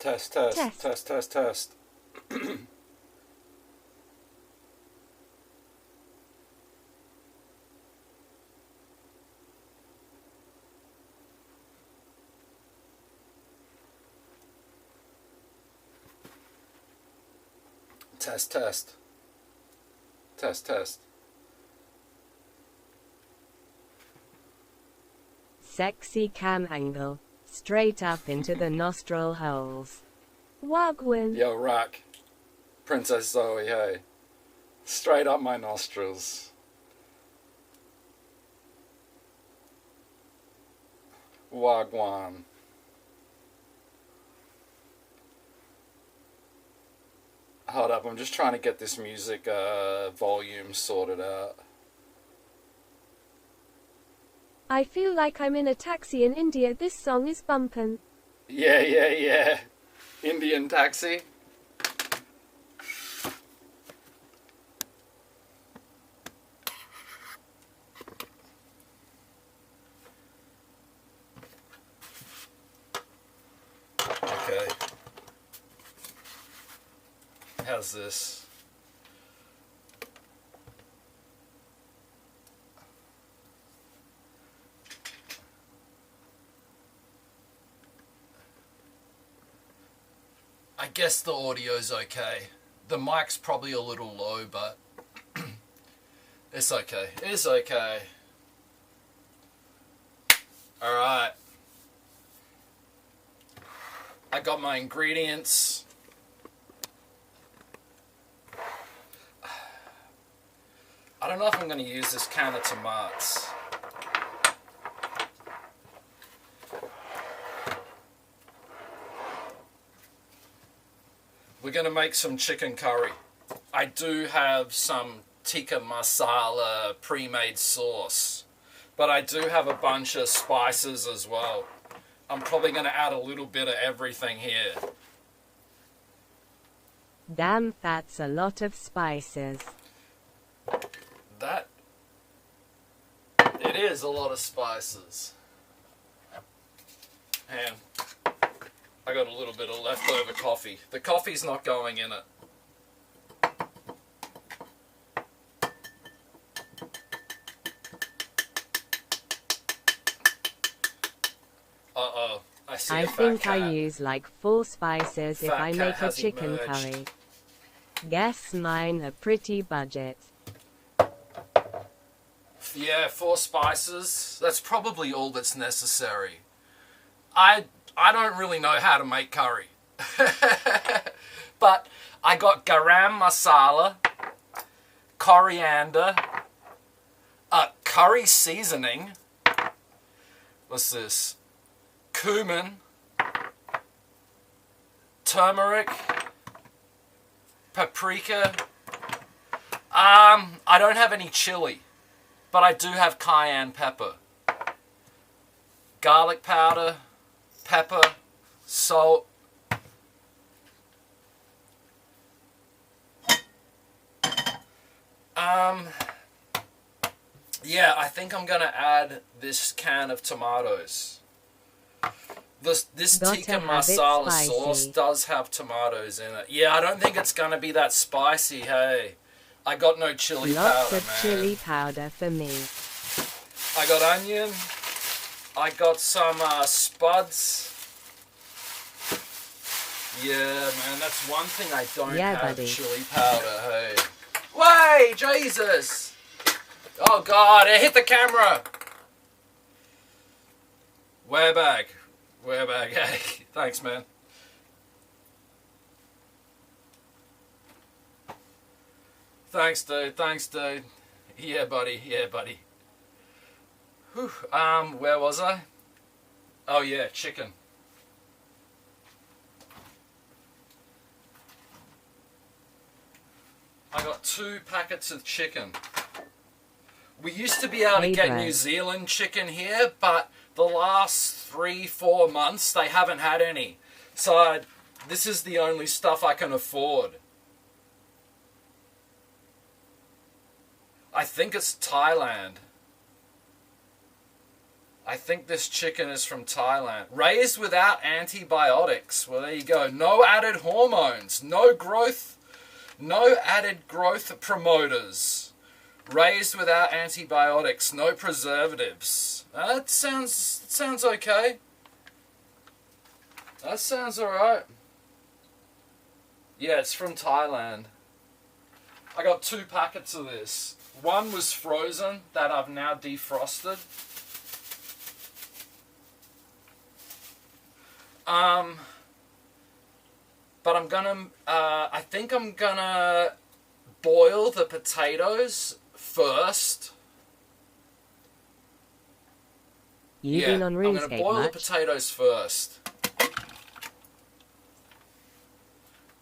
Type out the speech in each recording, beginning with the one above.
Test, test, Test. test, test, test. Test, test. Test, test. Sexy cam angle. Straight up into the nostril holes. Wagwan. Yo, Rack. Princess Zoe, hey. Straight up my nostrils. Wagwan. Hold up, I'm just trying to get this music volume sorted out. I feel like I'm in a taxi in India. This song is bumpin'. Yeah. Indian taxi. Okay. How's this? I guess the audio's okay. The mic's probably a little low, but it's okay. It's okay. Alright. I got my ingredients. I don't know if I'm going to use this can of tomatoes. We're going to make some chicken curry. I do have some tikka masala pre-made sauce, but I do have a bunch of spices as well. I'm probably going to add a little bit of everything here. Damn, that's a lot of spices. It is a lot of spices. And I got a little bit of leftover coffee. The coffee's not going in it. Uh-oh. I see I a fat think cat. I use like 4 spices if Fat I cat make a has chicken emerged. curry. Guess mine a pretty budget. Yeah, 4 spices. That's probably all that's necessary. I don't really know how to make curry. But I got garam masala, coriander, curry seasoning. What's this? Cumin, turmeric, paprika. I don't have any chili, but I do have cayenne pepper, garlic powder, pepper, salt. Yeah, I think I'm gonna add this can of tomatoes. This Gotta tikka have it masala spicy. sauce does have tomatoes in it. Yeah, I don't think it's gonna be that spicy, hey. I got no chili Lots powder, of man. chili powder for me. I got onion. I got some spuds. Yeah, man, that's one thing I don't have, buddy. chili powder, hey. Way, Jesus! Oh God, it hit the camera! We're back, hey, thanks, man. Thanks, dude. Yeah, buddy. Whew. Where was I? Oh yeah, chicken. I got 2 packets of chicken. We used to be able to get New Zealand chicken here, but the last 3-4 months they haven't had any. So this is the only stuff I can afford. I think it's Thailand. I think this chicken is from Thailand. Raised without antibiotics. Well, there you go. No added hormones. No added growth promoters. Raised without antibiotics. No preservatives. That sounds okay. That sounds alright. Yeah, it's from Thailand. I got 2 packets of this. One was frozen that I've now defrosted. But I think I'm gonna boil the potatoes first. You've been on RuneScape I'm gonna boil the potatoes first.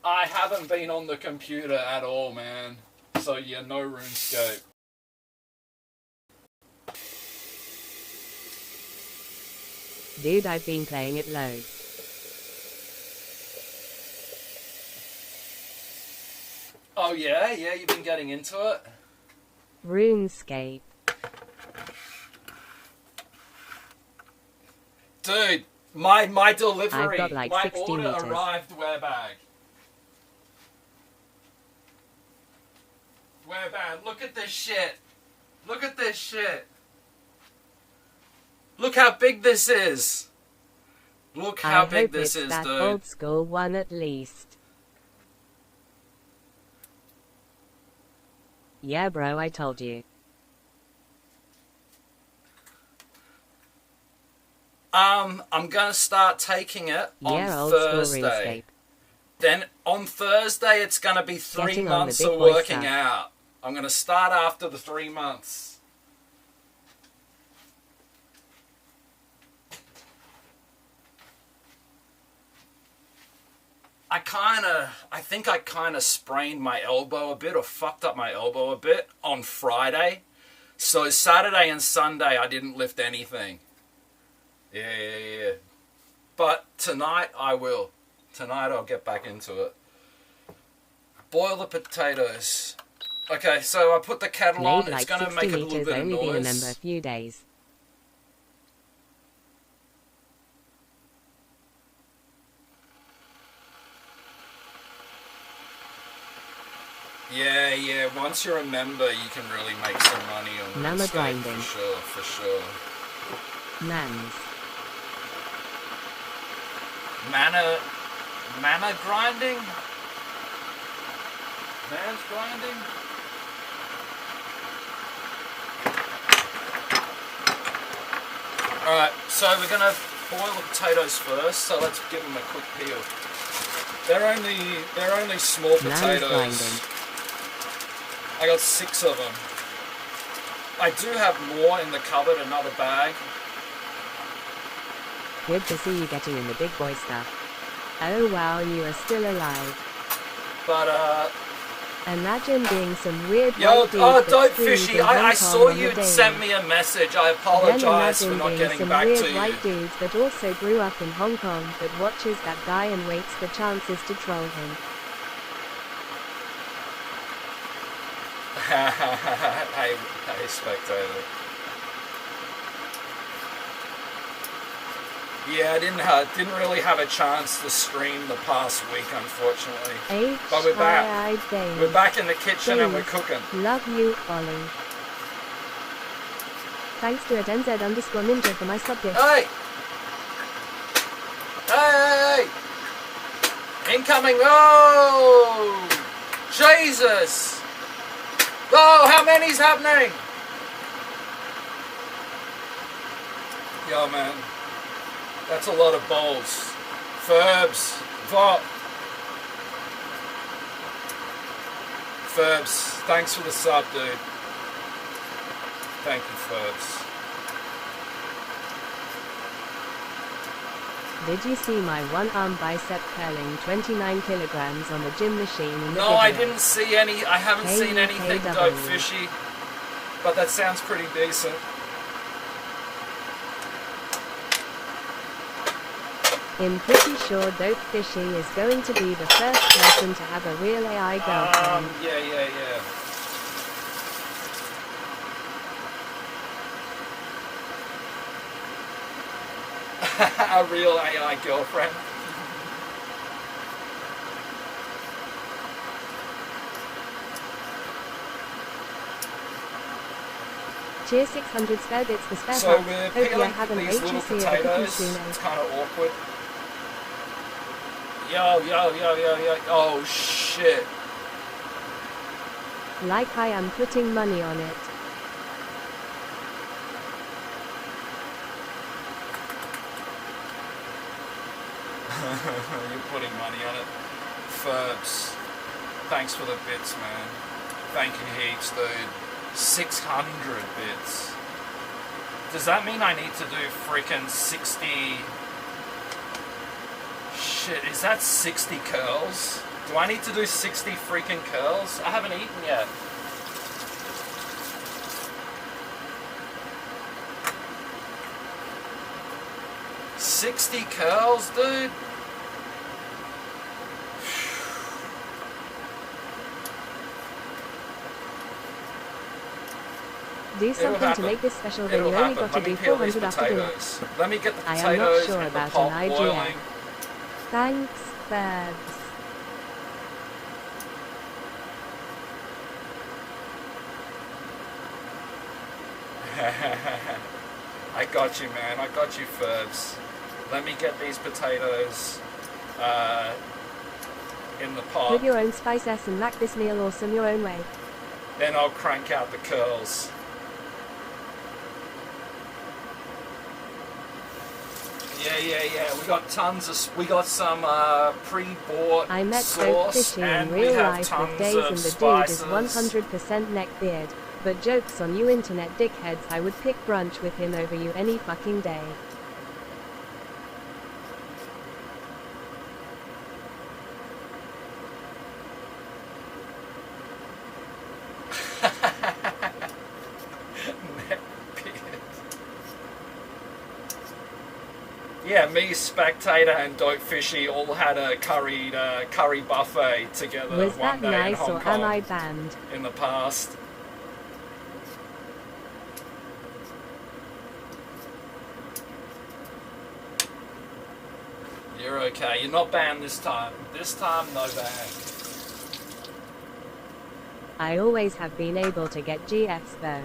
I haven't been on the computer at all, man. So yeah, no RuneScape. Dude, I've been playing it loads. Oh yeah? Yeah, you've been getting into it? RuneScape. Dude, my delivery, I've got like my 60 order meters. arrived Webag. Webag, look at this shit. Look at this shit. Look how big this is. Look how big this is, that dude. Old school one at least. Yeah, bro, I told you. I'm gonna start taking it on Old school Thursday. RuneScape. Then on Thursday it's gonna be 3 Getting on the months big of boy working stuff. out. I'm gonna start after the 3 months. I think I kinda sprained my elbow a bit, or fucked up my elbow a bit on Friday. So Saturday and Sunday I didn't lift anything. Yeah. But tonight I will. Tonight I'll get back into it. Boil the potatoes. Okay, so I put the kettle on. Made like It's gonna 60 make a little meters, bit of only been a member a noise. few days. Yeah. Once you're a member, you can really make some money on Nama RuneScape, grinding. for sure. Mans. Mana grinding? Man's grinding? Alright, so we're gonna boil the potatoes first, so let's give them a quick peel. They're only small Man's potatoes. grinding. I got 6 of them. I do have more in the cupboard, another bag. Good to see you getting in the big boy stuff. Oh wow, you are still alive. But Imagine being some weird yo, white dude oh, that Dope screams Fishy, in I Hong saw Kong on you'd the sent daily. me a message. I Then apologize for imagine not being getting some back weird to you. white dude that also grew up in Hong Kong that watches that guy and waits for chances to troll him. Hey, spectator. Yeah, I didn't really have a chance to stream the past week, unfortunately. But we're back. We're back in the kitchen and we're cooking. Love you, Ollie. Thanks to @NZ_ninja for my sub gift. Hey! Hey! Incoming! Oh! Jesus! Oh, how many's happening? Yo, man. That's a lot of bowls. Ferbs. Vop. Ferbs. Thanks for the sub, dude. Thank you, Ferbs. Did you see my one-arm bicep curling 29 kilograms on the gym machine in the No, video? I didn't see any. I haven't seen anything, KKW. Dope Fishy. But that sounds pretty decent. I'm pretty sure Dope Fishy is going to be the first person to have a real AI girlfriend. Yeah. A real AI girlfriend. Cheer 600 spare bits for spare So parts. we're Hope you peeling have an these little HEC of a potatoes. cookie It's kind of awkward. Yo, yo, yo, yo, yo. Oh, shit. Like I am putting money on it. You're putting money on it. Ferbs. Thanks for the bits, man. Thank you heaps, dude. 600 bits. Does that mean I need to do freaking 60... Shit, is that 60 curls? Do I need to do 60 freaking curls? I haven't eaten yet. $60 curls, dude? Do something to make this special, then you only got to do 400 after dinner. Let me get the I potatoes am not sure in the about pot an IGA. boiling. Thanks, Babs. I got you, man. I got you, Ferbs. Let me get these potatoes in the pot. Put your own spices and mac this meal awesome your own way. Then I'll crank out the curls. Yeah. We got tons of. We got some pre-bought I met sauce, Dope Fishy and in we real have life tons with days of and the spices. dude is 100% neckbeard. But jokes on you internet dickheads, I would pick brunch with him over you any fucking day. Yeah, me, Spectator, and Dope Fishy all had a curry buffet together Was one that day nice in or Hong am I Kong banned? in the past. You're okay. You're not banned this time. This time, no ban. I always have been able to get GFs though.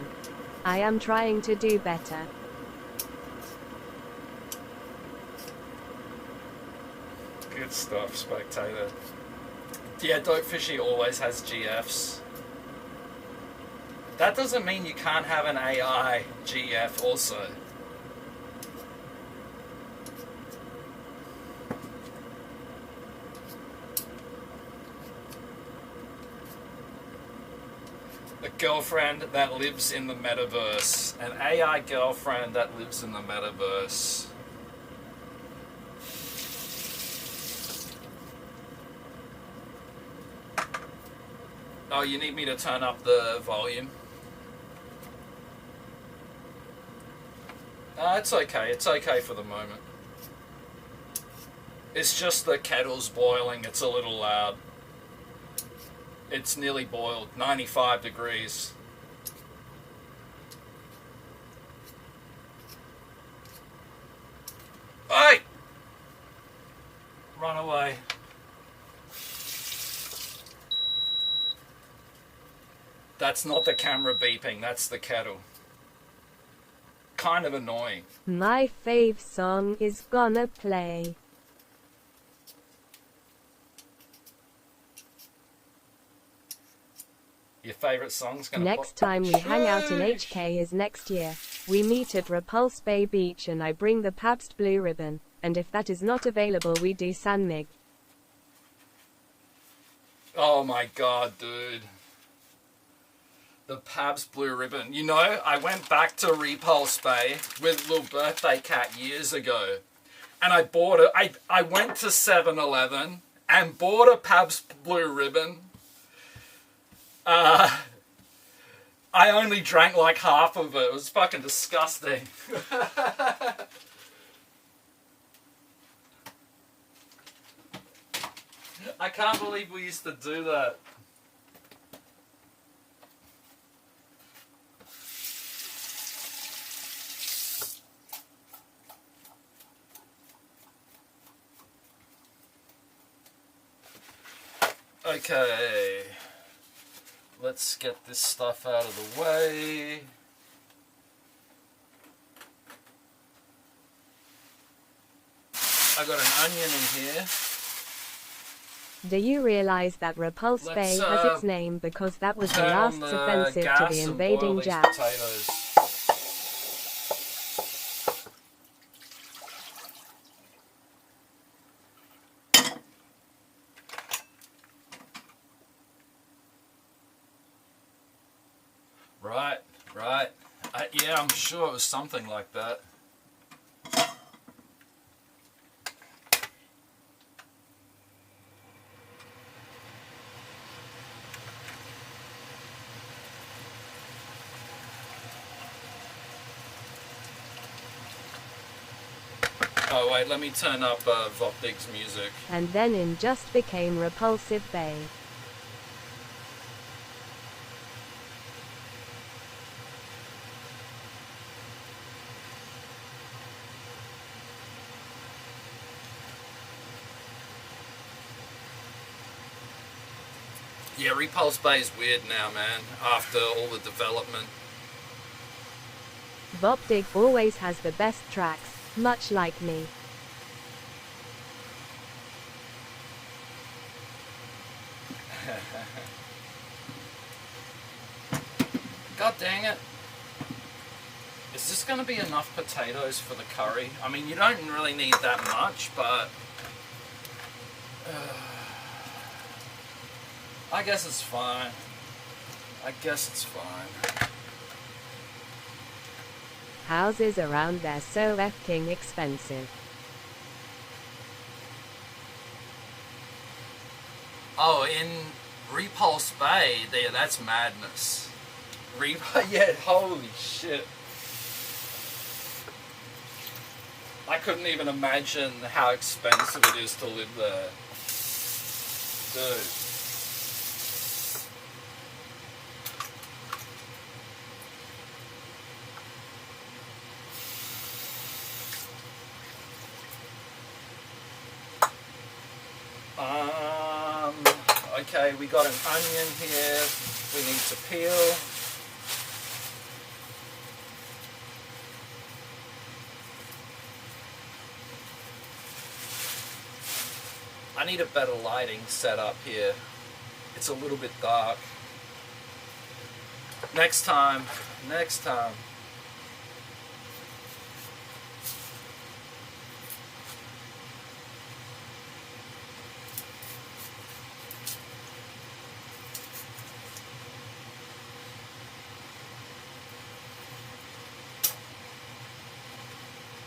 I am trying to do better. Good stuff, Spectator. Yeah, Dope Fishy always has GFs. That doesn't mean you can't have an AI GF also. A girlfriend that lives in the metaverse. An AI girlfriend that lives in the metaverse. Oh, you need me to turn up the volume? It's okay. It's okay for the moment. It's just the kettle's boiling. It's a little loud. It's nearly boiled. 95 degrees. Hey! Run away. That's not the camera beeping, that's the kettle. Kind of annoying. My fave song is gonna play. Your favourite song's gonna Next time we hang out in HK is next year. We meet at Repulse Bay Beach and I bring the Pabst Blue Ribbon. And if that is not available we do San Mig. Oh my god, dude. The Pabst Blue Ribbon. You know, I went back to Repulse Bay with Little Birthday Cat years ago. And I bought it. I went to 7-Eleven and bought a Pabst Blue Ribbon. I only drank like half of it. It was fucking disgusting. I can't believe we used to do that. Okay. Let's get this stuff out of the way. I got an onion in here. Do you realize that Repulse Bay has its name because that was the last offensive to the invading Japs? Potatoes. Right, right. Yeah, I'm sure it was something like that. Oh wait, let me turn up Vopdig's music. And then it just became Repulsive Bay. Yeah, Repulse Bay is weird now, man, after all the development. Vopdig always has the best tracks, much like me. God dang it. Is this going to be enough potatoes for the curry? I mean, you don't really need that much, but... I guess it's fine. I guess it's fine. Houses around there so f***ing expensive. Oh, in Repulse Bay, there, that's madness. Yeah, holy shit. I couldn't even imagine how expensive it is to live there. Dude. Okay, we got an onion here. We need to peel. I need a better lighting setup here. It's a little bit dark. Next time. Next time.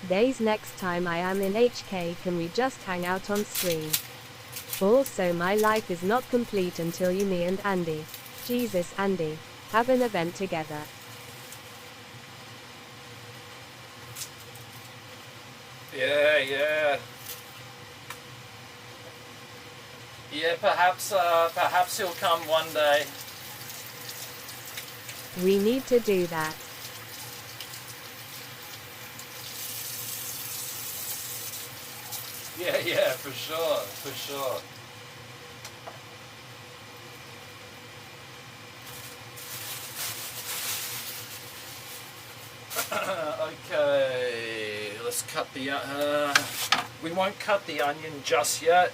Days next time I am in HK, can we just hang out on stream? Also, my life is not complete until you, me and Andy. Jesus, Andy. Have an event together. Yeah, yeah. Yeah, perhaps he'll come one day. We need to do that. Yeah, yeah, for sure, for sure. Okay, let's cut the, we won't cut the onion just yet,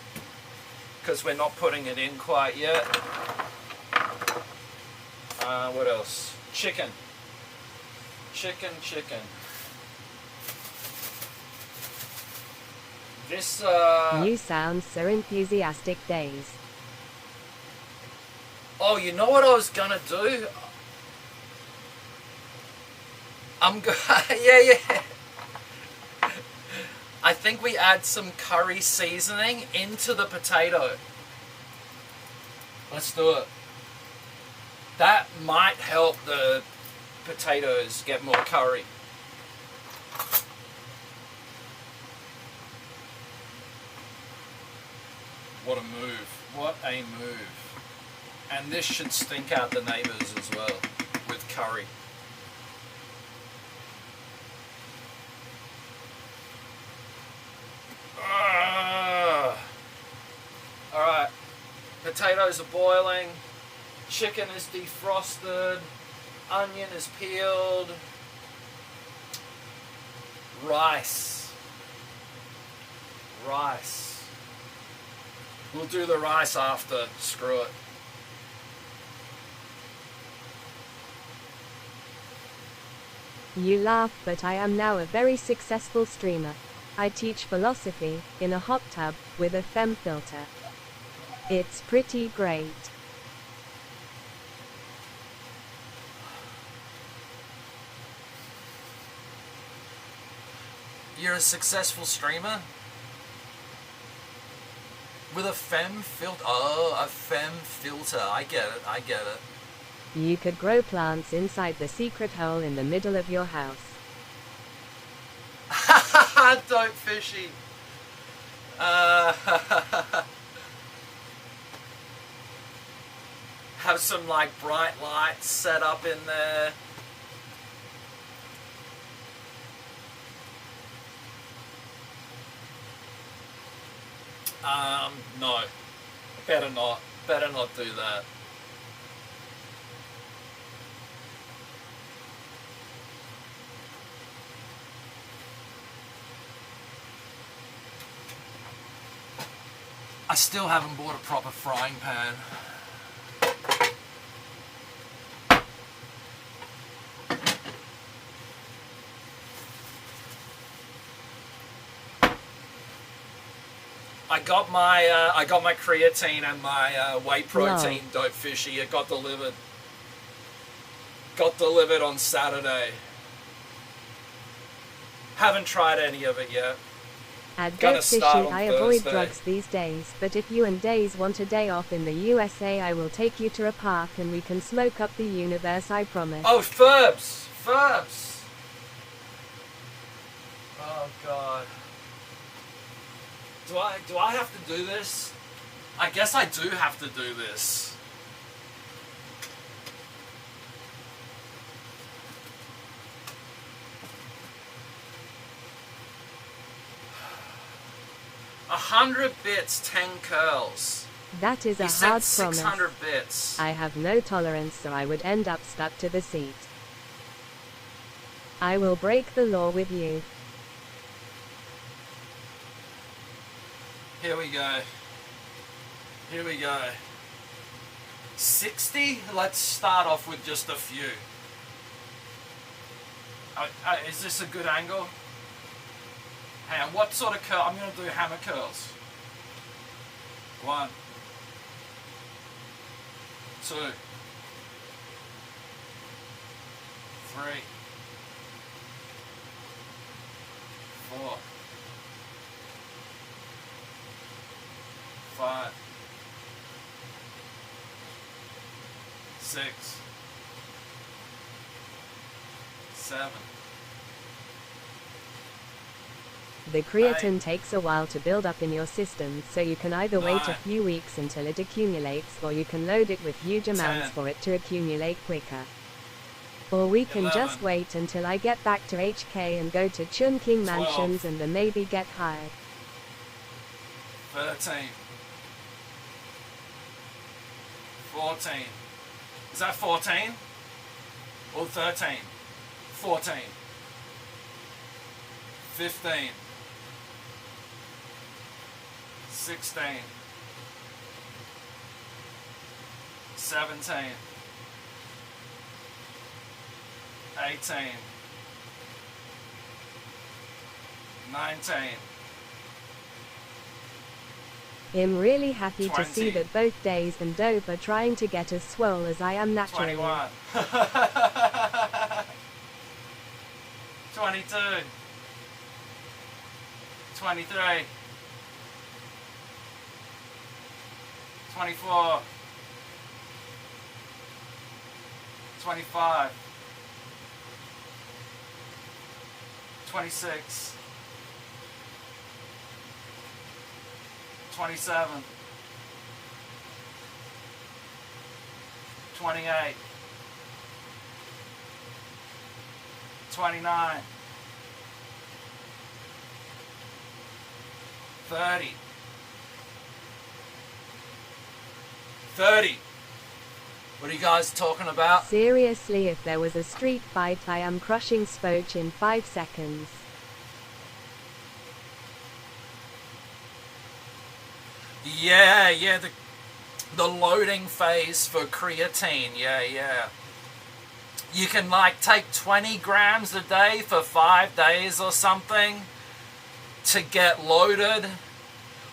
because we're not putting it in quite yet. What else? Chicken. Chicken. This, You sound so enthusiastic, Days. Oh, you know what I was gonna do? Yeah. I think we add some curry seasoning into the potato. Let's do it. That might help the potatoes get more curry. What a move. What a move. And this should stink out the neighbours as well with curry. Alright. Potatoes are boiling. Chicken is defrosted. Onion is peeled. Rice. Rice. We'll do the rice after. Screw it. You laugh, but I am now a very successful streamer. I teach philosophy, in a hot tub, with a femme filter. It's pretty great. You're a successful streamer? With a femme filter? Oh, a femme filter. I get it, I get it. You could grow plants inside the secret hole in the middle of your house. Don't fishy. Have some like bright lights set up in there. No. Better not. Better not do that. I still haven't bought a proper frying pan. I got my creatine and my whey protein dope fishy. It got delivered. Got delivered on Saturday. Haven't tried any of it yet. At Dope Fishy, I avoid drugs these days, but if you and Days want a day off in the USA, I will take you to a park and we can smoke up the universe, I promise. Oh, Ferbs! Ferbs! Oh, God. Do I have to do this? I guess I do have to do this. $100 bits, 10 curls. That is a hard promise. 600 bits. I have no tolerance, so I would end up stuck to the seat. I will break the law with you. Here we go. Here we go. 60? Let's start off with just a few. Is this a good angle? Hang on, what sort of curl? I'm going to do hammer curls. 1, 2, 3, 4, 5, 6, 7. The creatine takes a while to build up in your system, so you can either wait a few weeks until it accumulates, or you can load it with huge amounts for it to accumulate quicker. Or we can just wait until I get back to HK and go to Chun King Mansions and then maybe get hired. 13. 14. Is that 14? Or 13? 14. 15. 16. 17. 18. 19. I'm really happy 20. to see that both Days and Dope are trying to get as swole as I am naturally. 21. 22. 23. 24. 25. 26. 27. 28. 29. 30. 30. What are you guys talking about? Seriously, if there was a street fight, I am crushing Spoach in 5 seconds. Yeah, the loading phase for creatine, yeah. You can like take 20 grams a day for 5 days or something to get loaded,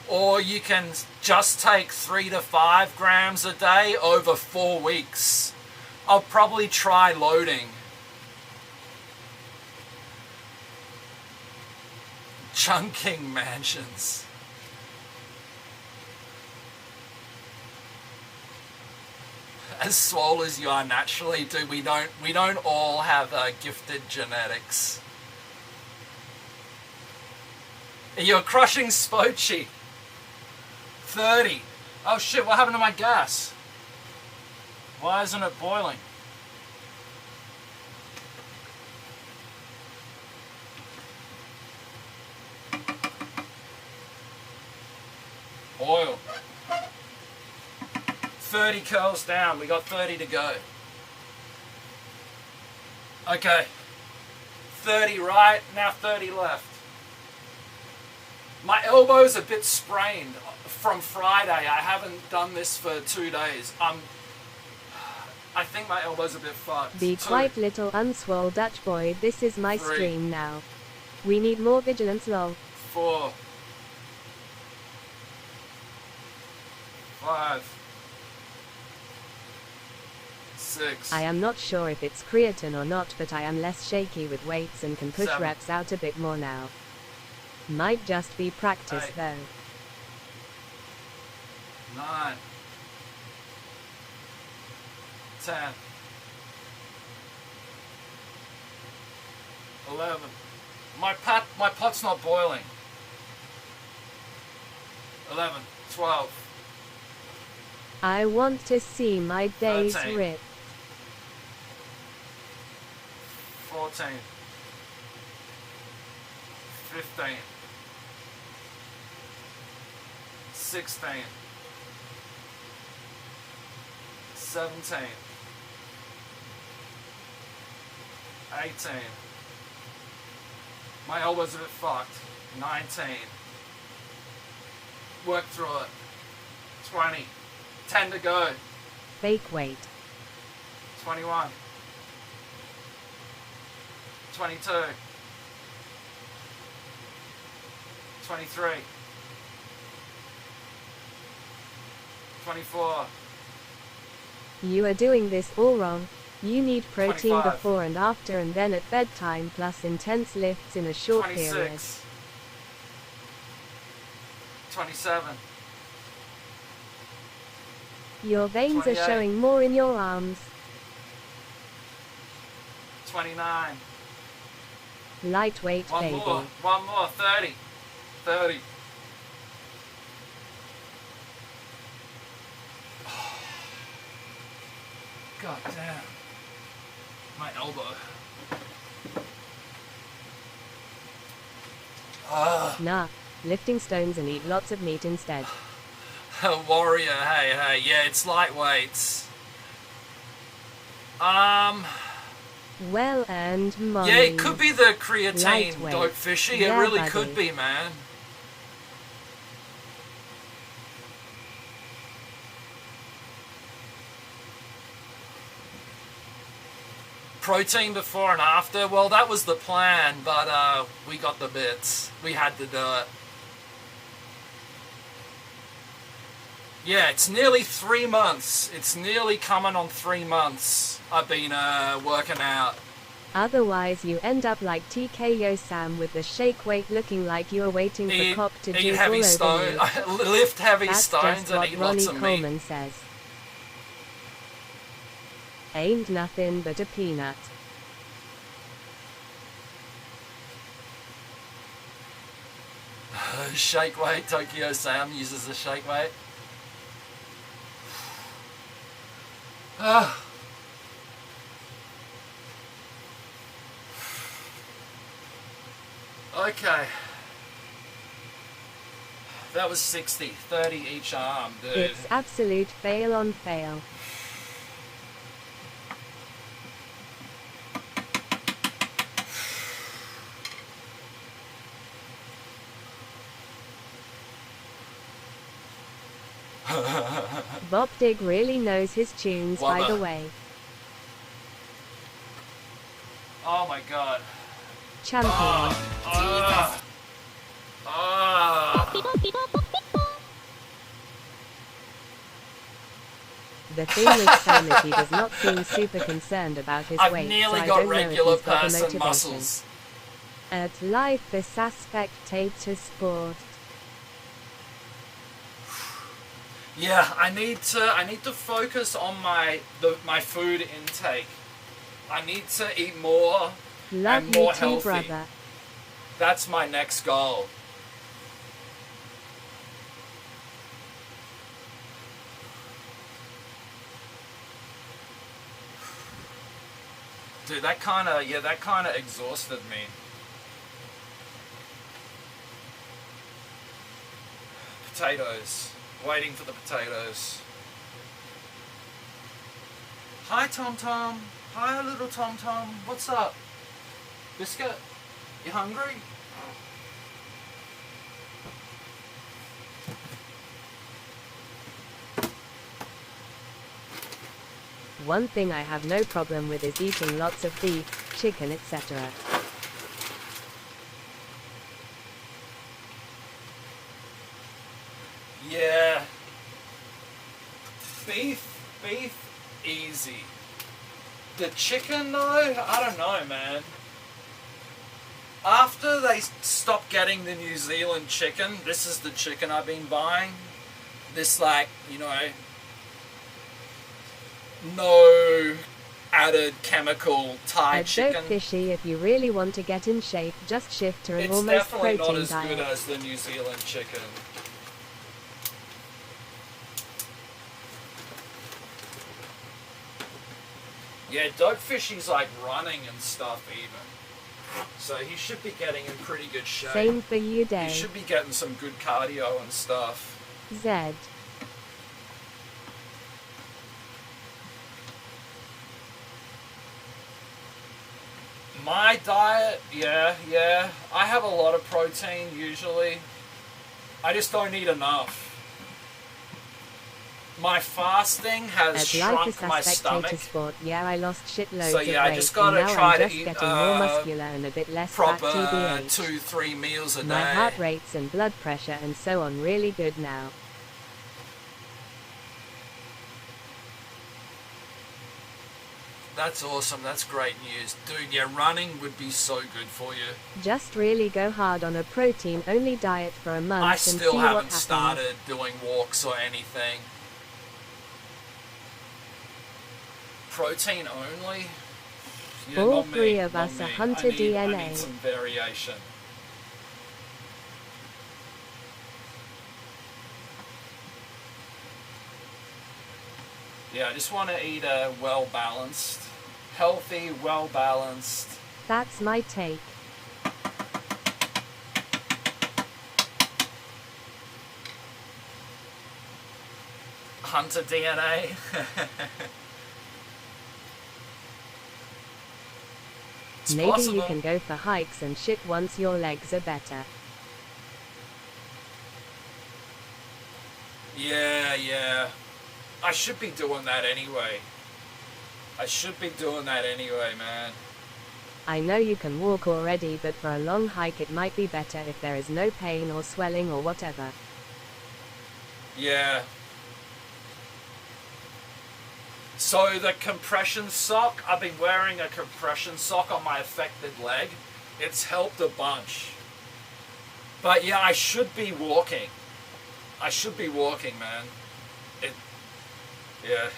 or you can just take 3 to 5 grams a day over 4 weeks. I'll probably try loading. Chunking mansions. As swole as you are naturally, dude, we don't all have gifted genetics. You're crushing Spoachy. 30. Oh shit, what happened to my gas? Why isn't it boiling? Oil. 30 curls down. We got 30 to go. Okay. 30 right, now 30 left. My elbow's a bit sprained from Friday. I haven't done this for 2 days. I think my elbow's a bit fucked. Be quite little unswole Dutch boy. This is my stream now. We need more vigilance, lol. 4. 5. 6. I am not sure if it's creatine or not, but I am less shaky with weights and can push 7. reps out a bit more now. Might just be practice 8. though. 9. 10. 11. My pot's not boiling. 11. 12. I want to see my days 13. rip. 14. 15. 16. 17. 18. My elbow's a bit fucked. 19. Work through it. 20. 10 to go. Fake weight. 21. 22. 23. 24. You are doing this all wrong. You need protein 25. before and after and then at bedtime plus intense lifts in a short 26. period. 27. Your veins 28. are showing more in your arms. 29. Lightweight One baby. more. 30. 30. God damn. My elbow. Nah, lifting stones and eat lots of meat instead. Warrior, hey, yeah, it's lightweights. Well earned money. Yeah, it could be the creatine, Lightweight. dope fishy. Yeah, it really buddy. could be, man. Protein before and after. Well, that was the plan, but we got the bits. We had to do it. Yeah, it's nearly 3 months. It's nearly coming on 3 months. I've been working out. Otherwise you end up like TKO Sam with the shake weight looking like you are waiting for cock to Eat jizz all heavy over stone, you. lift heavy That's stones just and what eat Ronnie lots of meat. Coleman says. Ain't nothing but a peanut. Shake weight, Tokyo Sam uses the shake weight. Okay. That was 60. 30 each arm, dude. It's absolute fail on fail. Bob Dig really knows his tunes, by the way. Oh my god. Champion. The thing with Sam is he does not seem super concerned about his weight, so I don't know if he's got the motivation. Muscles. At life is a spectator sport. Yeah, I need to focus on my food intake. I need to eat more and more healthy. Brother. That's my next goal. Dude, that kind of exhausted me. Potatoes. Waiting for the potatoes. Hi, Tom Tom. Hi, little Tom Tom. What's up? Biscuit? You hungry? One thing I have no problem with is eating lots of beef, chicken, etc. Yeah. Beef, easy. The chicken though, I don't know, man. After they stopped getting the New Zealand chicken, this is the chicken I've been buying. This, like, you know, no added chemical Thai chicken. Don't fishy. If you really want to get in shape, just shift to an almost protein diet. It's definitely not as good as the New Zealand chicken. Yeah, Dogfishy's like running and stuff even. So he should be getting in pretty good shape. Same for you, Dave. He should be getting some good cardio and stuff. Zed. My diet, yeah. I have a lot of protein usually. I just don't eat enough. My fasting has shrunk my stomach. Sport. Yeah, I lost shitloads so yeah, I just gotta try to eat getting more muscular and a bit less proper fat, 2-3 meals a day. My heart rates and blood pressure and so on really good now. That's awesome. That's great news. Dude, yeah, running would be so good for you. Just really go hard on a protein-only diet for a month and see what happens. I still haven't started doing walks or anything. Protein only? Yeah, all three of us are hunter DNA. I need some variation. Yeah, I just want to eat a well-balanced, healthy, well-balanced. That's my take. Hunter DNA. Maybe possible. You can go for hikes and shit once your legs are better. Yeah. I should be doing that anyway. Man. I know you can walk already, but for a long hike it might be better if there is no pain or swelling or whatever. Yeah. So the compression sock, I've been wearing a compression sock on my affected leg. It's helped a bunch. But yeah, I should be walking. Man.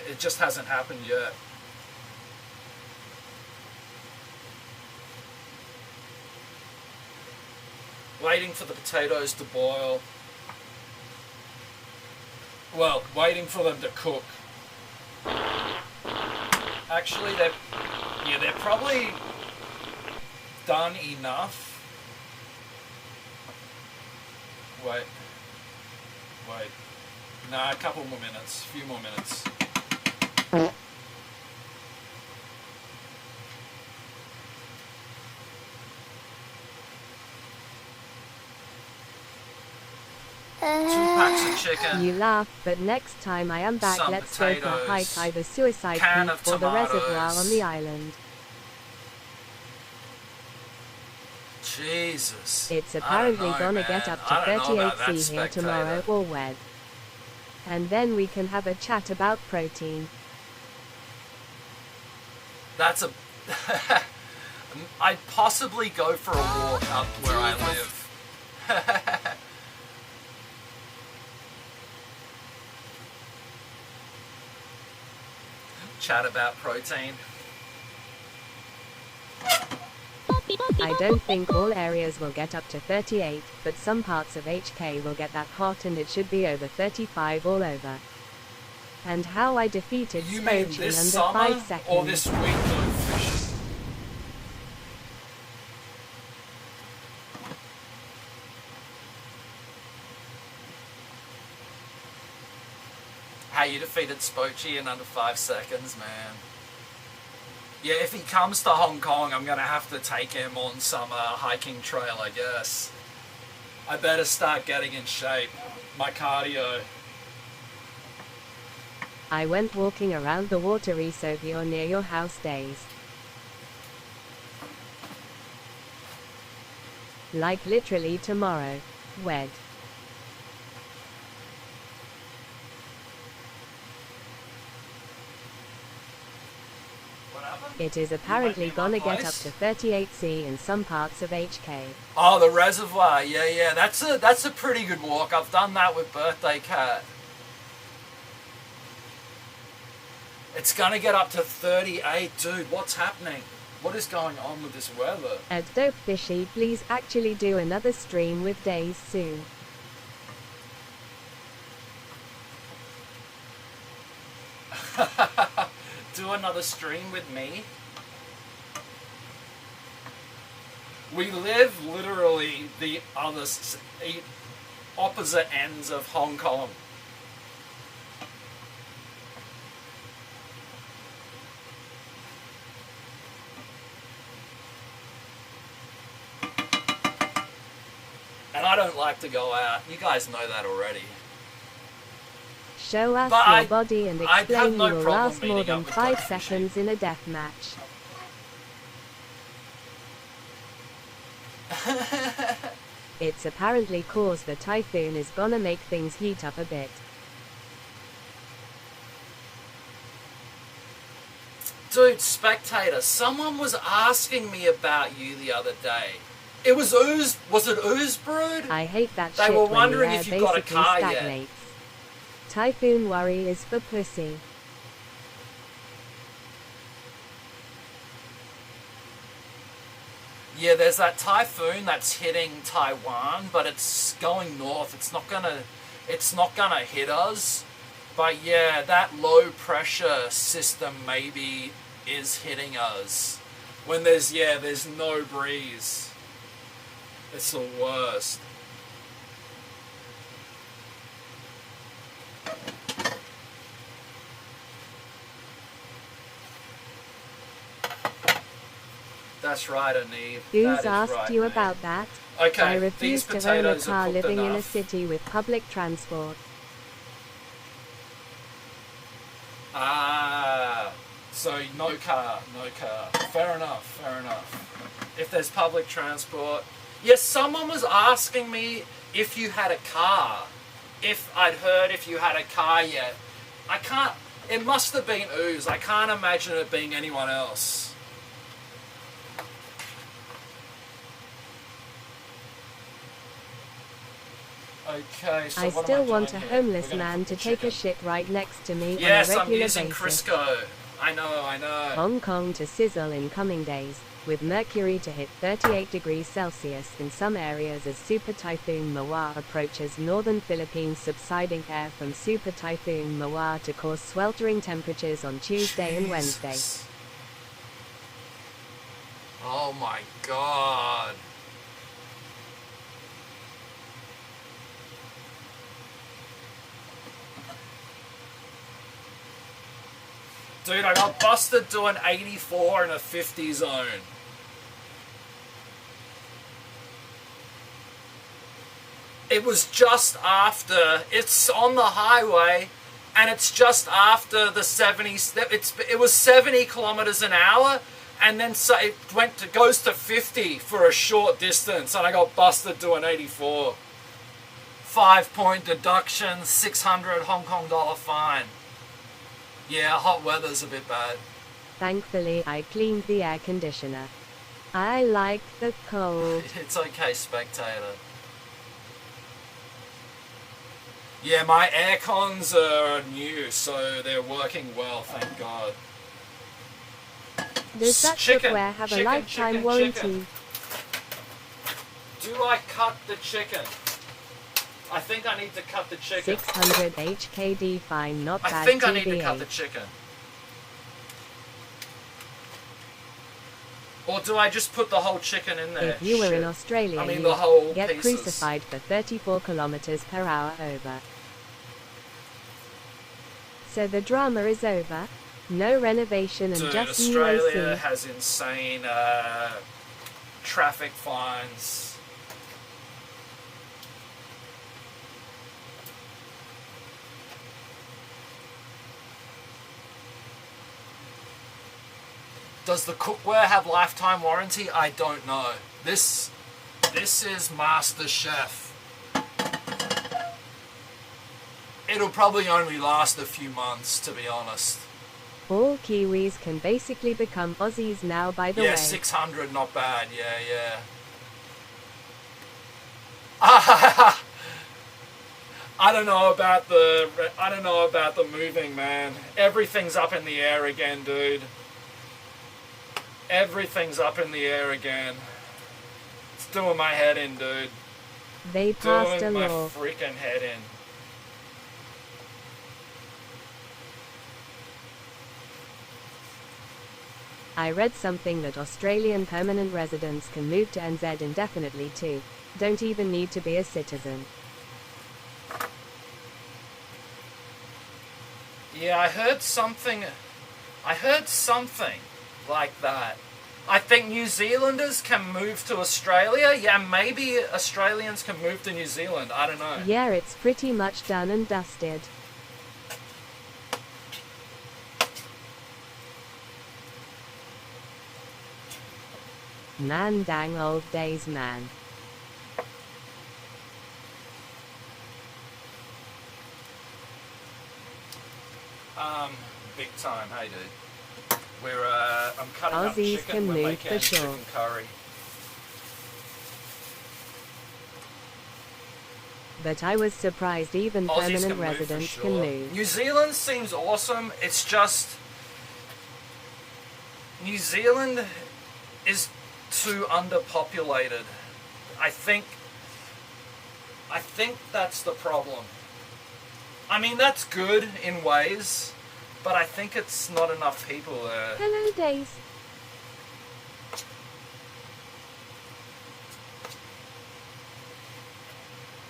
It just hasn't happened yet. Waiting for the potatoes to boil. Well, waiting for them to cook. Actually, they're probably done enough. Wait. Wait. Nah, a couple more minutes. A few more minutes. Two packs of chicken. You laugh, but next time I am back, Some let's go for a hike, potatoes, either Suicide can Peak of or the reservoir tomatoes. on the island. Jesus. It's I don't apparently know, gonna man. get up I to don't know about 38 that, C here tomorrow spectator. or wed. And then we can have a chat about protein. That's a... I'd possibly go for a walk up where I live. Chat about protein. I don't think all areas will get up to 38, but some parts of HK will get that hot, and it should be over 35 all over. And how I defeated You mean Spoach in this under summer 5 seconds. or this week though, fish? How you defeated Spoachy in under 5 seconds, man. Yeah, if he comes to Hong Kong, I'm gonna have to take him on some hiking trail, I guess. I better start getting in shape. My cardio. I went walking around the water reserve near your house days. Like literally tomorrow. Wed. What happened? It is apparently You might be gonna in my get up place. to 38C in some parts of HK. Oh, the reservoir. Yeah. That's a pretty good walk. I've done that with Birthday Cat. It's gonna get up to 38, dude. What's happening? What is going on with this weather? At Dope Fishy, please actually do another stream with Days soon. Do another stream with me? We live literally the opposite ends of Hong Kong. And I don't like to go out. You guys know that already. Show us But your I- body and I'd have explain no you will problem last more meeting up than with 5 Dope Fishy. seconds in a death match. It's apparently cause the typhoon is gonna make things heat up a bit. Dude, spectator, someone was asking me about you the other day. It was Ooze. Was it Ooze Brood? I hate that They shit were when wondering the air if you got a basically car yet. stagnates. Typhoon worry is for pussy. Yeah, there's that typhoon that's hitting Taiwan, but it's going north. It's not gonna hit us. But yeah, that low pressure system maybe is hitting us. When there's no breeze. It's the worst. That's right, Aneve. Who's That is asked right, you mate. about that? Okay, I these refuse to own a potatoes are car cooked living in a enough. city with public transport. Ah, so no car. Fair enough. If there's public transport. Yes, someone was asking me if you had a car. If I'd heard if you had a car yet. I can't, it must have been Ooze. I can't imagine it being anyone else. Okay, so I what still am I want a doing here? homeless We're gonna man cook to the take a chicken. shit right next to me Yes, on a I'm regular using basis. Crisco. I know. Hong Kong to sizzle in coming days, with mercury to hit 38 degrees Celsius in some areas as Super Typhoon Mawar approaches northern Philippines, subsiding air from Super Typhoon Mawar to cause sweltering temperatures on Tuesday and Wednesday. Jesus. Oh my god. Dude, I got busted doing 84 in a 50 zone. It was just after, it's on the highway, and it's just after the 70, it was 70 kilometers an hour, and then so it goes to 50 for a short distance, and I got busted doing 84. 5-point deduction, 600 Hong Kong dollar fine. Yeah, hot weather's a bit bad. Thankfully, I cleaned the air conditioner. I like the cold. It's okay, spectator. Yeah, my air cons are new, so they're working well, thank God. Does that cookware have a lifetime warranty? Do I cut the chicken? I think I need to cut the chicken. 600 HKD fine, not bad. I think I need to cut the chicken. Or do I just put the whole chicken in there? If you were in Australia, I mean, you'd the whole get pieces. crucified for 34 kilometers per hour over. So the drama is over. No renovation and Dude, just Australia new AC. has insane traffic fines. Does the cookware have lifetime warranty? I don't know. This is Master Chef. It'll probably only last a few months, to be honest. All Kiwis can basically become Aussies now, by the way. Yeah, 600, not bad. Yeah. I don't know about the moving, man. Everything's up in the air again, dude. Everything's up in the air again. It's doing my head in, dude. They passed doing a my law. freaking head in. I read something that Australian permanent residents can move to NZ indefinitely too. Don't even need to be a citizen. Yeah, I heard something like that. I think New Zealanders can move to Australia. Yeah, maybe Australians can move to New Zealand. I don't know. Yeah, it's pretty much done and dusted. Man, dang old days, man. Big time, hey dude. I'm cutting up Aussies chicken. can We're move making for sure. chicken curry. But I was surprised even Aussies permanent can residents move for can sure. move. New Zealand seems awesome. It's just New Zealand is too underpopulated. I think that's the problem. I mean, that's good in ways, but I think it's not enough people there. Hello, Days.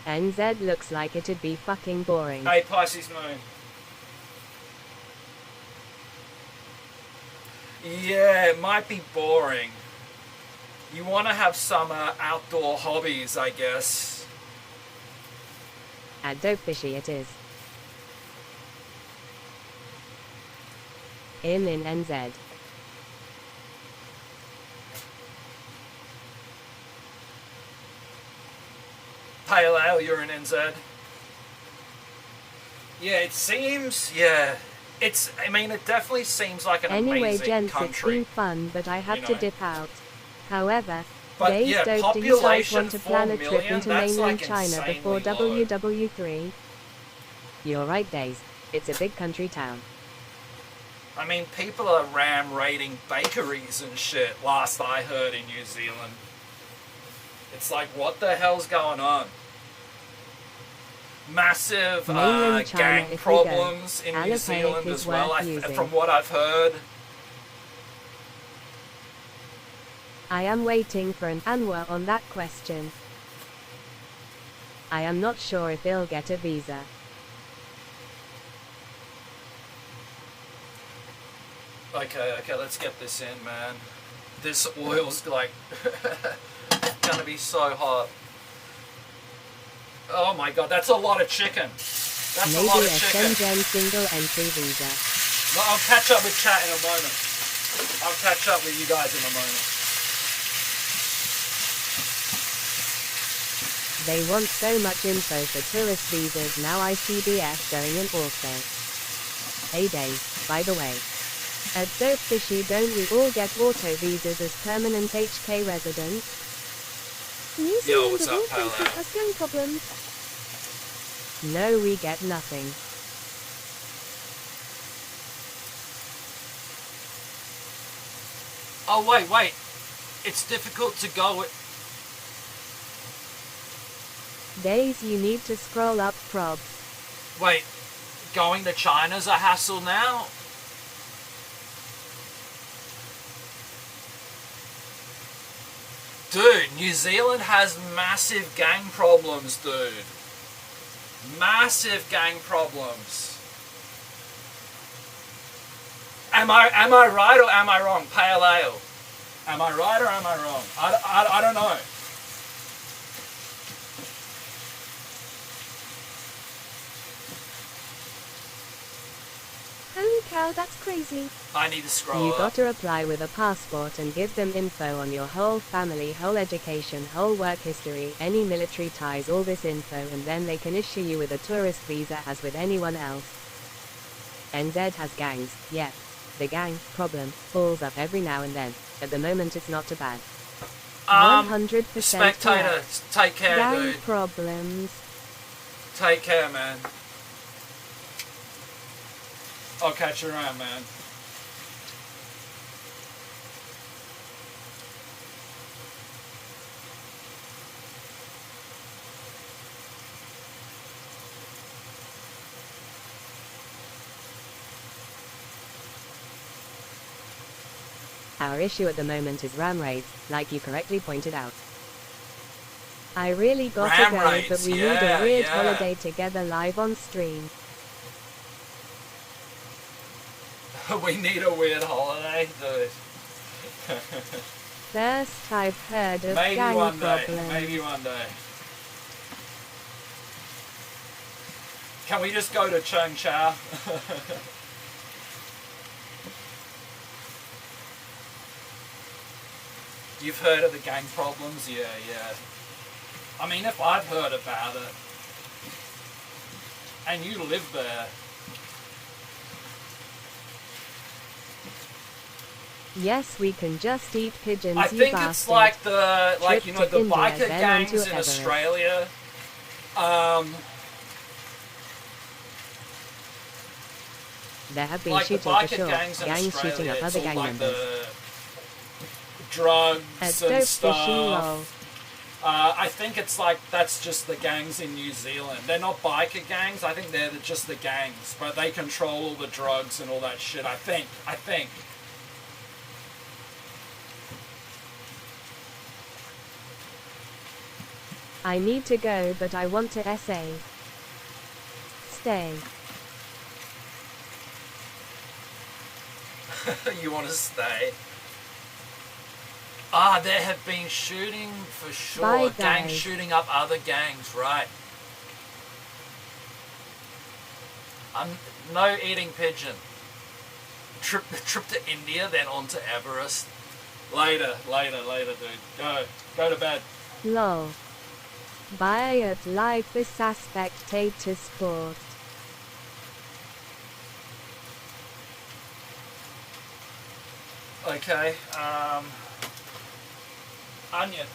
NZ looks like it'd be fucking boring. Hey, Pisces Moon. Yeah, it might be boring. You want to have some outdoor hobbies, I guess. Dope fishy it is. In NZ. Pale Ale, you're in NZ. Yeah, it seems, yeah. I mean, it definitely seems like an Anyway, amazing gents, country. it's been fun, but I have You to know. dip out. However, But Days, yeah, dope, do you guys population want to plan 4 a trip million, into that's mainland like China insanely before low. WW3? You're right, Days. It's a big country town. I mean, people are ram-raiding bakeries and shit, last I heard in New Zealand. It's like, what the hell's going on? Massive Mainland China, gang if we go, problems in New Alipay Zealand is as well, worth using. from what I've heard. I am waiting for an answer on that question. I am not sure if he'll get a visa. Okay, let's get this in, man. This oil's like gonna be so hot. Oh my god, that's a lot of chicken. That's Maybe a lot of a chicken. Shenzhen single entry visa. No, I'll catch up with chat in a moment. I'll catch up with you guys in a moment. They want so much info for tourist visas, now ICBS going in also. Hey Dave, by the way. At Dope Fishy, don't we all get auto visas as permanent HK residents? New Yo, Zealand what's of up, all pal? places has gang problems. No, we get nothing. Oh wait. It's difficult to go with... Days you need to scroll up probs. Wait, going to China's a hassle now? Dude, New Zealand has massive gang problems, dude. Massive gang problems. Am I right or am I wrong? Pale ale. Am I right or am I wrong? I don't know. Holy cow, that's crazy. I need to scroll You up. got to apply with a passport and give them info on your whole family, whole education, whole work history, any military ties, all this info, and then they can issue you with a tourist visa as with anyone else. NZ has gangs, yep. The gang problem falls up every now and then. At the moment it's not too bad. 100% Spectator, correct. take care, Gang dude. problems. Take care, man. I'll catch you around, man. Our issue at the moment is RAM rates, like you correctly pointed out. I really got to RAM go, rates, but we need yeah, a weird yeah. holiday together live on stream. We need a weird holiday, dude. First I've heard of Maybe gang one day. problems. Maybe one day. Can we just go to Chung Chao? You've heard of the gang problems? Yeah. I mean, if I've heard about it, and you live there, Yes, we can just eat pigeons, I you think bastard. it's like the, Trip you know, to the India, biker then gangs onto in Everest. Australia. There have been Like the shooting for biker sure. gangs in Gangs Australia, shooting up it's other all gang like members. the drugs At and Dope stuff. Fishy lol. I think it's like that's just the gangs in New Zealand. They're not biker gangs. I think they're just the gangs, but they control all the drugs and all that shit. I think. I need to go, but I want to essay. Stay. You want to stay? There have been shooting for sure. Bye, Gangs guys. shooting up other gangs, right? No eating pigeon. Trip to India, then on to Everest. Later, dude. Go to bed. Lol. Buy at life is spectator sport. Okay. Onion.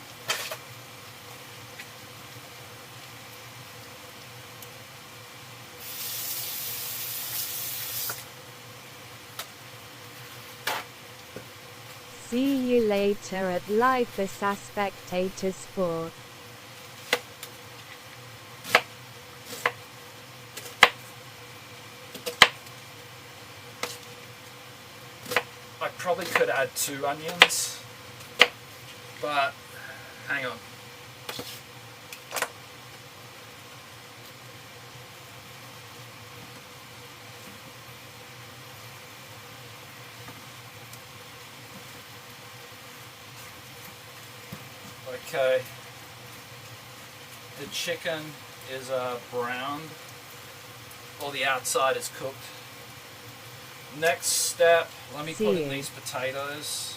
See you later at life is spectator sport. I probably could add 2 onions, but hang on. Okay. The chicken is browned. All the outside is cooked. Next step, let me put in these potatoes.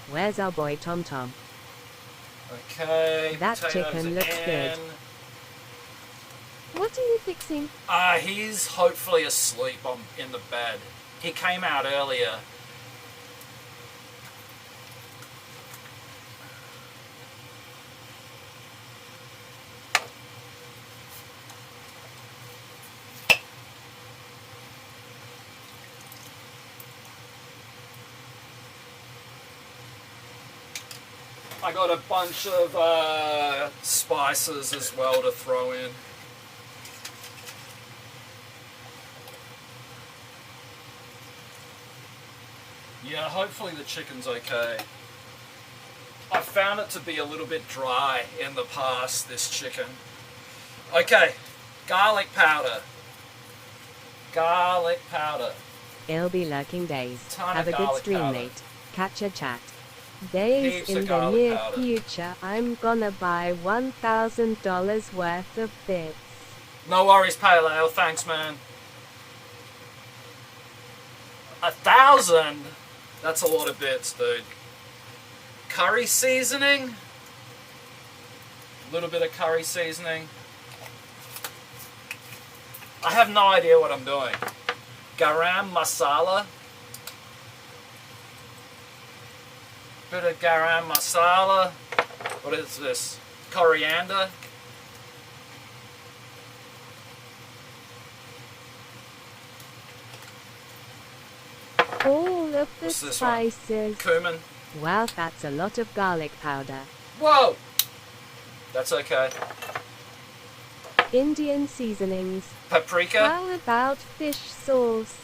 Where's our boy Tom Tom? Okay, that chicken looks good. What are you fixing? He's hopefully asleep in the bed. He came out earlier. I got a bunch of spices as well to throw in. Yeah, hopefully the chicken's okay. I found it to be a little bit dry in the past, this chicken. Okay, garlic powder. Garlic powder. It'll be lurking days. Have a good stream, powder. mate. Catch a chat. Days in the near future, I'm gonna buy $1,000 worth of bits. No worries, Pale Ale. Thanks, man. 1,000? That's a lot of bits, dude. Curry seasoning? A little bit of curry seasoning. I have no idea what I'm doing. Garam masala. Bit of garam masala. What is this? Coriander. All of the spices. Cumin. Wow, that's a lot of garlic powder. Whoa! That's okay. Indian seasonings. Paprika. How about fish sauce?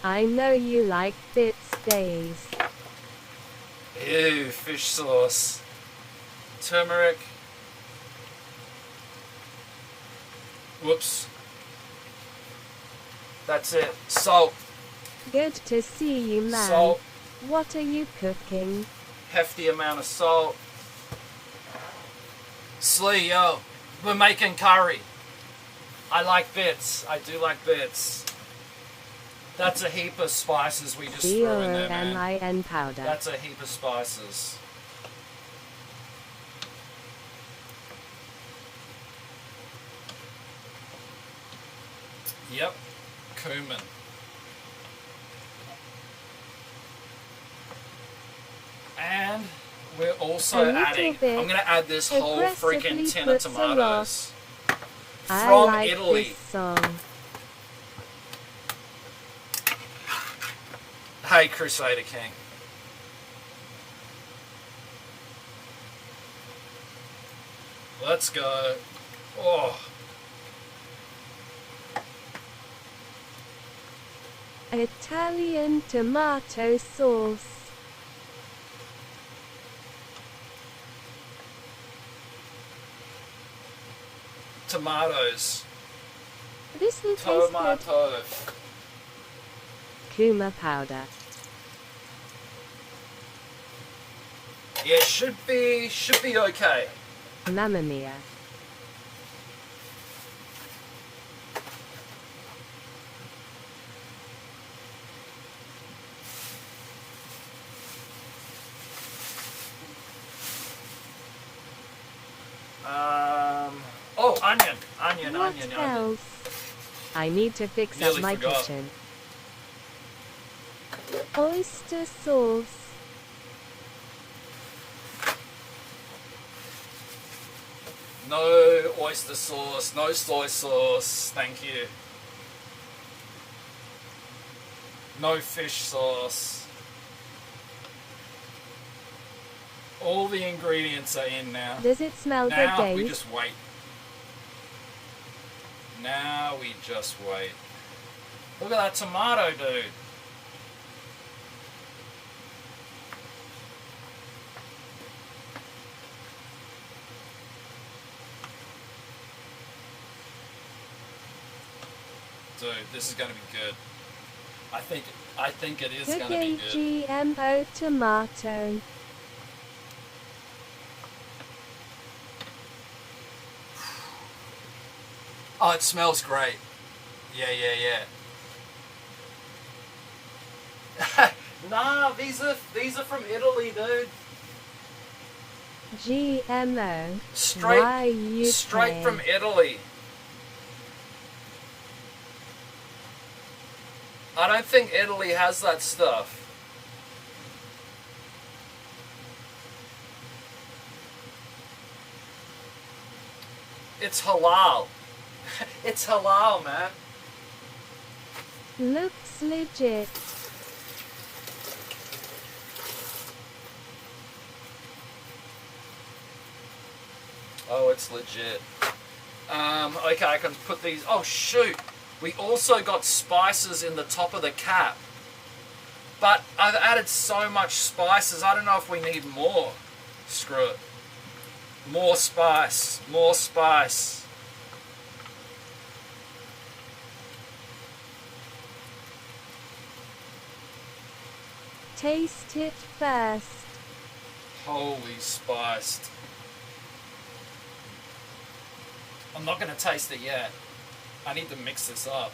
I know you like bits days. Ew, fish sauce. Turmeric. Whoops. That's it. Salt. Good to see you, man. Salt. What are you cooking? Hefty amount of salt. Slee, yo. We're making curry. I like bits. I do like bits. That's a heap of spices we just threw in there, man. C-O-M-I-N powder. That's a heap of spices. Yep. Cumin. And we're also adding, I'm going to add this whole freaking tin of tomatoes from Italy. This song. Hey, Crusader King. Let's go. Oh. Italian tomato sauce. Tomatoes. This will taste good. Tomato. Kuma powder. Yeah, should be okay. Mamma mia. Oh, onion. What else? I need to fix up my kitchen. Oyster sauce. No oyster sauce, no soy sauce, thank you. No fish sauce. All the ingredients are in now. Does it smell good, Now Dave? we just wait. Now we just wait. Look at that tomato, dude. dude, this is gonna be good. I think it is gonna be good. GMO tomato. Oh, it smells great. Yeah. Nah, these are from Italy, dude. GMO. Straight from Italy. I don't think Italy has that stuff. It's halal. It's halal, man. Looks legit. Oh, it's legit. Okay, I can put these. Oh, shoot. We also got spices in the top of the cap. But I've added so much spices, I don't know if we need more. Screw it. More spice. More spice. Taste it first. Holy spiced. I'm not going to taste it yet. I need to mix this up.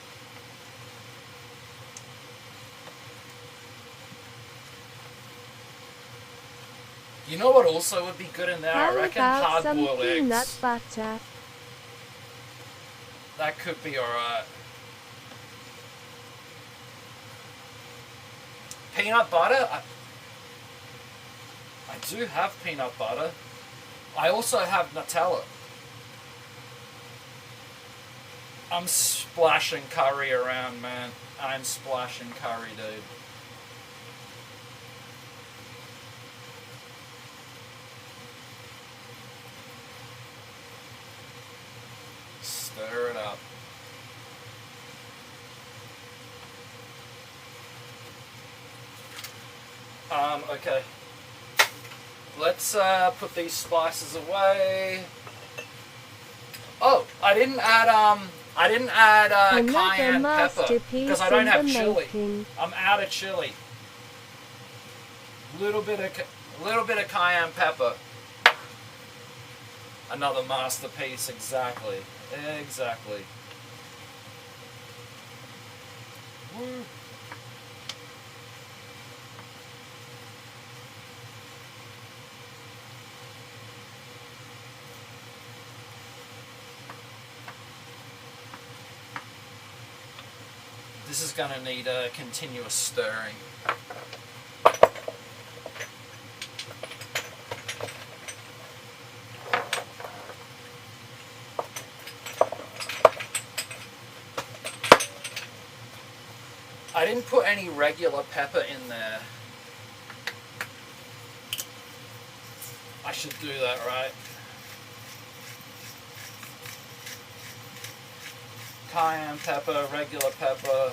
You know what also would be good in there? How I reckon about some hard-boiled peanut eggs. butter? That could be alright. Peanut butter? I do have peanut butter. I also have Nutella. I'm splashing curry around, man. I'm splashing curry, dude. Stir it up. Okay. Let's put these spices away. Oh, I didn't add cayenne pepper because I don't have chili. I'm out of chili. Little bit of cayenne pepper. Another masterpiece, exactly. Woo. This is going to need a continuous stirring. I didn't put any regular pepper in there. I should do that, right? Cayenne pepper, regular pepper.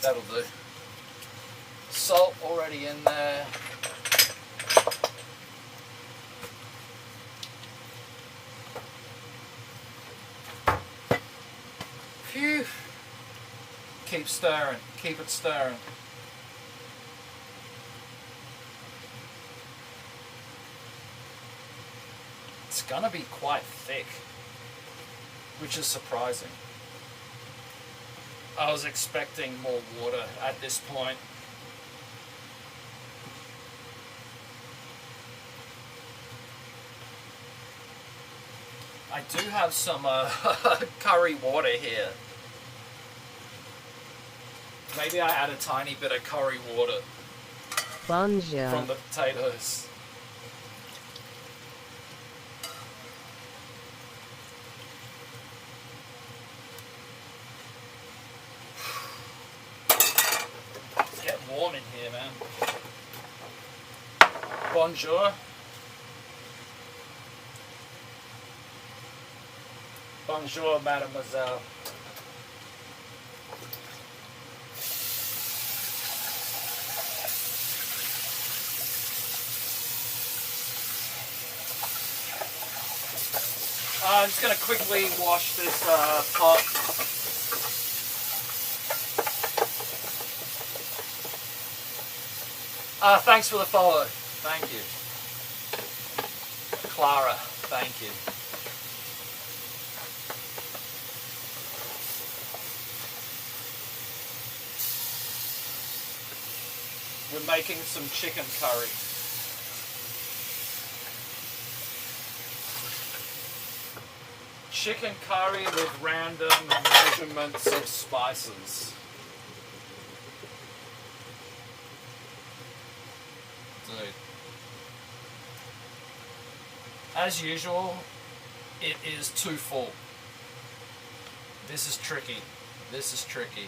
That'll do. Salt already in there. Phew. Keep stirring. Keep it stirring. It's gonna be quite thick, which is surprising. I was expecting more water at this point. I do have some curry water here. Maybe I add a tiny bit of curry water Bonjour. from the potatoes. It's getting warm in here, man. Bonjour. Bonjour, mademoiselle. I'm just going to quickly wash this pot. Thanks for the follow. Thank you. Clara, thank you. We're making some chicken curry. Chicken curry with random measurements of spices. Dude. As usual, it is too full. This is tricky. This is tricky.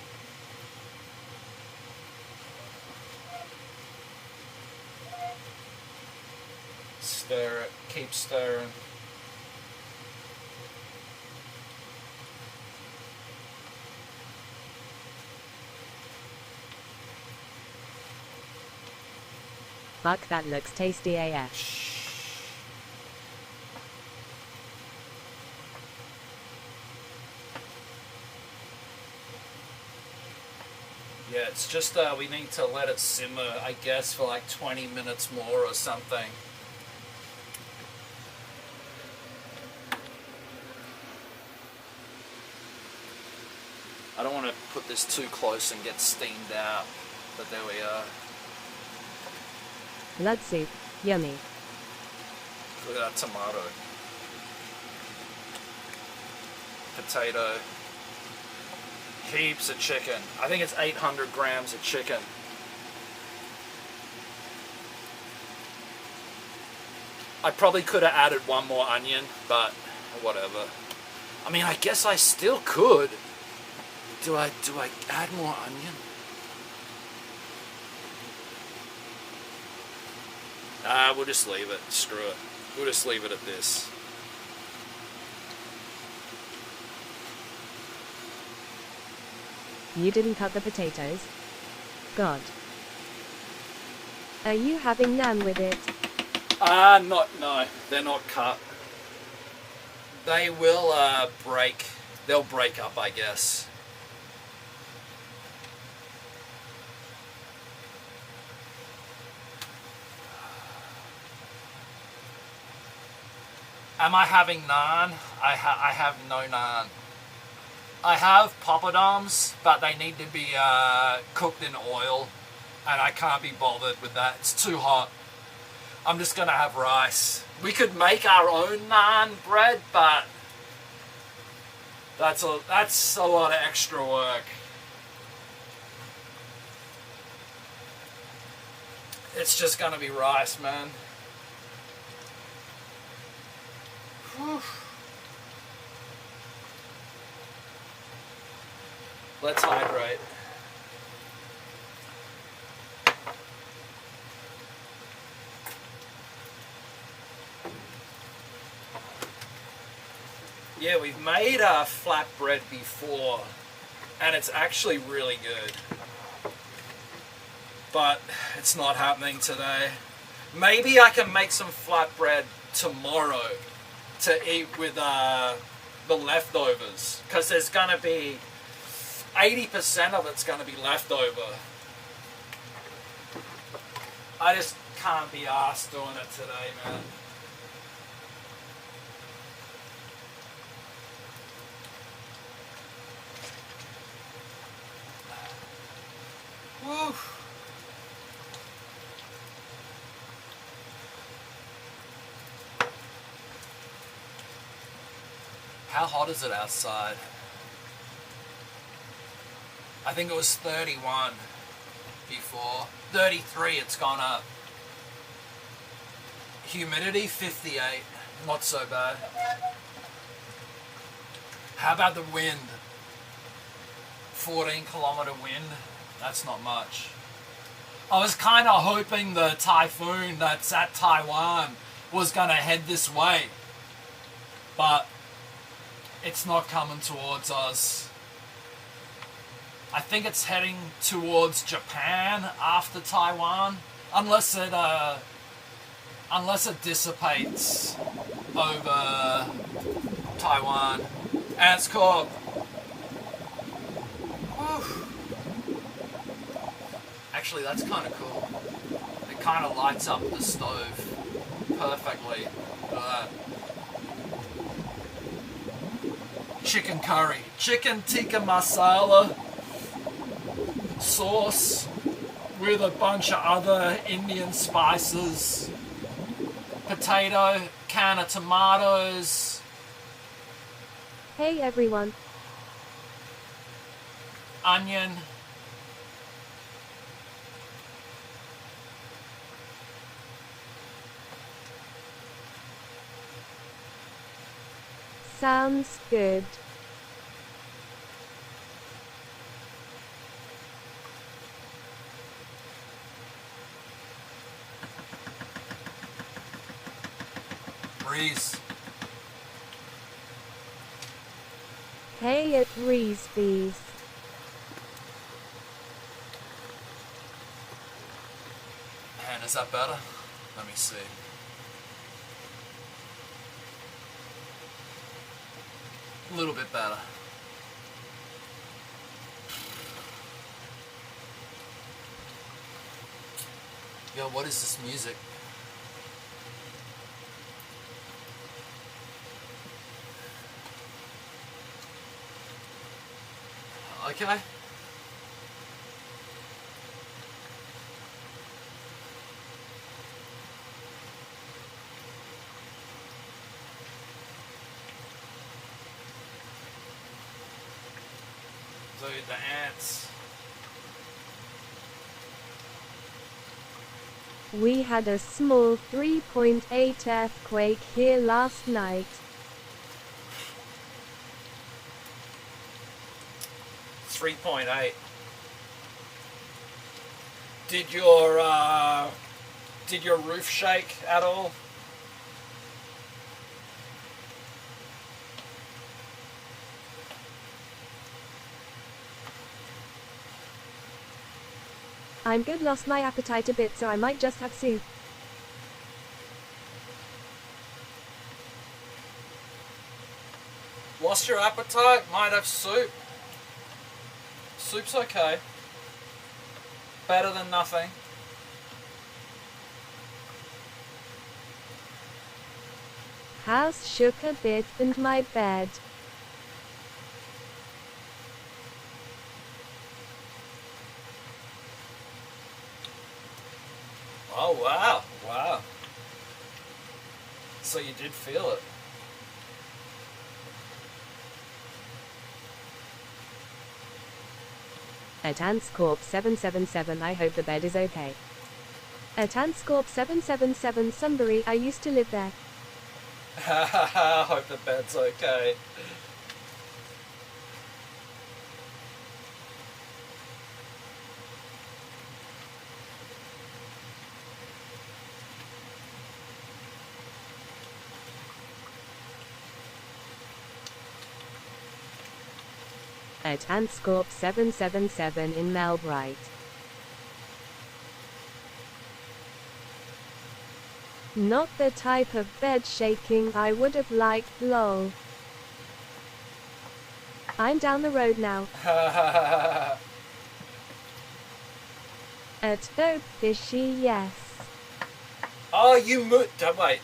Stir it. Keep stirring. Fuck, that looks tasty AF. Yeah, it's just we need to let it simmer, I guess, for like 20 minutes more or something. I don't want to put this too close and get steamed out, but there we are. Blood soup, yummy. Look at that tomato. Potato. Heaps of chicken. I think it's 800 grams of chicken. I probably could have added one more onion, but whatever. I mean, I guess I still could. Do I add more onion? We'll just leave it. Screw it. We'll just leave it at this. You didn't cut the potatoes? God. Are you having naan with it? No, they're not cut. They will break. They'll break up, I guess. Am I having naan? I have no naan. I have poppadoms, but they need to be cooked in oil, and I can't be bothered with that. It's too hot. I'm just gonna have rice. We could make our own naan bread, but that's a lot of extra work. It's just gonna be rice, man. Whew. Let's hydrate. Yeah, we've made a flatbread before, and it's actually really good. But it's not happening today. Maybe I can make some flatbread tomorrow to eat with the leftovers, because there's gonna be 80% of it's gonna be leftover. I just can't be arsed doing it today, man. Woo. How hot is it outside? I think it was 31 before. 33, it's gone up. Humidity, 58. Not so bad. How about the wind? 14-kilometer wind. That's not much. I was kind of hoping the typhoon that's at Taiwan was going to head this way. But it's not coming towards us. I think it's heading towards Japan after Taiwan, unless it dissipates over Taiwan. Ants Corp. Whew. Actually, that's kind of cool. It kind of lights up the stove perfectly. Look at that. Chicken curry. Chicken tikka masala sauce with a bunch of other Indian spices. Potato, can of tomatoes. Hey everyone. Onion. Sounds good. Breeze. Hey at Reesby's. And is that better? Let me see. A little bit better. Yo, what is this music? Okay. Dude, the ants. We had a small 3.8 earthquake here last night. 3.8. Did your roof shake at all? I'm good, lost my appetite a bit, so I might just have soup. Lost your appetite? Might have soup. Soup's okay. Better than nothing. House shook a bit and my bed. Oh, wow. Wow. So you did feel it. At Antscorp 777, I hope the bed is okay. At Antscorp 777 Sunbury, I used to live there. I hope the bed's okay. At Antscorp 777 in Melbright. Not the type of bed shaking I would have liked, lol. I'm down the road now. At Dope Fishy, yes. Oh, you moved. Wait.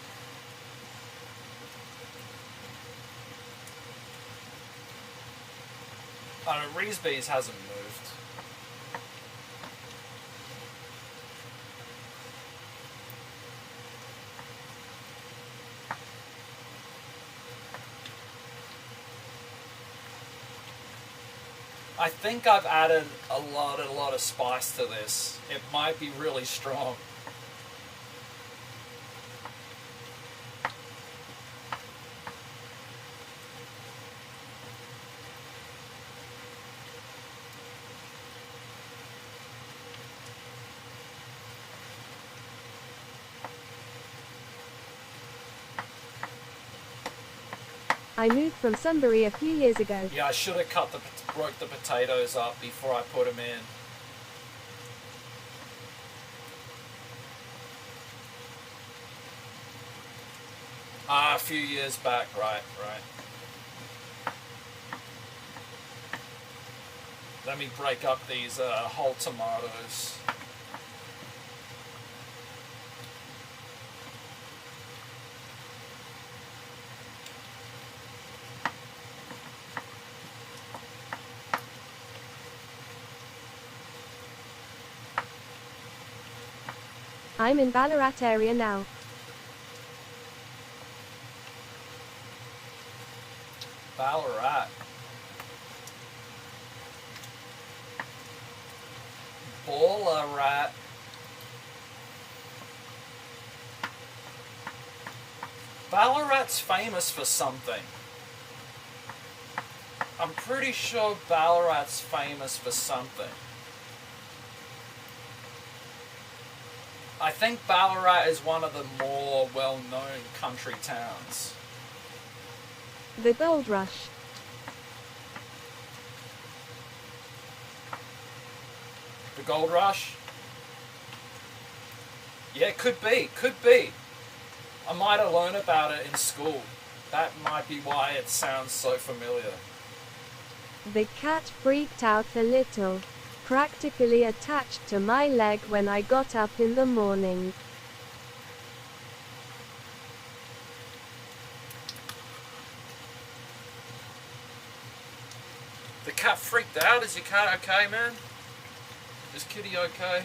Oh, no, Reesby's hasn't moved. I think I've added a lot of spice to this. It might be really strong. I moved from Sunbury a few years ago. Yeah, I should have broke the potatoes up before I put them in. A few years back, right. Let me break up these whole tomatoes. I'm in Ballarat area now. Ballarat. Ballarat. Ballarat's famous for something. I'm pretty sure Ballarat's famous for something. I think Ballarat is one of the more well-known country towns. The Gold Rush. The Gold Rush? Yeah, could be, could be. I might have learned about it in school. That might be why it sounds so familiar. The cat freaked out a little, practically attached to my leg when I got up in the morning. The cat freaked out? Is your cat okay, man? Is Kitty okay?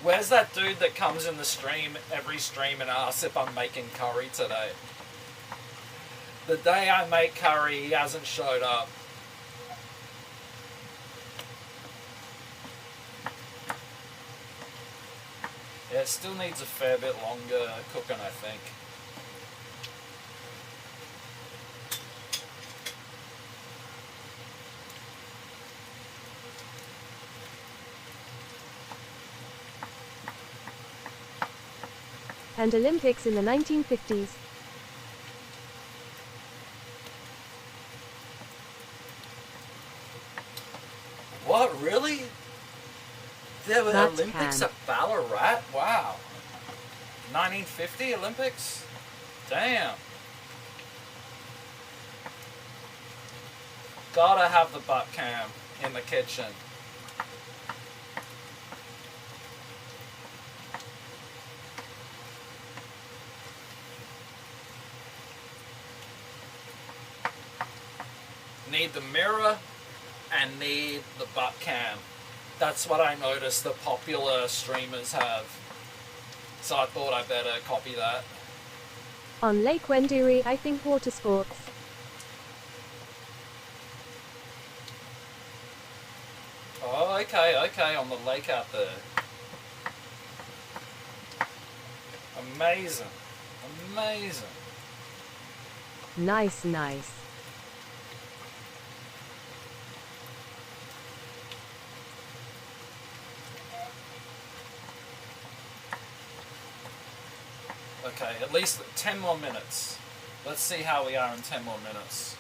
Where's that dude that comes in the stream, every stream, and asks if I'm making curry today? The day I make curry, he hasn't showed up. Yeah, it still needs a fair bit longer cooking, I think. And Olympics in the 1950s. What, really? There were That Olympics at Ballarat? Wow. 1950 Olympics? Damn. Gotta have the butt cam in the kitchen. Need the mirror and need the butt cam. That's what I noticed the popular streamers have. So I thought I better copy that. On Lake Wenduri, I think water sports. Oh, okay, okay, on the lake out there. Amazing. Amazing. Nice, nice. Okay, at least 10 more minutes. Let's see how we are in 10 more minutes.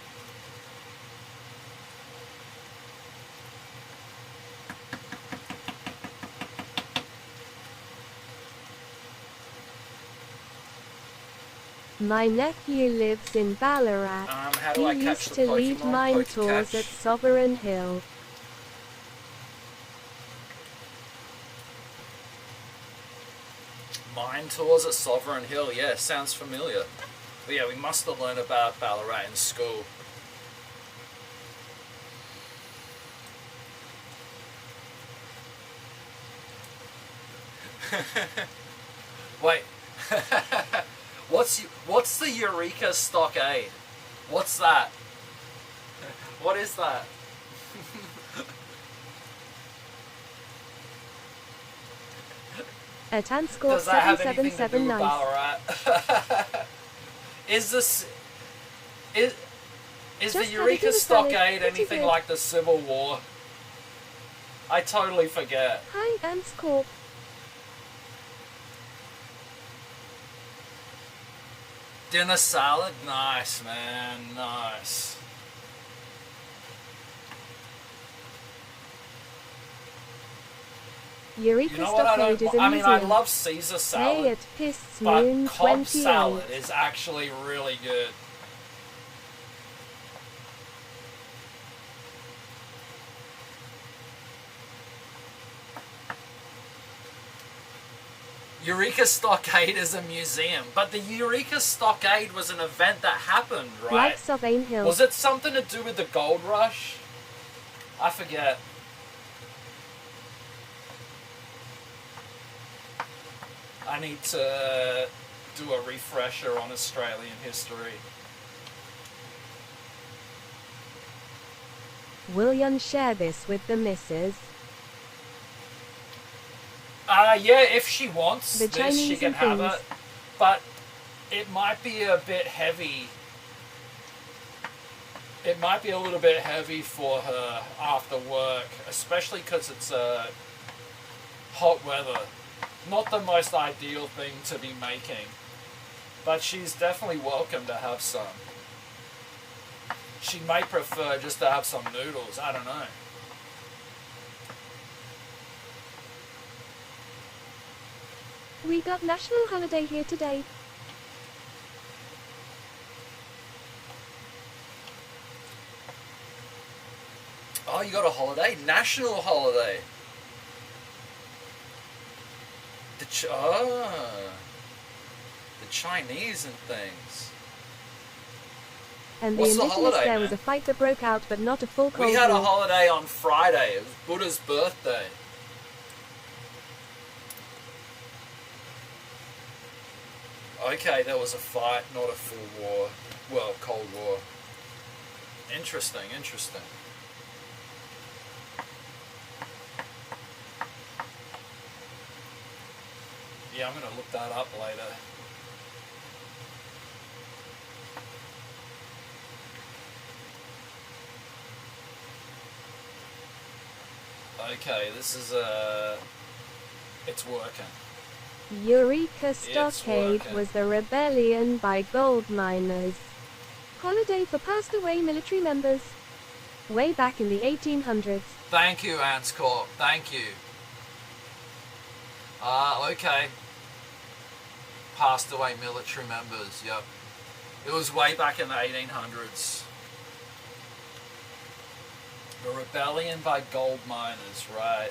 My nephew lives in Ballarat. How do I He catch used the to lead Pokemon? mine tours at Sovereign Hill. Mine tours at Sovereign Hill, yeah, sounds familiar. But yeah, we must have learned about Ballarat in school. Wait, what's the Eureka Stockade? What's that? What is that? At Anscore Does that have anything to do with 7779. Ballarat? Is the Just Eureka had a Stockade pretty anything good. like the Civil War? I totally forget. Hi, Anscore. Dinner salad? Nice, man. Nice. Eureka You know what I Stockade don't... is a I mean, I museum. love Caesar salad, Hey, it pisses but Moon Cobb 28. salad is actually really good. Eureka Stockade is a museum, but the Eureka Stockade was an event that happened, right? Like Southern Hill. Was it something to do with the gold rush? I forget. I need to do a refresher on Australian history. Will you share this with the missus? Yeah, if she wants The this, Chinese she can and have things. it. But it might be a bit heavy. It might be a little bit heavy for her after work, especially because it's hot weather. Not the most ideal thing to be making. But she's definitely welcome to have some. She may prefer just to have some noodles, I don't know. We got national holiday here today. Oh, you got a holiday? National holiday. The Chinese and things. And the What's the indigenous holiday, there man? was a fight that broke out, but not a full Cold We had a War. holiday on Friday. It was Buddha's birthday. Okay, there was a fight, not a full war. Well, Cold War. Interesting, interesting. Yeah, I'm gonna look that up later. Okay, this is it's working. Eureka Stockade working. was the rebellion by gold miners. Holiday for passed away military members. Way back in the 1800s. Thank you, Ants Corp. Thank you. Okay. Passed away military members, yep. It was way back in the 1800s. The rebellion by gold miners, right.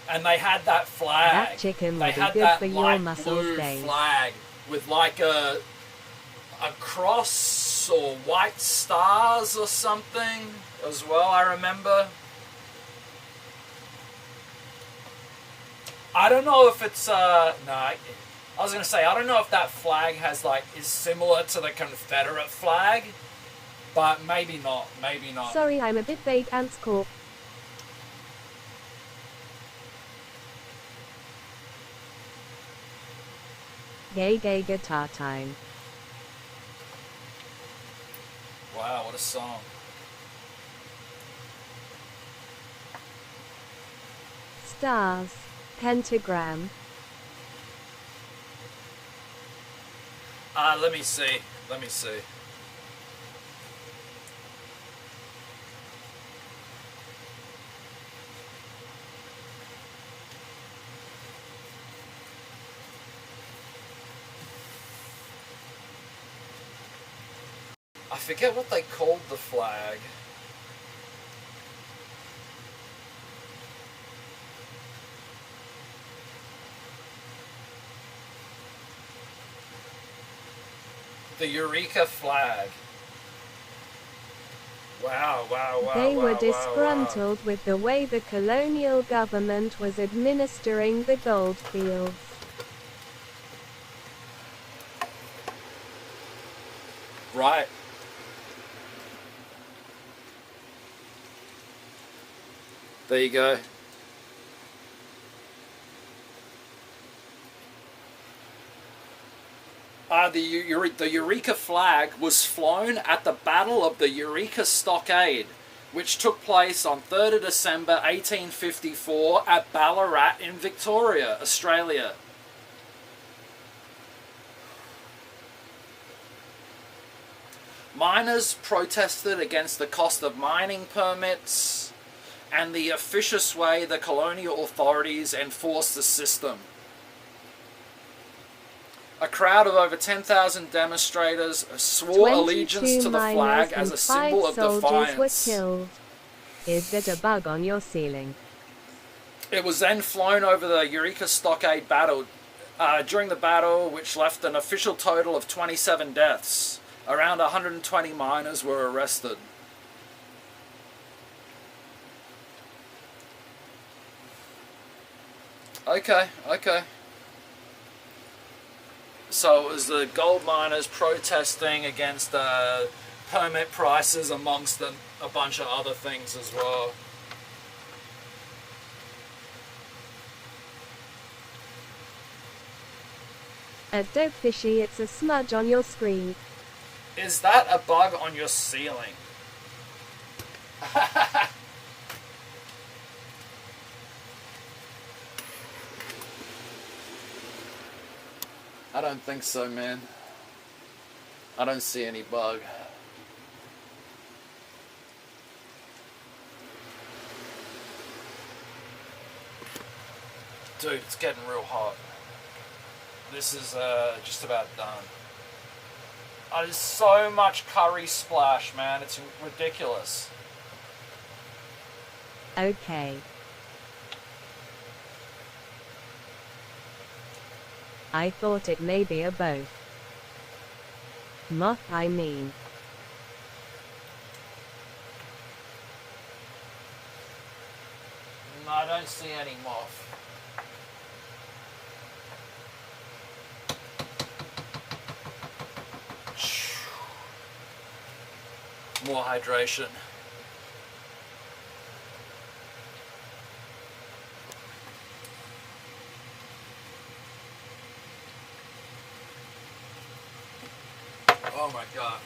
And they had that flag. That chicken They will be had good that for your light muscles blue days. flag with like a cross or white stars or something as well, I remember. I don't know if it's no, I was gonna say I don't know if that flag has is similar to the Confederate flag, but maybe not. Maybe not. Sorry, I'm a bit vague, Ants Corp. Gay guitar time. Wow, what a song! Stars. Pentagram. Let me see. Let me see. I forget what they called the flag. The Eureka flag. Wow, wow, wow. They were wow, disgruntled wow. with the way the colonial government was administering the gold fields. Right. There you go. The Eureka flag was flown at the Battle of the Eureka Stockade, which took place on 3rd of December 1854 at Ballarat in Victoria, Australia. Miners protested against the cost of mining permits and the officious way the colonial authorities enforced the system. A crowd of over 10,000 demonstrators swore allegiance to the flag as a symbol of defiance. Were killed. Is that a bug on your ceiling? It was then flown over the Eureka Stockade battle. During the battle, which left an official total of 27 deaths, around 120 miners were arrested. Okay. So it was the gold miners protesting against permit prices amongst a bunch of other things as well. At Dope Fishy, it's a smudge on your screen. Is that a bug on your ceiling? I don't think so, man. I don't see any bug. Dude, it's getting real hot. This is just about done. There's so much curry splash, man. It's ridiculous. Okay. I thought it may be a both. Moth, I mean. No, I don't see any moth. More hydration. Oh my god.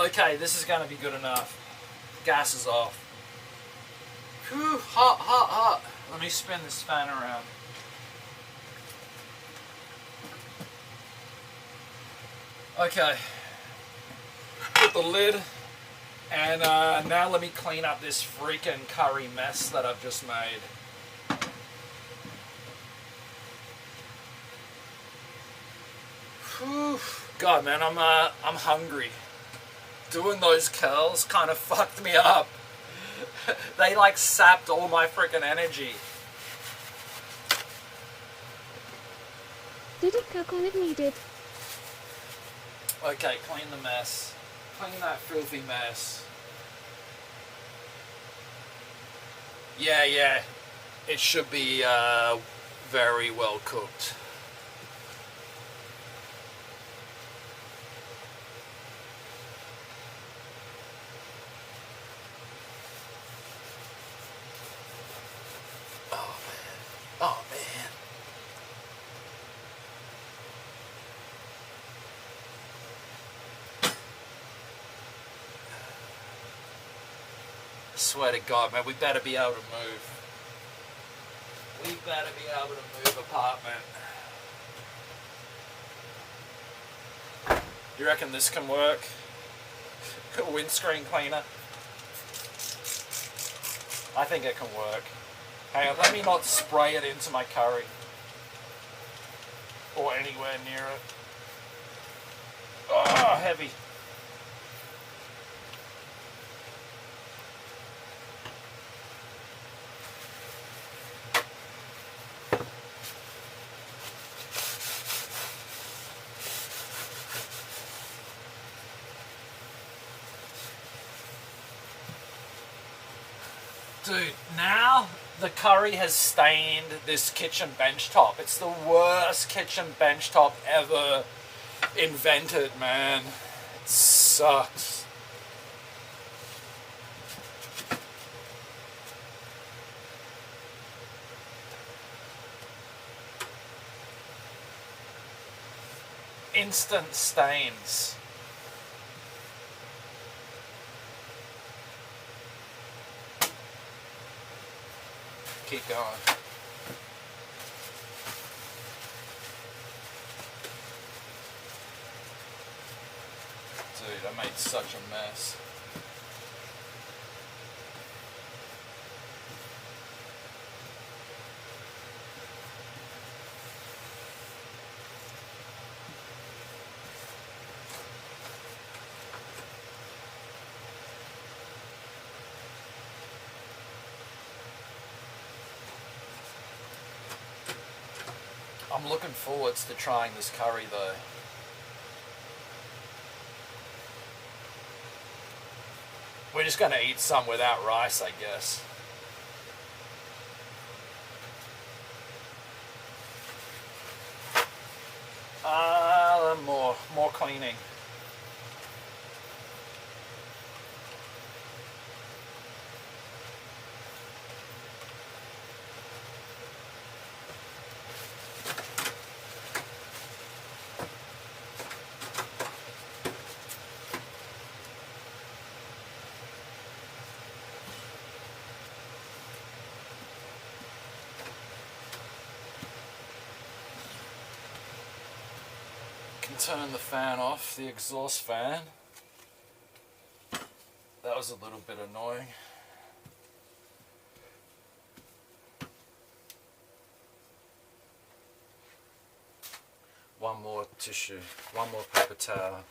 Okay, this is gonna be good enough. Gas is off. Whew, hot. Let me spin this fan around. Okay. Put the lid, and now let me clean up this freaking curry mess that I've just made. Whew. God, man, I'm hungry. Doing those curls kind of fucked me up. They like sapped all my freaking energy. Did it cook all it needed? Okay, clean the mess. Clean that filthy mess. Yeah. It should be very well cooked. Oh man. I swear to God, man, we better be able to move. We better be able to move, apartment. You reckon this can work? Windscreen cleaner? I think it can work. Hang on, let me not spray it into my curry. Or anywhere near it. Oh, heavy. Dude, now the curry has stained this kitchen bench top. It's the worst kitchen bench top ever invented, man. It sucks. Instant stains. Keep going. Dude, I made such a mess. I'm looking forward to trying this curry though. We're just gonna eat some without rice, I guess. More cleaning. Turn the fan off, the exhaust fan. That was a little bit annoying. One more tissue, one more paper towel.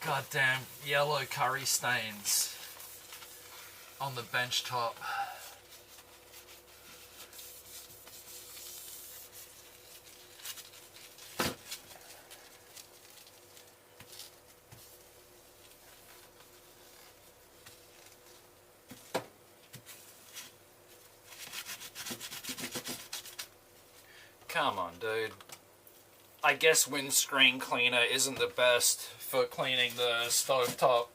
Goddamn yellow curry stains on the bench top. Come on, dude. I guess windscreen cleaner isn't the best for cleaning the stovetop.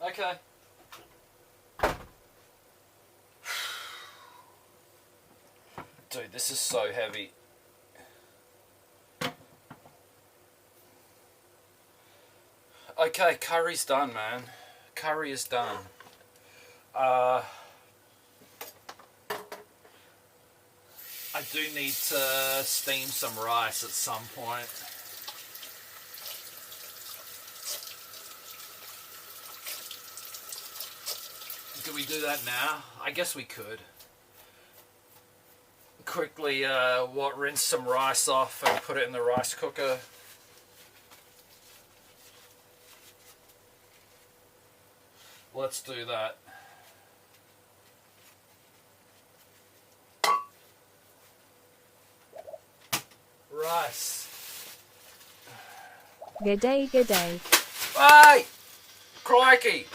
Okay. Dude, this is so heavy. Okay, curry's done, man. Curry is done. I do need to steam some rice at some point. Do we do that now? I guess we could. Quickly rinse some rice off and put it in the rice cooker. Let's do that. Rice. Good day, good day. Hey! Crikey!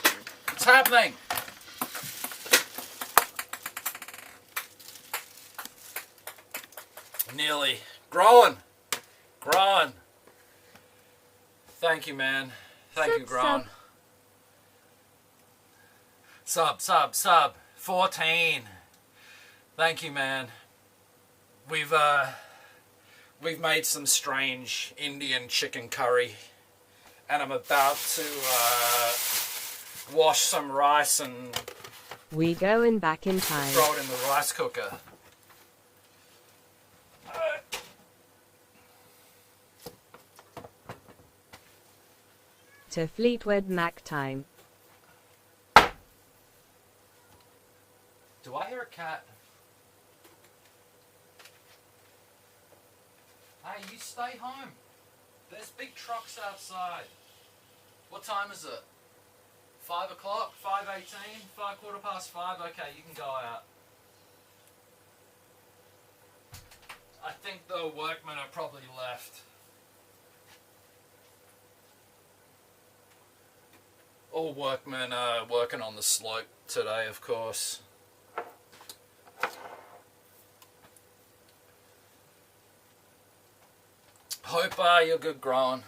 What's happening? Nearly. Growing. Growing. Thank you, man. Thank you, Growing. Sub. 14. Thank you, man. We've made some strange Indian chicken curry, and I'm about to wash some rice and we going back in time. Throw it in the rice cooker. To Fleetwood Mac time. Do I hear a cat? Hey, you stay home. There's big trucks outside. What time is it? 5 o'clock? 5:18? 5:15? Okay, you can go out. I think the workmen are probably left. All workmen are working on the slope today, of course. Hope you're good growing.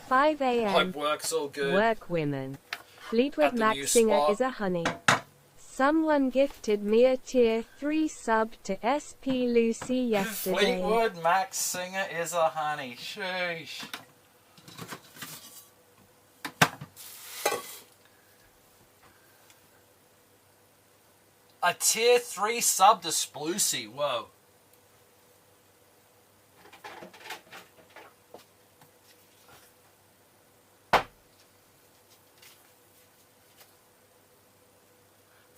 5 a.m. Hope work's all good. Work women. Fleetwood Mac singer spot. is a honey. Someone gifted me a tier 3 sub to SP Lucy yesterday. Fleetwood Mac singer is a honey. Sheesh. A tier 3 sub to Sploosy. Whoa.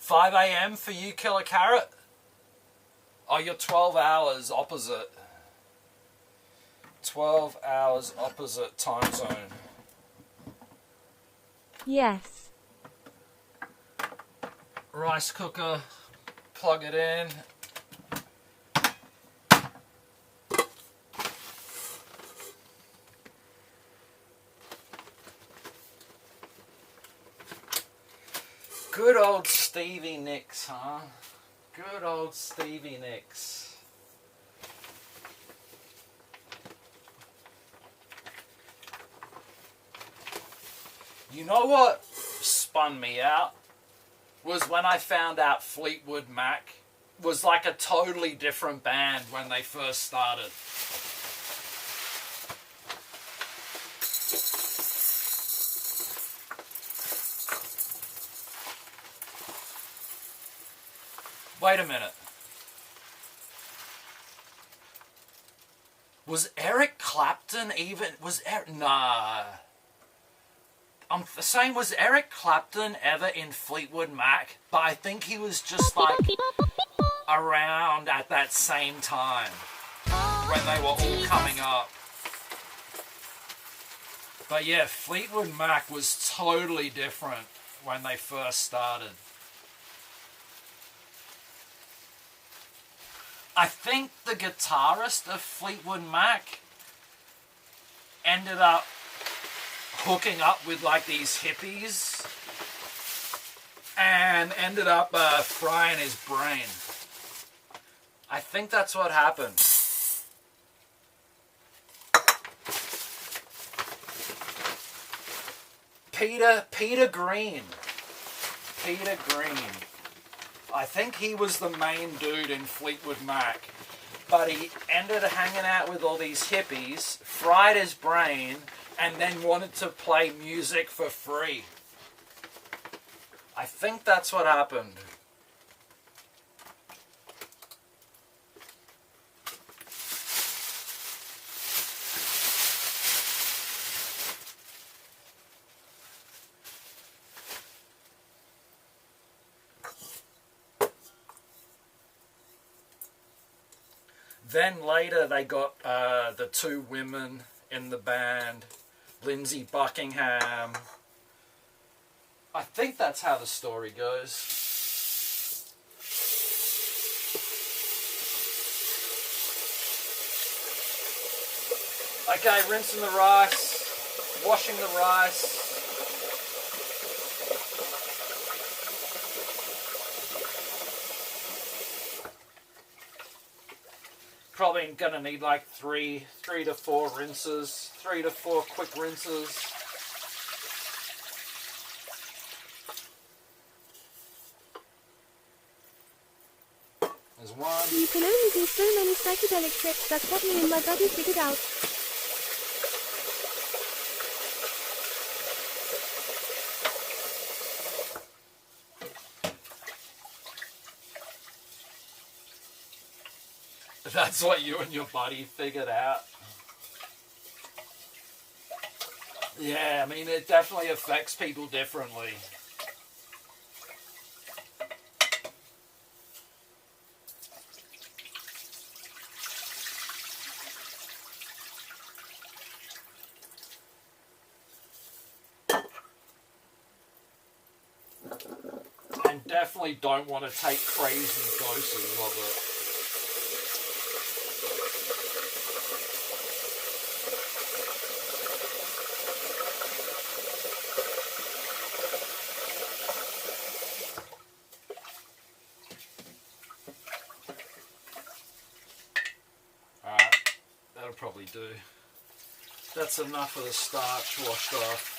5 a.m. for you, Killer Carrot? Oh, you're 12 hours opposite. 12 hours opposite time zone. Yes. Rice cooker, plug it in. Good old Stevie Nicks, huh? Good old Stevie Nicks. You know what spun me out? Was when I found out Fleetwood Mac was like a totally different band when they first started. Wait a minute. Was Eric Clapton even... Nah. I'm saying, was Eric Clapton ever in Fleetwood Mac? But I think he was just like around at that same time when they were all coming up. But yeah, Fleetwood Mac was totally different when they first started. I think the guitarist of Fleetwood Mac ended up hooking up with like these hippies and ended up frying his brain. I think that's what happened. Peter Green. Peter Green. I think he was the main dude in Fleetwood Mac. But he ended up hanging out with all these hippies, fried his brain, and then wanted to play music for free. I think that's what happened. Then later they got the two women in the band, Lindsey Buckingham. I think that's how the story goes. Okay, rinsing the rice, washing the rice. Probably gonna need like three to four rinses, 3 to 4 quick rinses. There's one. You can only do so many psychedelic trips. That's what me and my buddy figured out. That's what you and your buddy figured out. Yeah, I mean, it definitely affects people differently. And definitely don't want to take crazy doses of it. Probably do. That's enough of the starch washed off.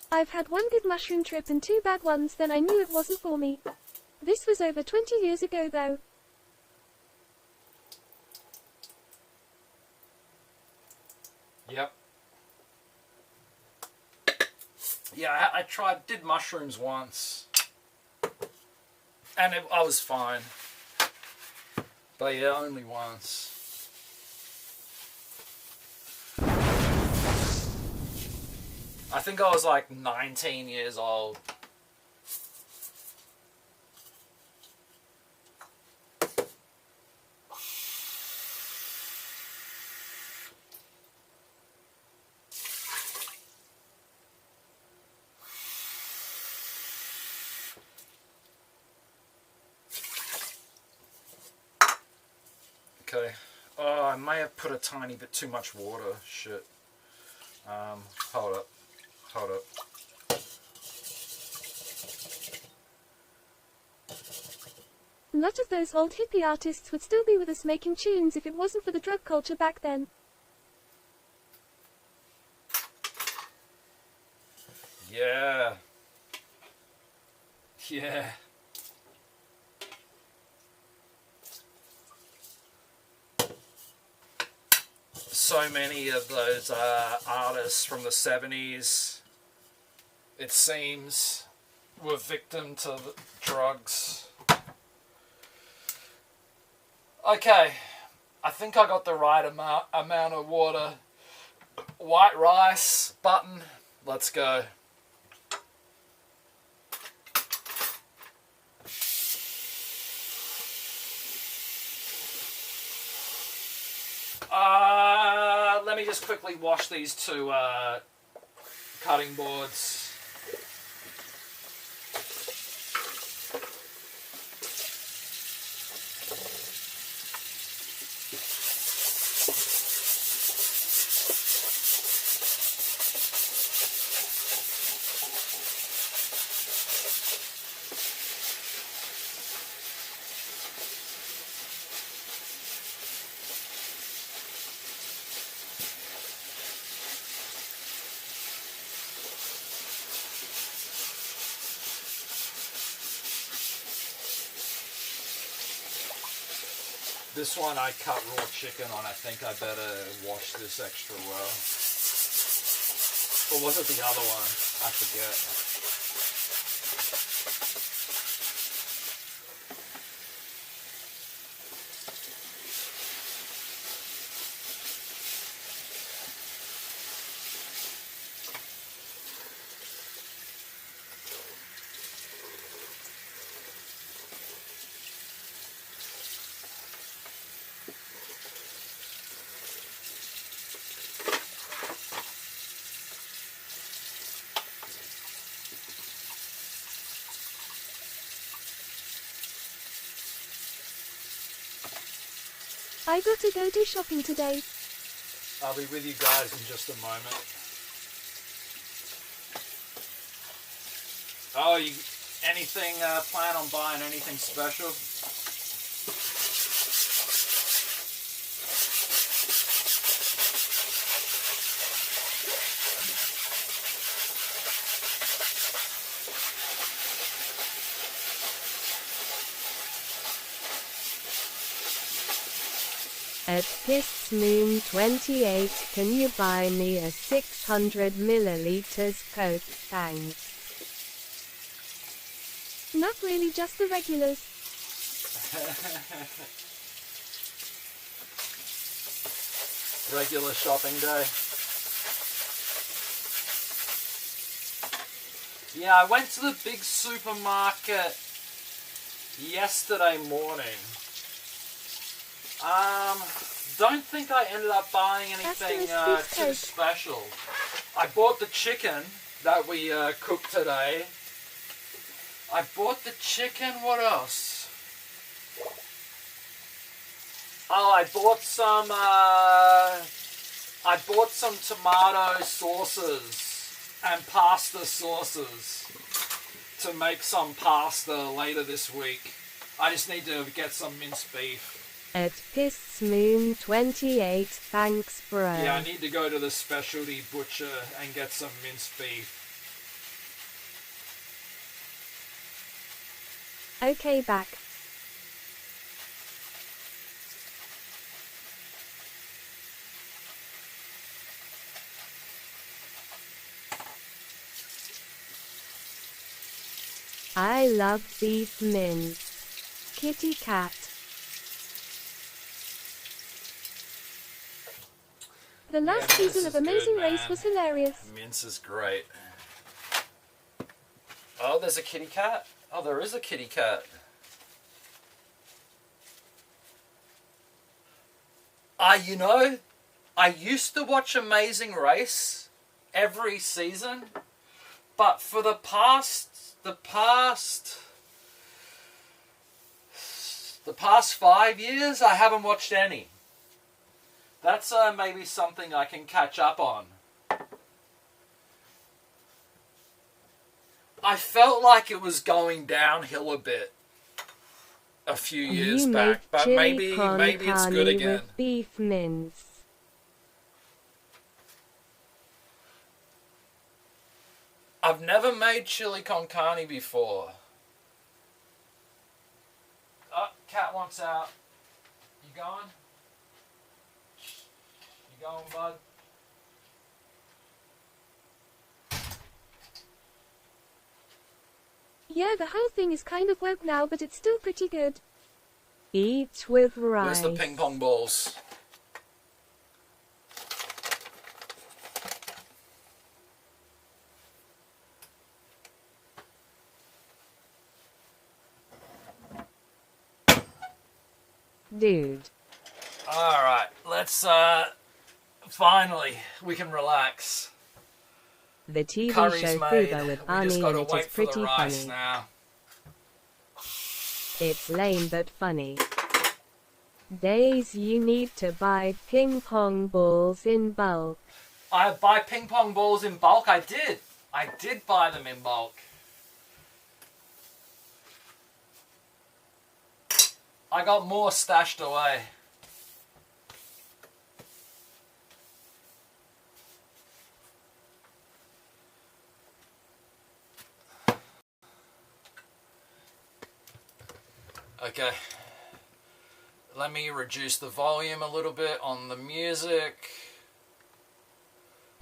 I've had one good mushroom trip and 2 bad ones, then I knew it wasn't for me. This was over 20 years ago though. Yep. Yeah, did mushrooms once. And I was fine. But yeah, only once. I think I was like 19 years old. Okay. Oh, I may have put a tiny bit too much water. Shit. Hold up. Hold up. A lot of those old hippie artists would still be with us making tunes if it wasn't for the drug culture back then. Yeah. Yeah. So many of those artists from the 70s, it seems, were victim to the drugs. Okay, I think I got the right amount of water. White rice, button, let's go. Let me just quickly wash these two cutting boards. This one I cut raw chicken on. I think I better wash this extra well. Or was it the other one? I forget. I got to go do shopping today. I'll be with you guys in just a moment. Oh, you anything plan on buying anything special? At Piss Moon 28, can you buy me a 600 milliliters Coke? Thanks. Not really, just the regulars. Regular shopping day. Yeah, I went to the big supermarket yesterday morning. Don't think I ended up buying anything too special. I bought the chicken that we cooked today. I bought the chicken, what else? Oh, I bought some tomato sauces and pasta sauces to make some pasta later this week. I just need to get some minced beef. At Piss Moon 28, thanks bro. Yeah, I need to go to the specialty butcher and get some minced beef. Okay, back. I love beef mince. kitty cat. The last season of Amazing Race was hilarious. Mince is great. Oh, there's a kitty cat? Oh, there is a kitty cat. You know, I used to watch Amazing Race every season, but for the past 5 years, I haven't watched any. That's maybe something I can catch up on. I felt like it was going downhill a bit a few years back, but maybe it's good again. With beef mince. I've never made chili con carne before. Oh, cat wants out. You going? You going, bud? Yeah, the whole thing is kind of woke now, but it's still pretty good. Eat with rice. Where's the ping pong balls? Dude. Alright, let's finally we can relax. The TV Curry's show made. Fuga with We just Arnie gotta and it wait is for the pretty rice funny. now. It's lame but funny. Days you need to buy ping pong balls in bulk. I buy ping pong balls in bulk. I did buy them in bulk. I got more stashed away. Okay. Let me reduce the volume a little bit on the music.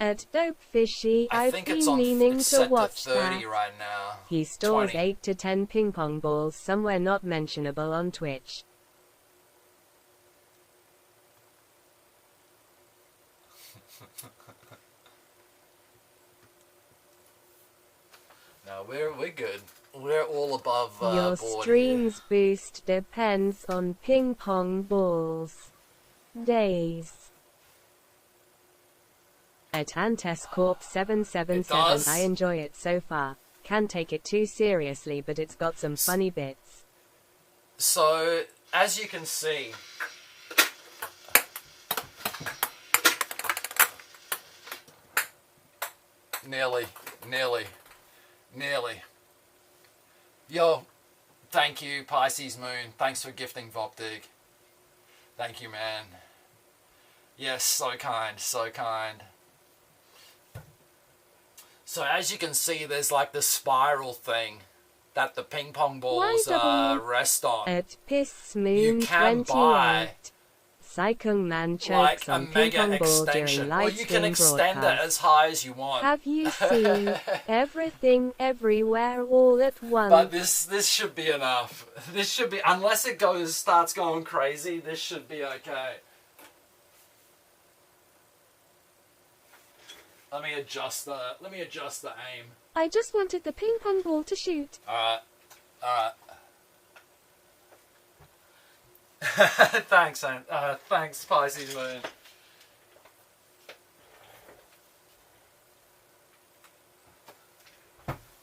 At Dope Fishy, I I've think been it's on. meaning It's to set watch to 30 that. right now. He stores 20. 8 to 10 ping pong balls somewhere not mentionable on Twitch. No, we're good. We're all above Your board stream's here. boost depends on ping pong balls. Days. At Antes Corp 777, I enjoy it so far. Can't take it too seriously, but it's got some funny bits. So, as you can see, nearly. Yo, thank you, Pisces Moon. Thanks for gifting Vopdig. Thank you, man. Yes, so kind, so kind. So as you can see, there's like the spiral thing that the ping pong balls rest on. At Piss Moon You can 28. buy Psychung Man like chokes a on ping mega pong ball during extension, or live you can stream extend it broadcast. as high as you want. Have you seen everything everywhere all at once? But this should be enough. This should be, unless it starts going crazy, this should be okay. Let me adjust the aim. I just wanted the ping pong ball to shoot. Alright. Thanks, thanks, Pisces Moon.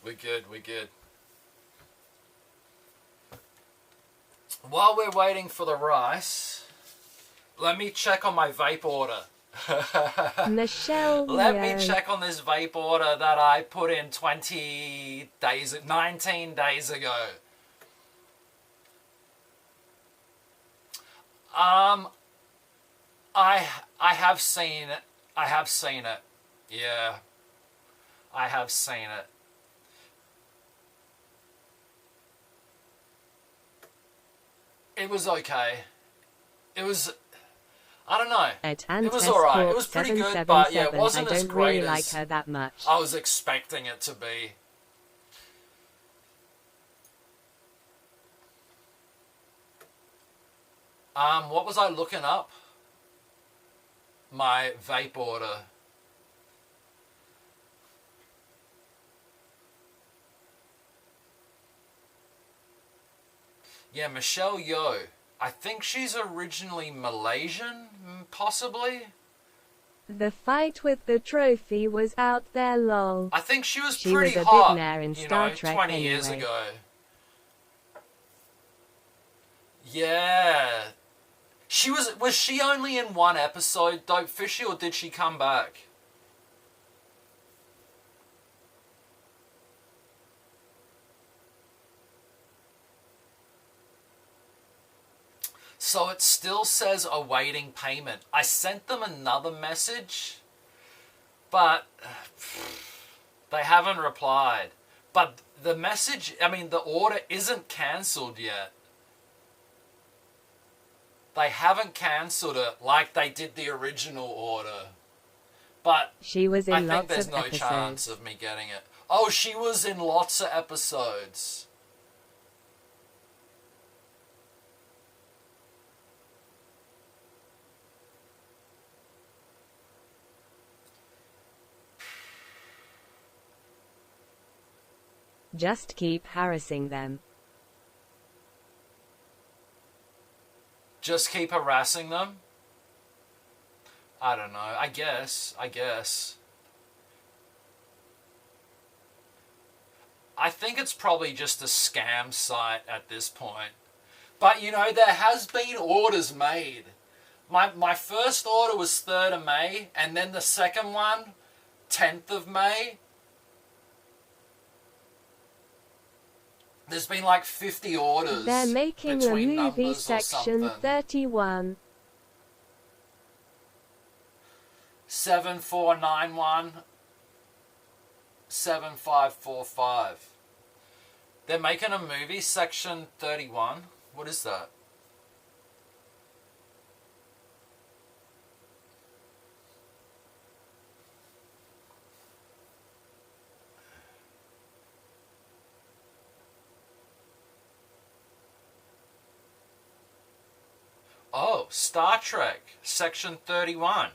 We're good. While we're waiting for the rice, let me check on my vape order. Michelle, Let me check on this vape order that I put in 19 days ago. I have seen it. Yeah. I have seen it. It was okay. It was, I don't know. It was alright. It was pretty good, but yeah, it wasn't as great I don't really like as her that much. I was expecting it to be. What was I looking up? My vape order. Yeah, Michelle Yeoh. I think she's originally Malaysian, possibly. The fight with the trophy was out there, lol. I think she was She pretty was a hot, billionaire in you Star know, Trek 20 years anyway. ago. Yeah. Was she only in one episode, Dope Fishy, or did she come back? So it still says awaiting payment. I sent them another message, but they haven't replied. But the message, I mean, the order isn't cancelled yet. They haven't cancelled it like they did the original order. But she was in I think lots there's of no episodes. chance of me getting it. Oh, she was in lots of episodes. Just keep harassing them. Just keep harassing them? I don't know. I guess. I think it's probably just a scam site at this point. But, you know, there has been orders made. My first order was 3rd of May, and then the second one, 10th of May. There's been like 50 orders. They're making a between movie numbers or section something. 31. 7491 7545. They're making a movie section 31. What is that? Oh, Star Trek, Section 31.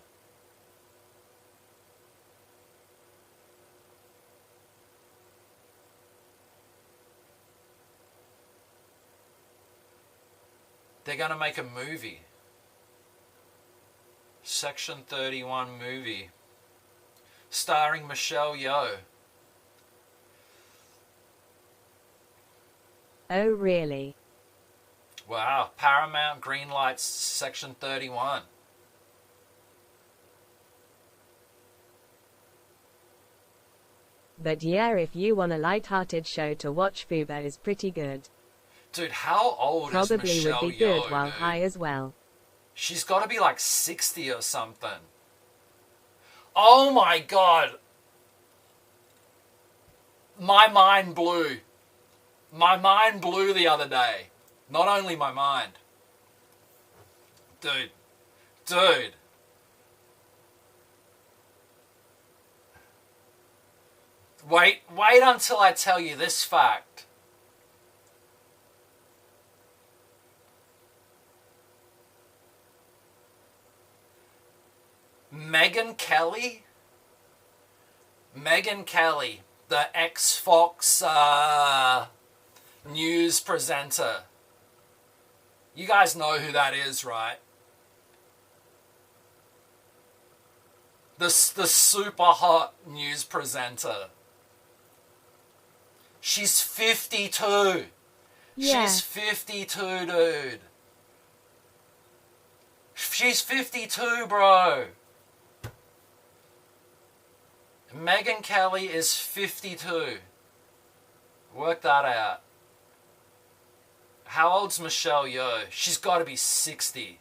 They're going to make a movie. Section 31 movie. Starring Michelle Yeoh. Oh really? Wow, Paramount greenlights Section 31. But yeah, if you want a light-hearted show to watch, Fubo is pretty good. Dude, how old is Probably Michelle would be good Yeoh, while dude? high as well. She's got to be like 60 or something. Oh my god. My mind blew. My mind blew the other day. Not only my mind. Dude. Wait until I tell you this fact. Megyn Kelly, the ex-Fox news presenter. You guys know who that is, right? The super hot news presenter. She's 52. Yeah. She's 52, dude. She's 52, bro. Megyn Kelly is 52. Work that out. How old's Michelle Yeoh? She's got to be 60.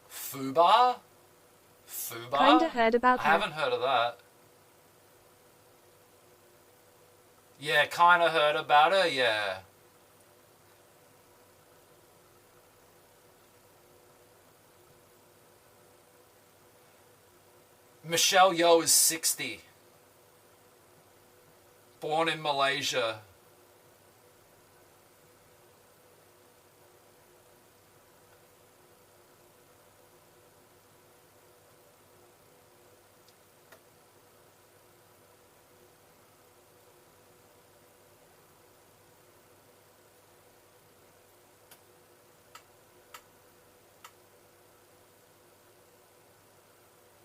Fubar? Kinda heard about I her. haven't heard of that. Yeah, kinda heard about her, yeah. Michelle Yeoh is 60. Born in Malaysia.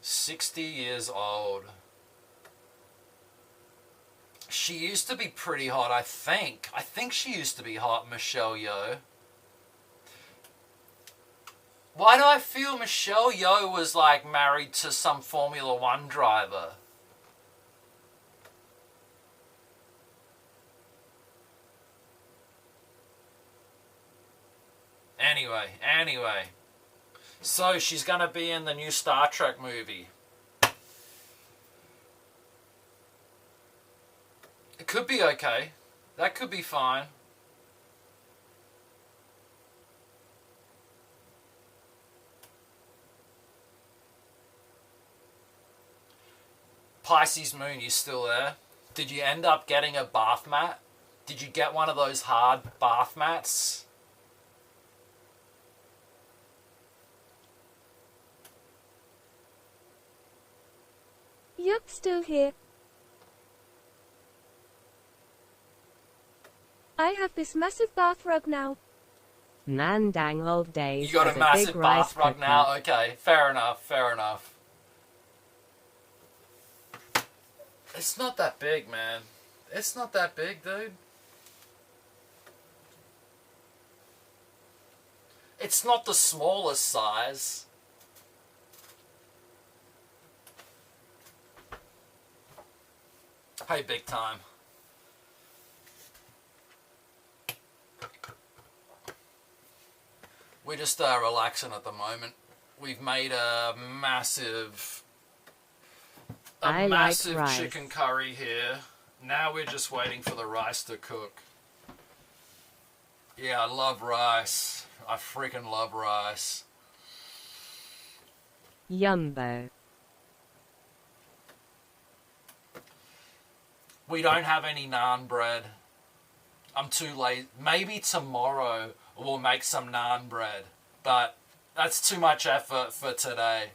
$60 old. She used to be pretty hot, I think. I think she used to be hot, Michelle Yeoh. Why do I feel Michelle Yeoh was like married to some Formula One driver? Anyway. So she's gonna be in the new Star Trek movie. It could be okay. That could be fine. Pisces Moon, you still there? Did you end up getting a bath mat? Did you get one of those hard bath mats? Yup, still here. I have this massive bath rug now. Man dang old days. You got a massive bath rug now? Okay, fair enough. It's not that big, man. It's not that big, dude. It's not the smallest size. Hey, big time. We're just relaxing at the moment. We've made a massive chicken curry here. Now we're just waiting for the rice to cook. Yeah, I love rice. I freaking love rice. Yumbo. We don't have any naan bread. I'm too late. Maybe tomorrow we'll make some naan bread. But that's too much effort for today.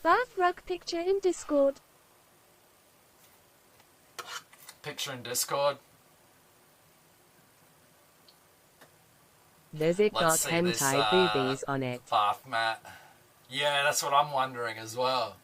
Bath rug picture in Discord. Picture in Discord. Does it got Let's see this, hentai boobies on it? Bath mat. Yeah, that's what I'm wondering as well.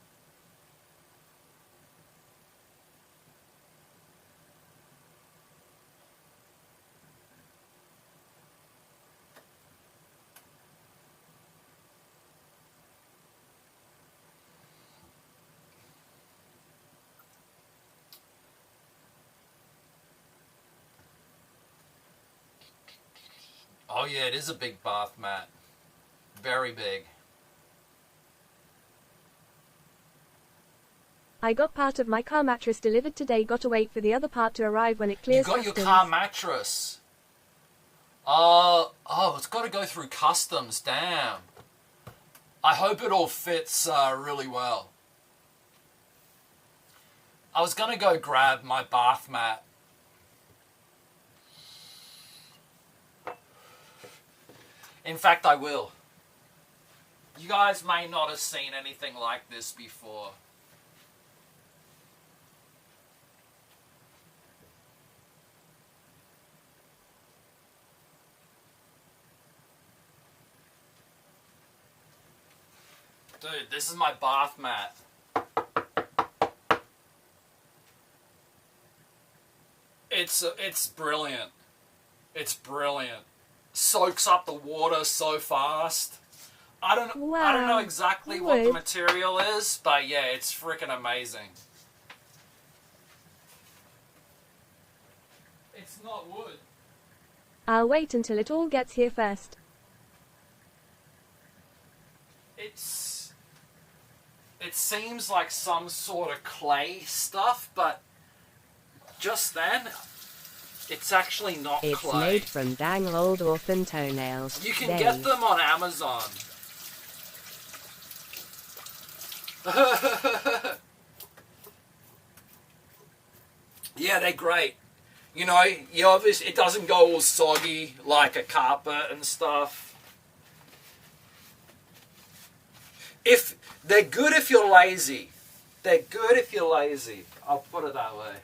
Oh yeah, it is a big bath mat. Very big. I got part of my car mattress delivered today. Got to wait for the other part to arrive when it clears You got customs. your car mattress. Oh, it's got to go through customs. Damn. I hope it all fits really well. I was gonna go grab my bath mat. In fact, I will. You guys may not have seen anything like this before. Dude, this is my bath mat. It's brilliant. It's brilliant. Soaks up the water so fast. I don't know exactly what the material is, but yeah, it's freaking amazing. It's not wood. I'll wait until it all gets here first. It seems like some sort of clay stuff, but just then It's actually not It's clay. made from dang old orphan toenails. You can Dave. get them on Amazon. Yeah, they're great. You know, you obviously, it doesn't go all soggy like a carpet and stuff. If they're good if you're lazy. They're good if you're lazy. I'll put it that way.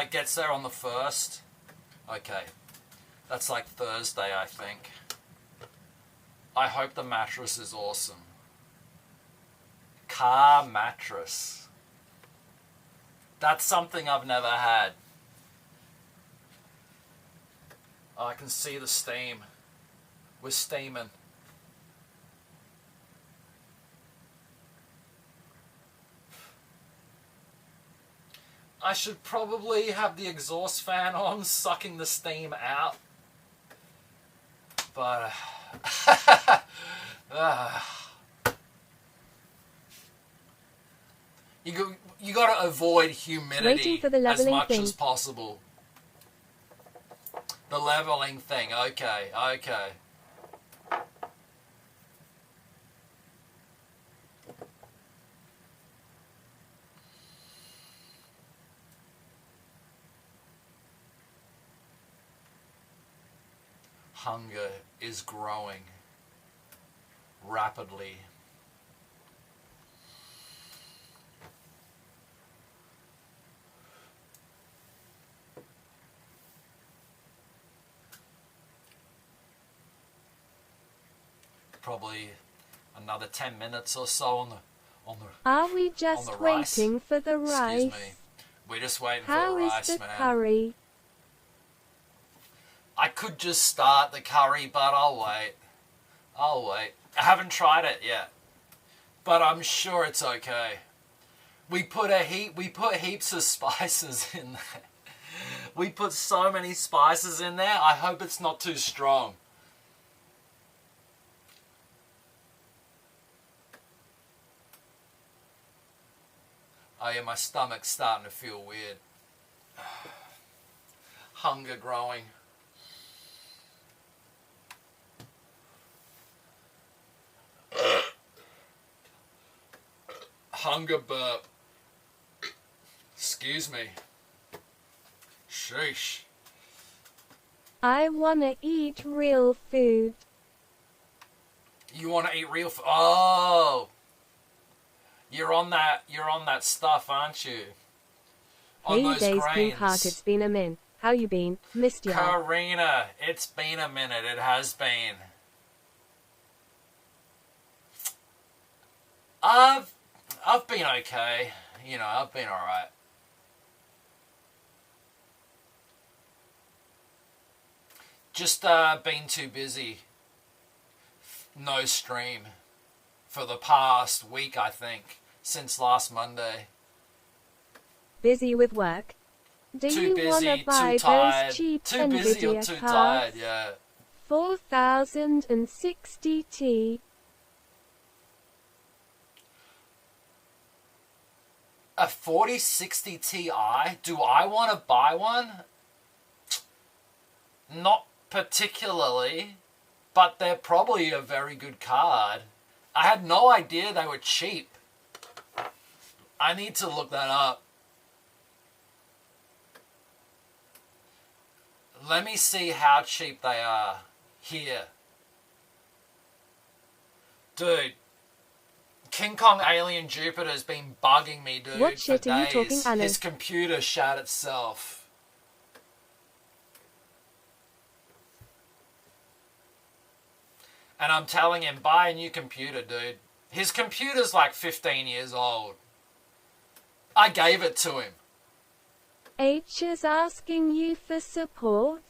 It gets there on the 1st. Okay. That's like Thursday, I think. I hope the mattress is awesome. Car mattress. That's something I've never had. Oh, I can see the steam. We're steaming. I should probably have the exhaust fan on, sucking the steam out. But you got to avoid humidity for the as leveling much thing. as possible. The leveling thing, okay, okay. Hunger is growing rapidly. Probably another 10 minutes or so on the Are we just the rice. waiting for the rice? Excuse me. We're just waiting How for the is rice, the man. curry? I could just start the curry, but I'll wait. I'll wait. I haven't tried it yet, but I'm sure it's okay. We put heaps of spices in there. We put so many spices in there. I hope it's not too strong. Oh yeah, my stomach's starting to feel weird. Hunger growing. Hunger burp. Excuse me. Sheesh. I wanna eat real food. You want to eat real food? Oh, you're on that stuff, aren't you? On Hey those days, Pink Heart, grains. it's been a min. How you been? Missed ya. Karina, it's been a minute. It has been. I've been okay. You know, I've been alright. Just been too busy. No stream for the past week, I think, since last Monday. Busy with work? Do Too you busy, wanna buy too tired. those cheap Too busy or Nvidia too cards? tired, yeah. 4060 Ti. A 4060 Ti? Do I want to buy one? Not particularly, but they're probably a very good card. I had no idea they were cheap. I need to look that up. Let me see how cheap they are here. Dude, King Kong Alien Jupiter's been bugging me, dude, What for shit are you talking, days. Anna? His computer shut itself. And I'm telling him, buy a new computer, dude. His computer's like 15 years old. I gave it to him. H is asking you for support.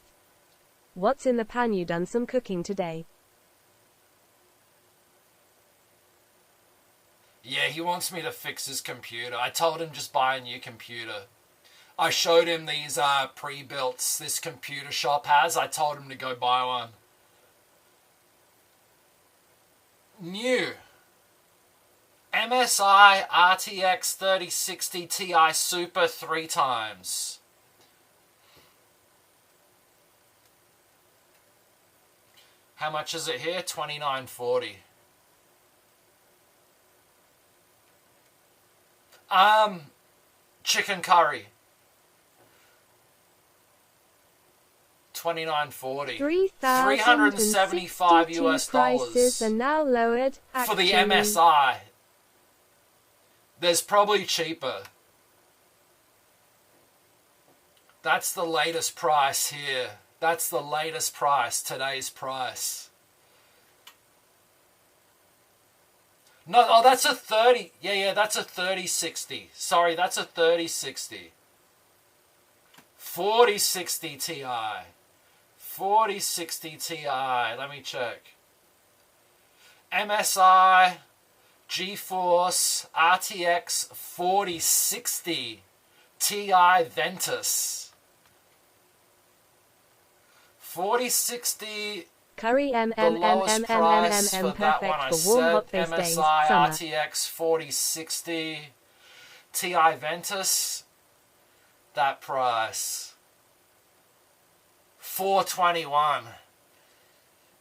What's in the pan? You done some cooking today? Yeah, he wants me to fix his computer. I told him just buy a new computer. I showed him these pre-builts this computer shop has. I told him to go buy one. New. MSI RTX 3060 Ti Super 3 times. How much is it here? $29.40. Chicken curry. $29.40. 375 US prices dollars are now lowered. for the Actually, MSI. There's probably cheaper. That's the latest price here. That's the latest price, today's price. No, oh, that's a 30. Yeah, that's a 3060. Sorry, that's a 3060. 4060 Ti. 4060 Ti. Let me check. MSI GeForce RTX 4060 Ti Ventus. 4060. Curry The lowest price for that one I perfect for warm said. hot face days. MSI Summer. RTX 4060 Ti Ventus. That price. $421.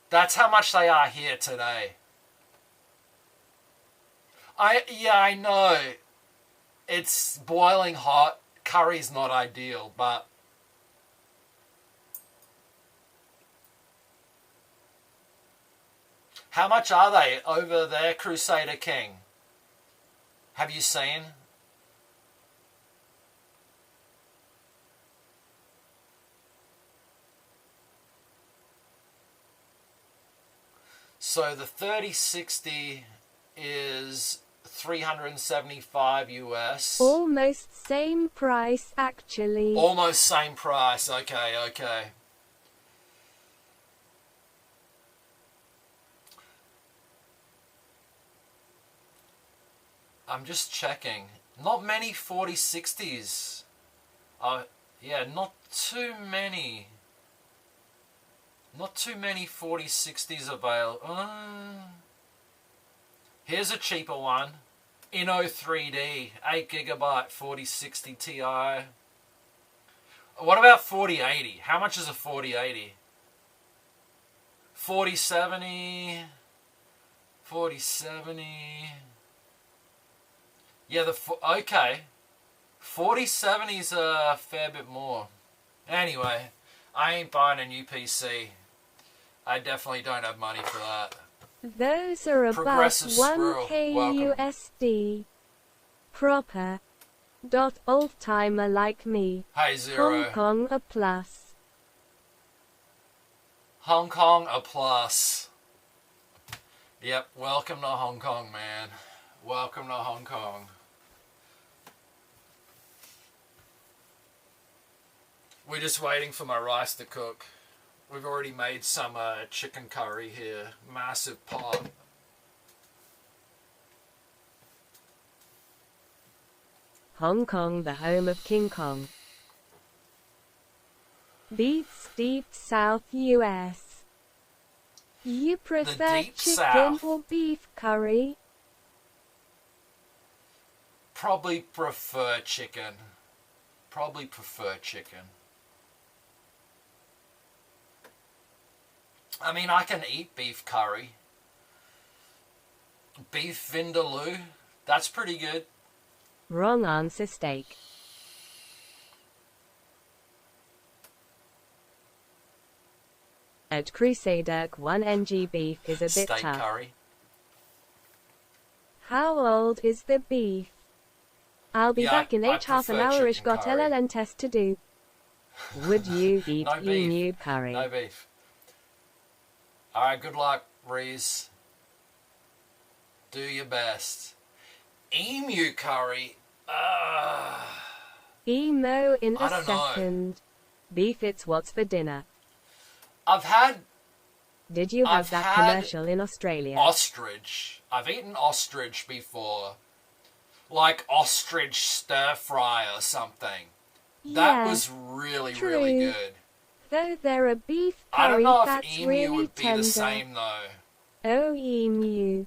That's how much they are here today. I know. It's boiling hot. Curry's not ideal, but how much are they over there, Crusader King? Have you seen? So the 3060 is 375 US. almost same price actually. Almost same price. Okay. I'm just checking. Not many 4060s. Yeah, not too many. Not too many 4060s available. Here's a cheaper one. Inno 3D, 8GB 4060 Ti. What about 4080? How much is a 4080? 4070. 4070. Yeah, okay. 4070's a fair bit more. Anyway, I ain't buying a new PC. I definitely don't have money for that. Those are about Progressive Squirrel, 1K welcome. USD. Proper. Old timer like me. Hey, Zero. Hong Kong a plus. Hong Kong a plus. Yep, welcome to Hong Kong, man. Welcome to Hong Kong. We're just waiting for my rice to cook. We've already made some chicken curry here. Massive pot. Hong Kong, the home of King Kong. Beats deep south US. You prefer deep chicken south. or beef curry? Probably prefer chicken. I mean, I can eat beef curry. Beef vindaloo, that's pretty good. Wrong answer, steak. At Crusader, 1 beef is a bit Steak tough. curry. How old is the beef? I'll be Yeah, back in I half an prefer hour-ish. chicken Got curry. LLN test to do. Would you eat No beef. emu curry? No beef. Alright, good luck, Reese. Do your best. Emu curry? Emo in I a don't know. second. Beef, it's what's for dinner. I've had Did you have I've that had commercial in Australia? ostrich. I've eaten ostrich before. Like ostrich stir fry or something. That Yeah, was really, true. really good. Though they're a beef I don't curry know if that's emu really would be tender. the same though. Oh, emu.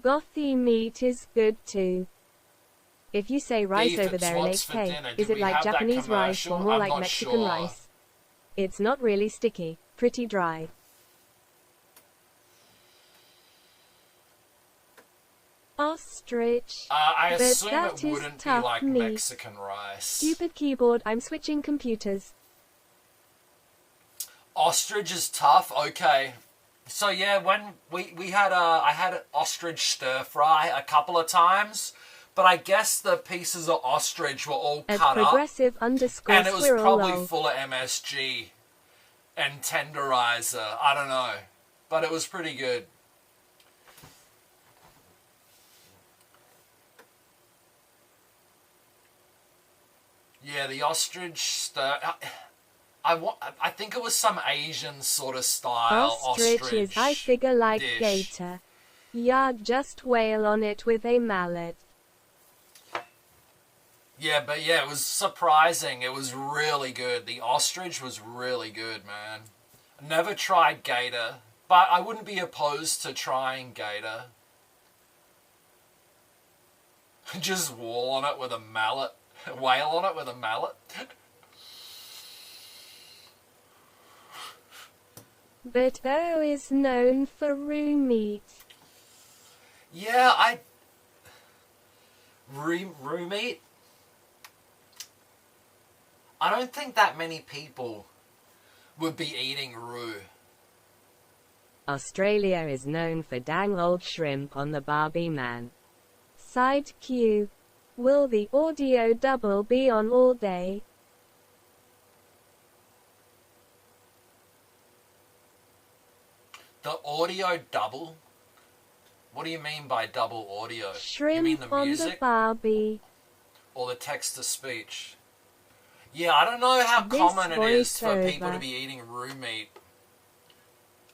Gothy meat is good too. If you say rice Beef, over it's there in what's for HK, dinner. is Do it we like have that Japanese rice or commercial? more I'm like not Mexican sure. rice? It's not really sticky, pretty dry. Ostrich. I But assume that it is wouldn't be tough like meat. Mexican rice. Stupid keyboard, I'm switching computers. Ostrich is tough. Okay. So yeah, when we had I had ostrich stir fry a couple of times, but I guess the pieces of ostrich were all At cut up, progressive underscore and it was squirrel probably lol. full of MSG and tenderizer. I don't know, but it was pretty good. Yeah, the ostrich stir. I think it was some Asian sort of style Ostrich is, I figure, like dish. gator. Yeah, just wail on it with a mallet. Yeah, but yeah, it was surprising. It was really good. The ostrich was really good, man. Never tried gator, but I wouldn't be opposed to trying gator. Just wail on it with a mallet. Wail on it with a mallet. But O is known for roux meat. Yeah, roux meat? I don't think that many people would be eating roux. Australia is known for dang old shrimp on the Barbie man. Side Q. Will the audio double be on all day? The audio double? What do you mean by double audio? Shrimp you mean the on the music Barbie. or the text-to-speech? Yeah, I don't know how This common it is for voiceover. people to be eating roux meat.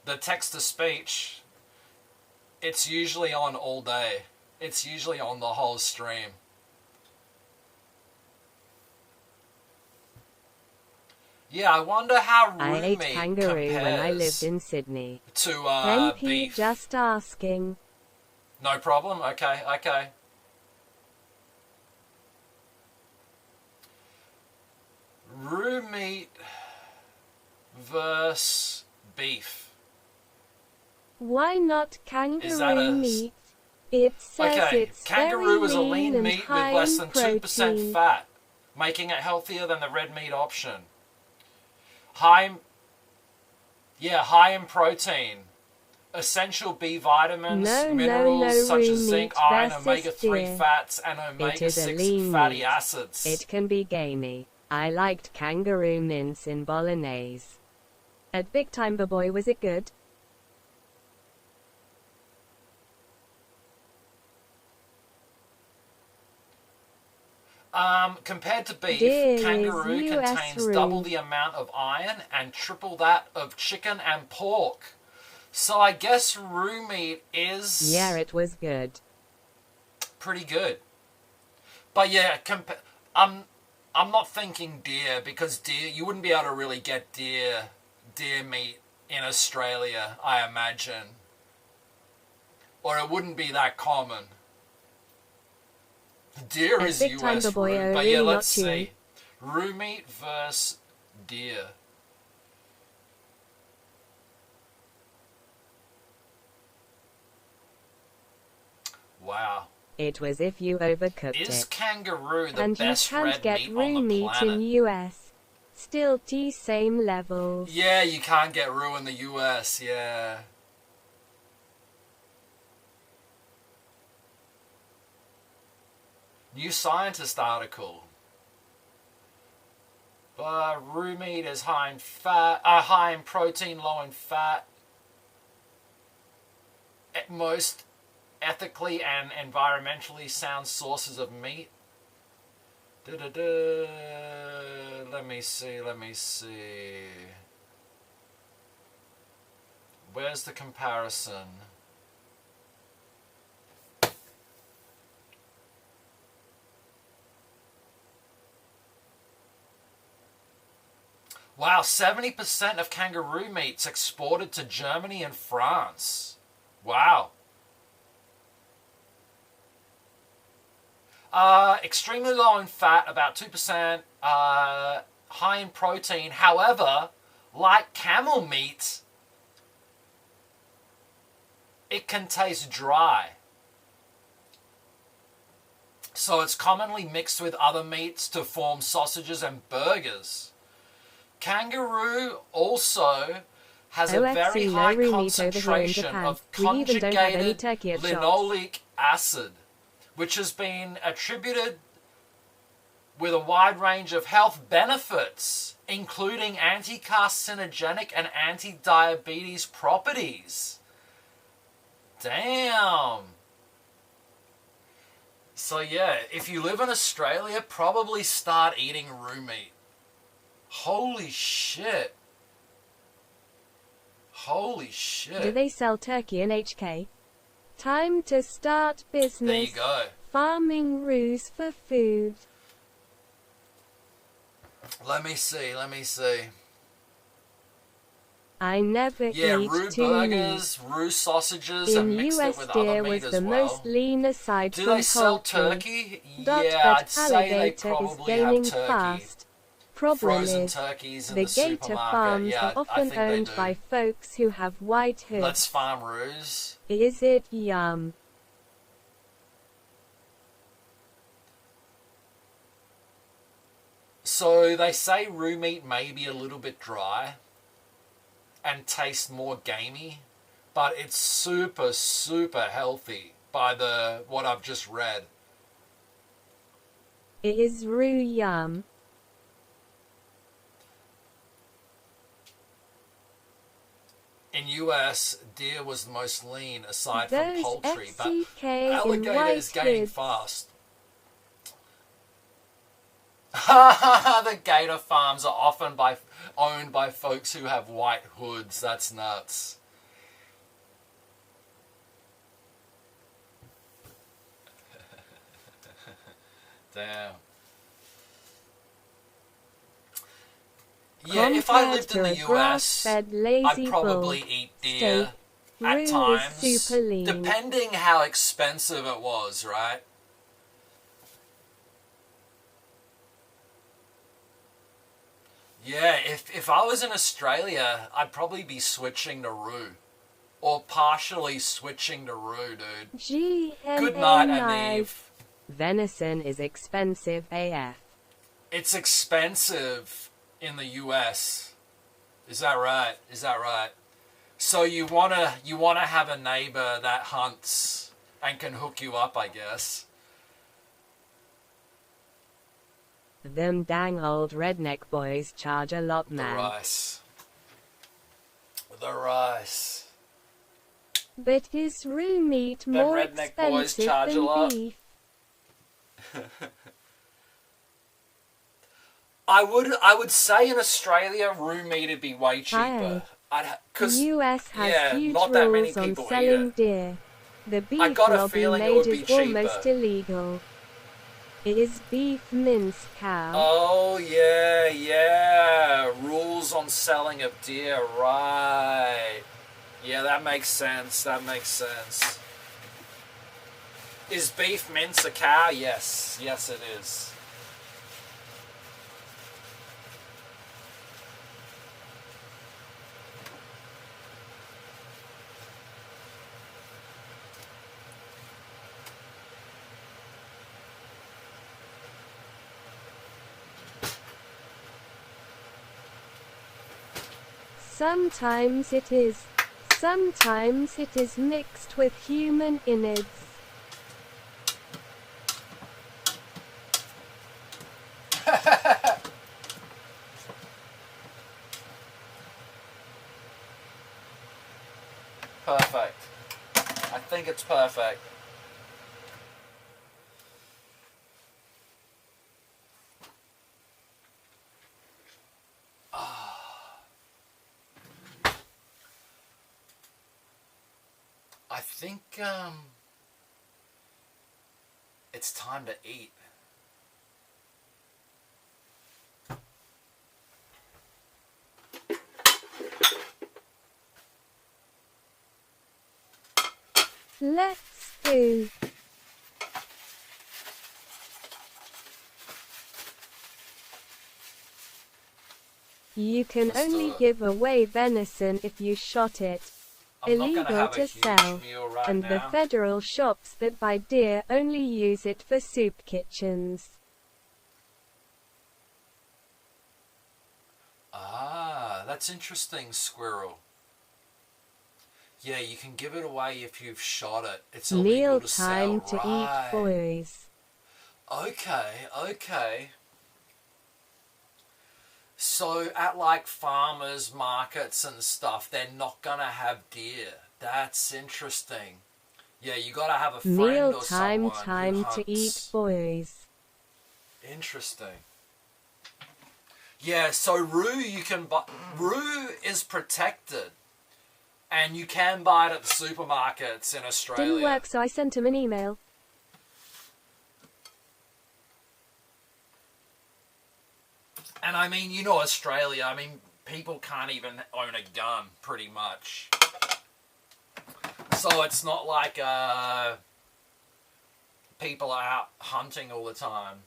The text-to-speech, it's usually on all day. It's usually on the whole stream. Yeah, I wonder how roux I ate meat kangaroo compares when I lived in Sydney. to NP beef. just asking. No problem. Okay, okay. Roux meat versus beef. Why not Is that kangaroo a- meat? It says Okay, it's kangaroo very is a lean and meat high with less in than 2% protein. fat, making it healthier than the red meat option. High in protein. Essential B vitamins, No, minerals such roux as zinc, meat iron, versus omega-3 deer. fats, and It is a omega-6 lean fatty meat. acids. It can be gamey. I liked kangaroo mince in bolognese. At Big Time Boy, was it good? Compared to beef, Deer is kangaroo US contains roux. double the amount of iron and triple that of chicken and pork. So I guess roux meat is Yeah, it was good. pretty good. But yeah, I'm not thinking deer, because deer, you wouldn't be able to really get deer meat in Australia, I imagine. Or it wouldn't be that common. Deer At is Big Time US Boy, roux, but really yeah, not let's chewy. see. Roux meat versus deer. Wow. It was if you overcooked Is it. kangaroo the And you best can't red get meat roux on the meat planet? in US. Still T same levels. Yeah, you can't get roux in the US, yeah. New Scientist article. Roux meat is high in fat, high in protein, low in fat. At most ethically and environmentally sound sources of meat. Let me see. Where's the comparison? Wow, 70% of kangaroo meat's exported to Germany and France. Wow. Extremely low in fat, about 2%, high in protein. However, like camel meat, it can taste dry. So it's commonly mixed with other meats to form sausages and burgers. Kangaroo also has a very high concentration of conjugated linoleic acid, which has been attributed with a wide range of health benefits, including anti-carcinogenic and anti-diabetes properties. Damn. So yeah, if you live in Australia, probably start eating roo meat. Holy shit. Holy shit. Do they sell turkey in HK? Time to start business. There you go. Farming roos for food. Let me see. I never Yeah, eat roux too burgers, meat. roux sausages, and In mixed US it with deer other meat was as the well. most lean aside Do from they sell poultry. turkey? But Yeah, I'd say they alligator is probably have gaining turkey. fast. Problem Frozen is, turkeys in the the gator supermarket. farms Yeah, are I often think they owned do. by folks who have white hoods. Let's farm roux. Is it yum? So they say roux meat may be a little bit dry and taste more gamey, but it's super, super healthy by what I've just read. Is roux yum? In US, deer was the most lean aside from Those poultry, but FCK in alligator white is gaining hoods. fast. The gator farms are often owned by folks who have white hoods. That's nuts. Damn. Yeah, if I lived in the US, I'd probably eat deer at times, depending how expensive it was, right? Yeah, if I was in Australia, I'd probably be switching to roux. Or partially switching to roux, dude. Good night, Aniv. Venison is expensive AF. It's expensive in the US. Is that right? Is that right? So you wanna have a neighbor that hunts and can hook you up, I guess. Them dang old redneck boys charge a lot, man. The rice. The rice. But is roux meat more expensive than beef? I would say in Australia, roux meat would be way cheaper. The US has huge not that many rules on people selling eat it. deer. The beef I got a lobby feeling it made would be it almost cheaper. illegal. Is beef minced cow? Oh, yeah. Rules on selling of deer, right. Yeah, that makes sense. Is beef mince a cow? Yes. Yes, it is. Sometimes it is mixed with human innards. Perfect. I think it's perfect. I think it's time to eat. Let's do. You can only give away venison if you shot it. Illegal to sell. And the federal shops that buy deer only use it for soup kitchens. Ah, that's interesting, Squirrel. Yeah, you can give it away if you've shot it. It's illegal Meal to sell. time to eat, boys. Okay, okay. So at like farmers markets and stuff, they're not gonna have deer. That's interesting. Yeah, you gotta have a friend Meal or time someone who to eat, hunts. boys. Interesting. Yeah, so roo you can buy. Roo is protected, and you can buy it at the supermarkets in Australia. Didn't work, so I sent him an email. And I mean, you know, Australia, I mean, people can't even own a gun, pretty much. So it's not like people are out hunting all the time.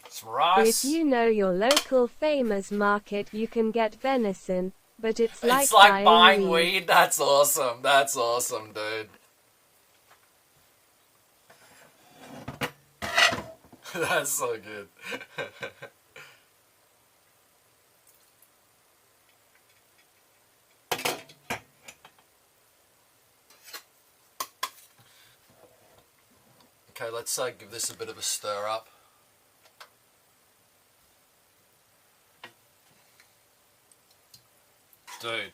Some rice. If you know your local famous market, you can get venison, but it's like buying weed. That's awesome. That's awesome, dude. That's so good. Okay, let's give this a bit of a stir up. Dude,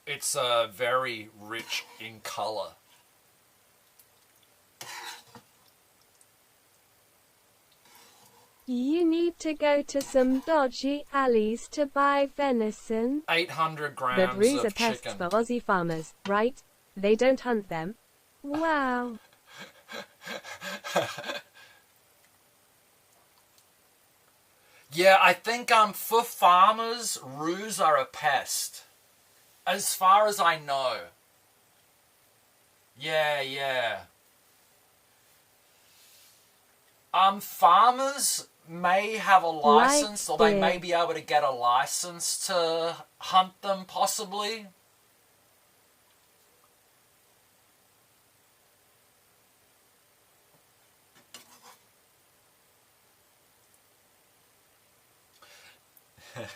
it's very rich in color. You need to go to some dodgy alleys to buy venison. 800 grams But roos are of pests chicken. for Aussie farmers, right? They don't hunt them. Wow. Yeah, I think for farmers, roos are a pest. As far as I know. Yeah, yeah. Farmers may have a license, or they may be able to get a license to hunt them, possibly.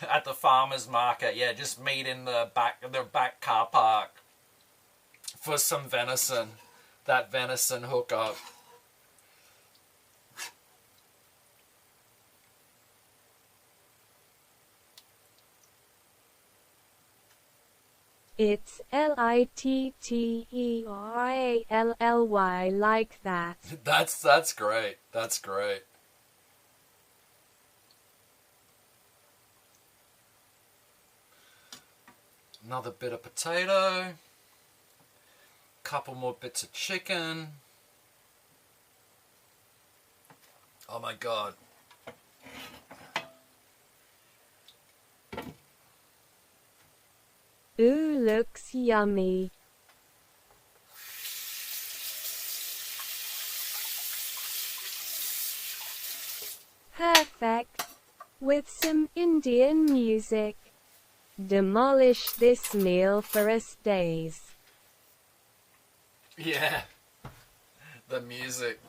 At the farmer's market, yeah, just meet in the back car park for some venison. That venison hookup. It's LITTERALLY like that. That's great. That's great. Another bit of potato. Couple more bits of chicken. Oh my god. Ooh, looks yummy. Perfect. With some Indian music. Demolish this meal for us days. Yeah. The music.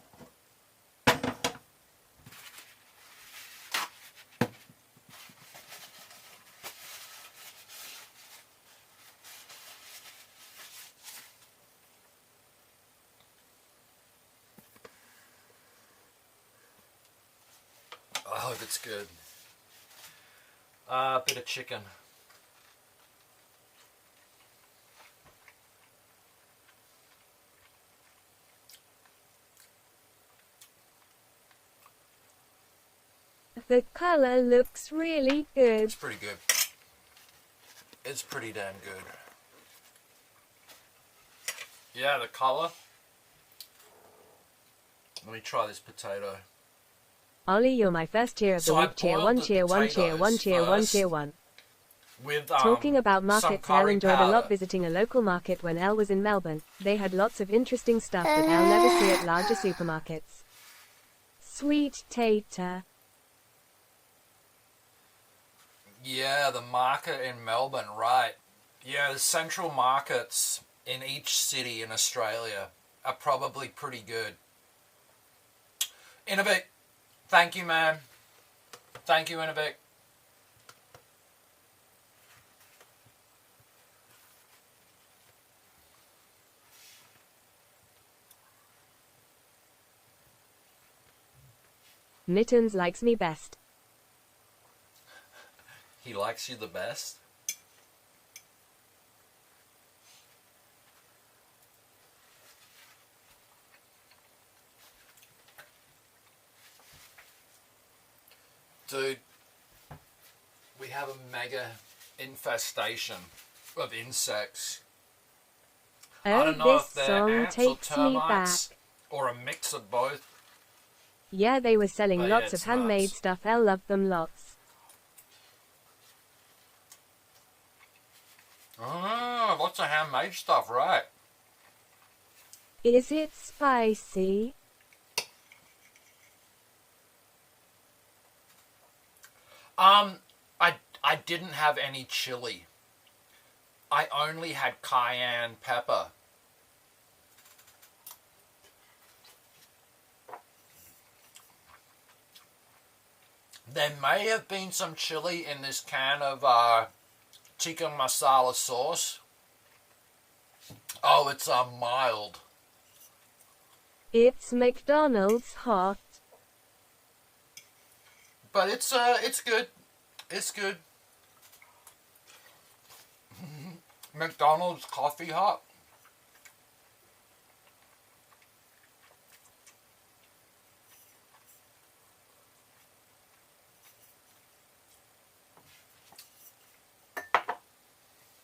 I hope it's good. A bit of chicken. The color looks really good. It's pretty good. It's pretty damn good. Yeah, the colour. Let me try this potato. Ollie, you're my first cheer of the week. Cheer one, cheer one, cheer one, cheer one, cheer one. With, Talking about markets, Elle enjoyed a lot visiting a local market when Elle was in Melbourne. They had lots of interesting stuff that Elle never see at larger supermarkets. Sweet tater. Yeah, the market in Melbourne, right. Yeah, the central markets in each city in Australia are probably pretty good. In a bit. Thank you, man. Thank you, in a bit. Mittens likes me best. He likes you the best? Dude, we have a mega infestation of insects. I don't know if they're ants or termites or a mix of both. Yeah, they were selling lots of handmade stuff. Elle loved them lots. Oh, lots of handmade stuff, right? Is it spicy? I didn't have any chili. I only had cayenne pepper. There may have been some chili in this can of tikka masala sauce. Oh, it's mild. It's McDonald's hot. But it's good. It's good. McDonald's coffee hot.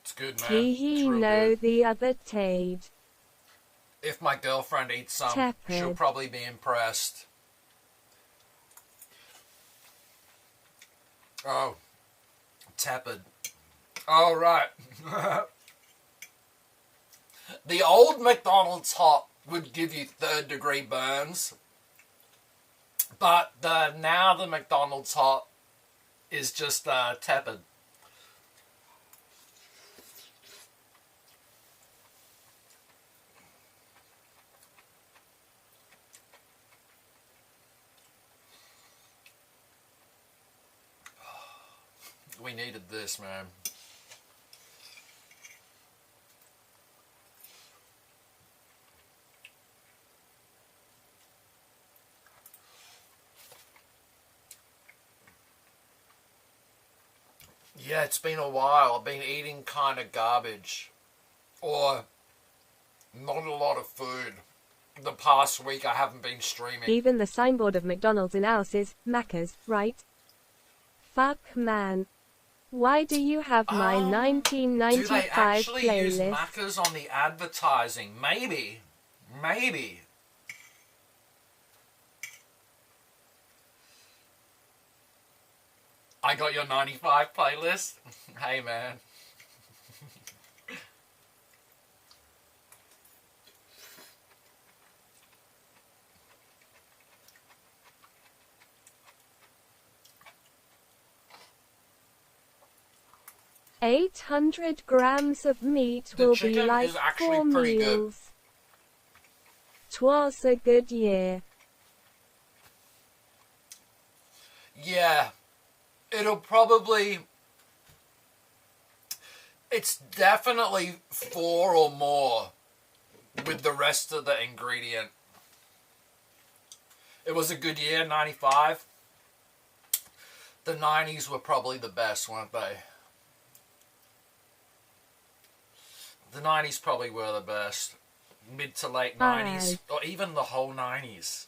It's good, man. He know good. The other Tade. If my girlfriend eats some, she'll probably be impressed. Oh, tepid. Oh, right. The old McDonald's hot would give you 3rd degree burns. But now the McDonald's hot is just tepid. We needed this, man. Yeah, it's been a while. I've been eating kind of garbage. Or not a lot of food. The past week I haven't been streaming. Even the signboard of McDonald's in ours is Macca's, right? Fuck, man. Why do you have my 1995 do they actually playlist? Use Macca's on the advertising? Maybe. Maybe. I got your 95 playlist. Hey, man. $800 grams of meat will be like 4 meals. 'Twas a good year. Yeah. It'll probably... It's definitely 4 or more with the rest of the ingredient. It was a good year, 95. The 90s were probably the best, weren't they? The 90s probably were the best. Mid to late 90s. Or even the whole 90s.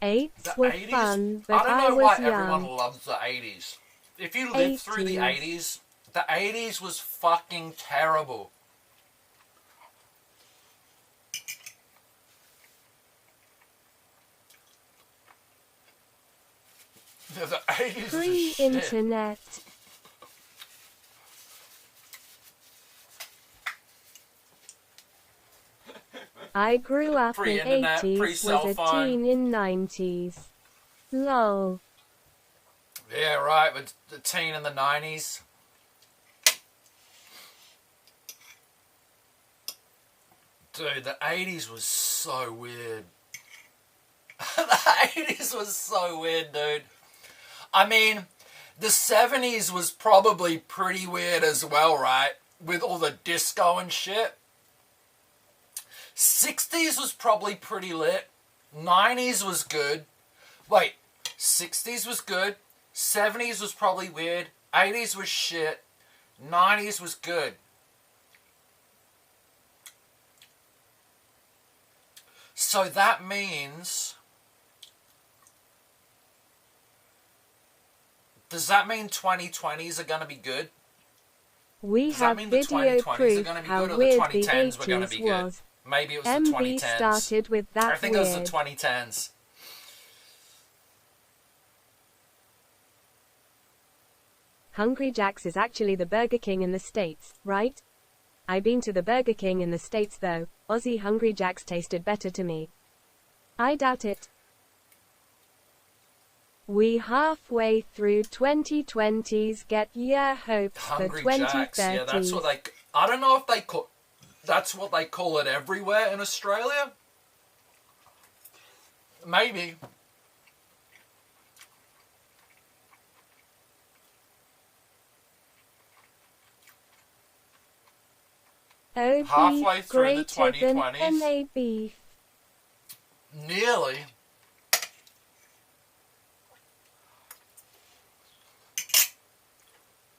80s were fun, but I don't know was why young. everyone loves the 80s. If you lived through the 80s was fucking terrible. The 80s Pre-internet. I grew up in 80s, was a teen in 90s. Lol. Yeah, right, with the teen in the 90s. Dude, the 80s was so weird. The 80s was so weird, dude. I mean, the 70s was probably pretty weird as well, right? With all the disco and shit. 60s was probably pretty lit. 90s was good. Wait, 60s was good. 70s was probably weird. 80s was shit. 90s was good. So that means... Does that mean 2020s are going to be good? We have video proof how weird the 80s was. Maybe it was MV the 2010s. started with that I think weird. it was the 2010s. Hungry Jack's is actually the Burger King in the States, right? I've been to the Burger King in the States though. Aussie Hungry Jack's tasted better to me. I doubt it. We halfway through 2020s, get your hopes Hungry for 2030s. Jacks, yeah, that's what they... I don't know if they call... That's what they call it everywhere in Australia? Maybe. OB Halfway through the greater than 2020s. NA beef. Nearly.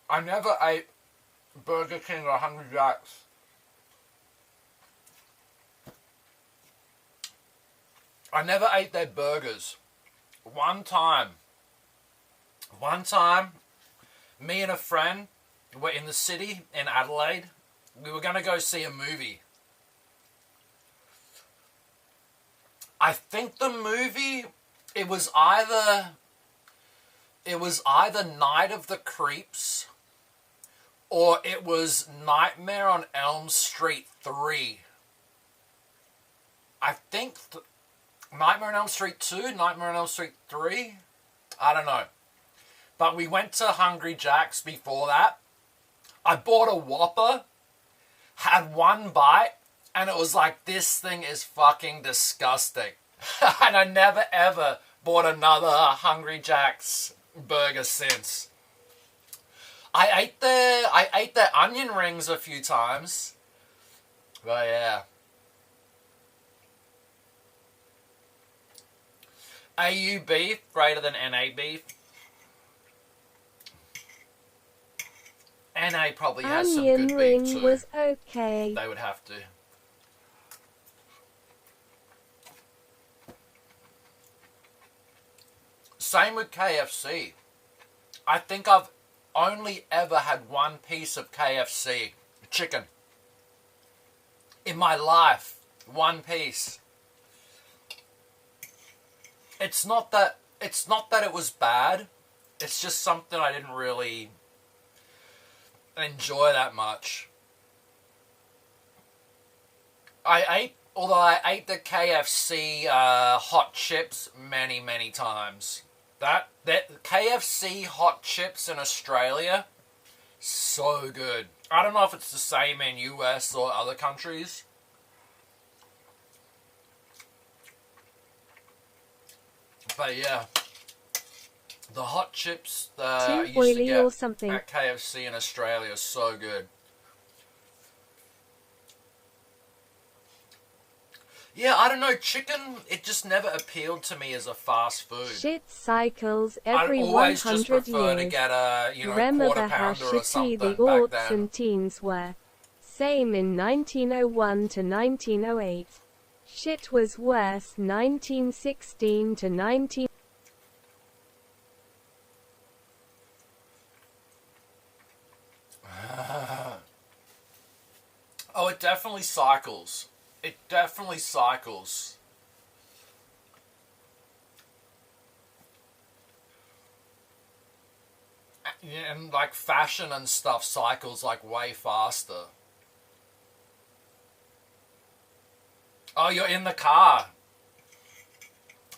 I never ate Burger King or Hungry Jack's. I never ate their burgers. One time, me and a friend were in the city in Adelaide. We were going to go see a movie. I think the movie, it was either Night of the Creeps or it was Nightmare on Elm Street 3. I think Nightmare on Elm Street 2, Nightmare on Elm Street 3, I don't know. But we went to Hungry Jack's before that. I bought a Whopper, had one bite, and it was like, this thing is fucking disgusting. And I never ever bought another Hungry Jack's burger since. I ate their onion rings a few times. But yeah. AU beef greater than NA beef. NA probably has some Onion good ring beef too. was okay. They would have to. Same with KFC. I think I've only ever had one piece of KFC chicken in my life. One piece. It's not that it was bad. It's just something I didn't really enjoy that much. Although I ate the KFC hot chips many times. That KFC hot chips in Australia, so good. I don't know if it's the same in US or other countries. But yeah, the hot chips I used to get at KFC in Australia are so good. Yeah, I don't know, chicken, it just never appealed to me as a fast food. Shit cycles every 100 years. I'd always just prefer to get a, quarter pounder or something the back aughts then. and teens were. Same in 1901 to 1908. Shit was worse 1916 to 19... Oh, it definitely cycles. It definitely cycles. Yeah, and like fashion and stuff cycles like way faster. Oh, you're in the car.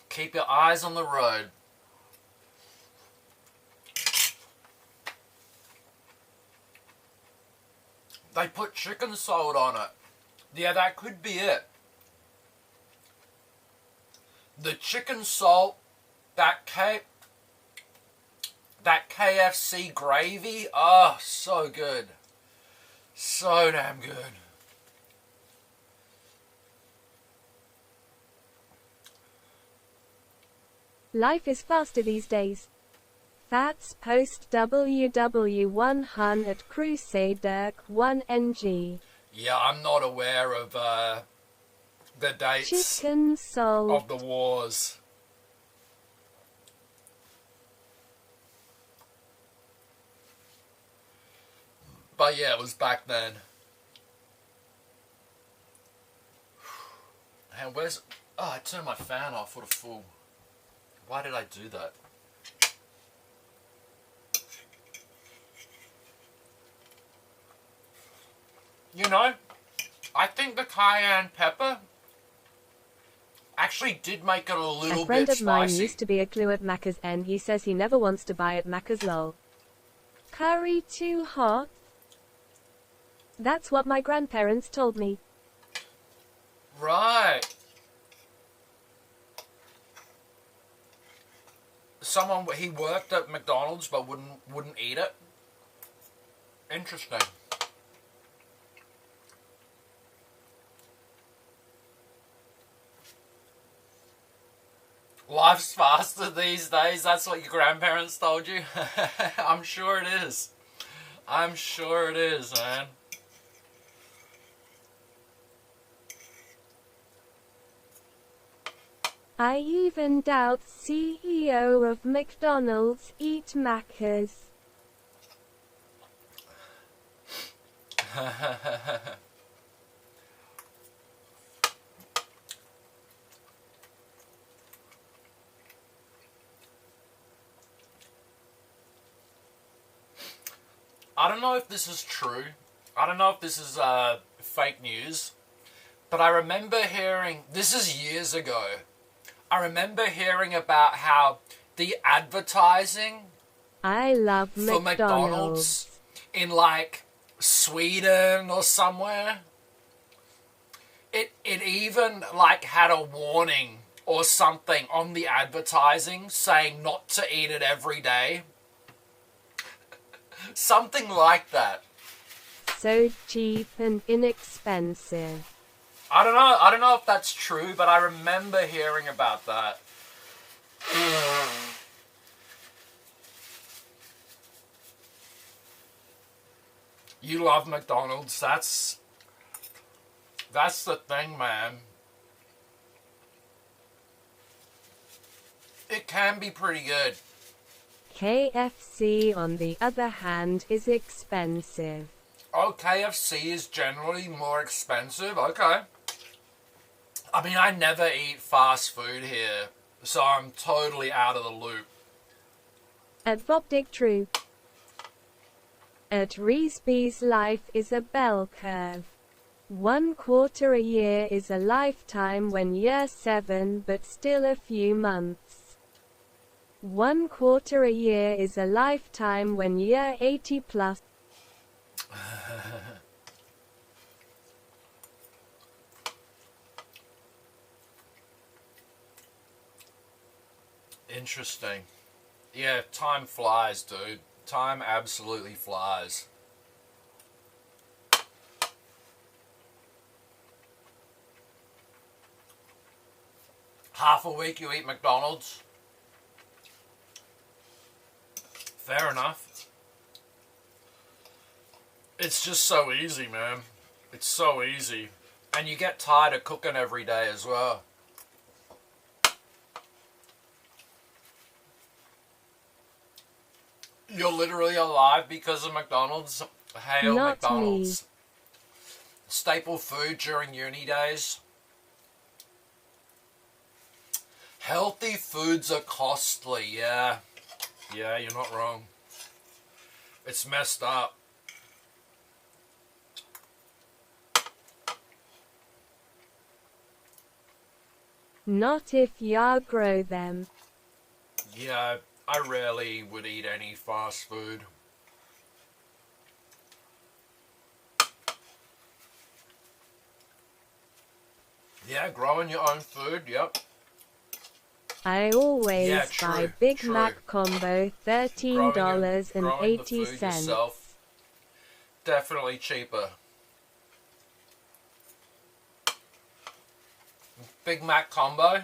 Keep your eyes on the road. They put chicken salt on it. Yeah, that could be it. The chicken salt, that KFC gravy, oh, so good. So damn good. Life is faster these days. Fats post WW100 Crusader 1NG. Yeah, I'm not aware of the dates Chicken salt of the wars. But yeah, it was back then. And where's... Oh, I turned my fan off. What a fool. Why did I do that? You know, I think the cayenne pepper actually did make it a little bit spicy. A friend of mine used to be a clue at Macca's and he says he never wants to buy at Macca's lol. Curry too hot? That's what my grandparents told me. Right. He worked at McDonald's but wouldn't eat it. Interesting. Life's faster these days, that's what your grandparents told you? I'm sure it is. I'm sure it is, man. I even doubt CEO of McDonald's eat Macca's. I don't know if this is true. I don't know if this is fake news. But I remember hearing, this is years ago, I remember hearing about how the advertising I love for McDonald's in like Sweden or somewhere, it even like had a warning or something on the advertising saying not to eat it every day. Something like that. So cheap and inexpensive. I don't know if that's true, but I remember hearing about that. You love McDonald's, that's the thing, man. It can be pretty good. KFC, on the other hand, is expensive. Oh, KFC is generally more expensive? Okay. I mean, I never eat fast food here, so I'm totally out of the loop. At Voptic True. At Reesby's, life is a bell curve. 1 quarter a year is a lifetime when year 7, but still a few months. 1 quarter a year is a lifetime when year 80 plus. Interesting. Yeah, time flies, dude. Time absolutely flies. Half a week you eat McDonald's? Fair enough. It's just so easy, man. It's so easy. And you get tired of cooking every day as well. You're literally alive because of McDonald's. Hail Not McDonald's. me. Staple food during uni days. Healthy foods are costly, yeah. Yeah, you're not wrong. It's messed up. Not if ya grow them. Yeah, I rarely would eat any fast food. Yeah, growing your own food, yep. I always Yeah, true, buy Big true. Mac combo, $13.80. Definitely cheaper. Big Mac combo.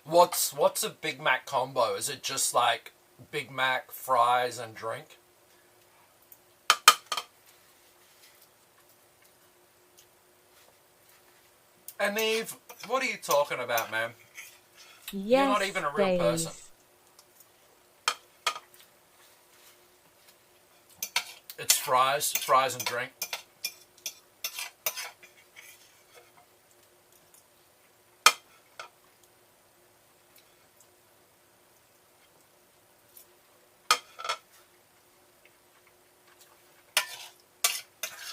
What's a Big Mac combo? Is it just like Big Mac, fries, and drink? And Eve, what are you talking about, man? Yes, You're not even a real person. It's fries and drink.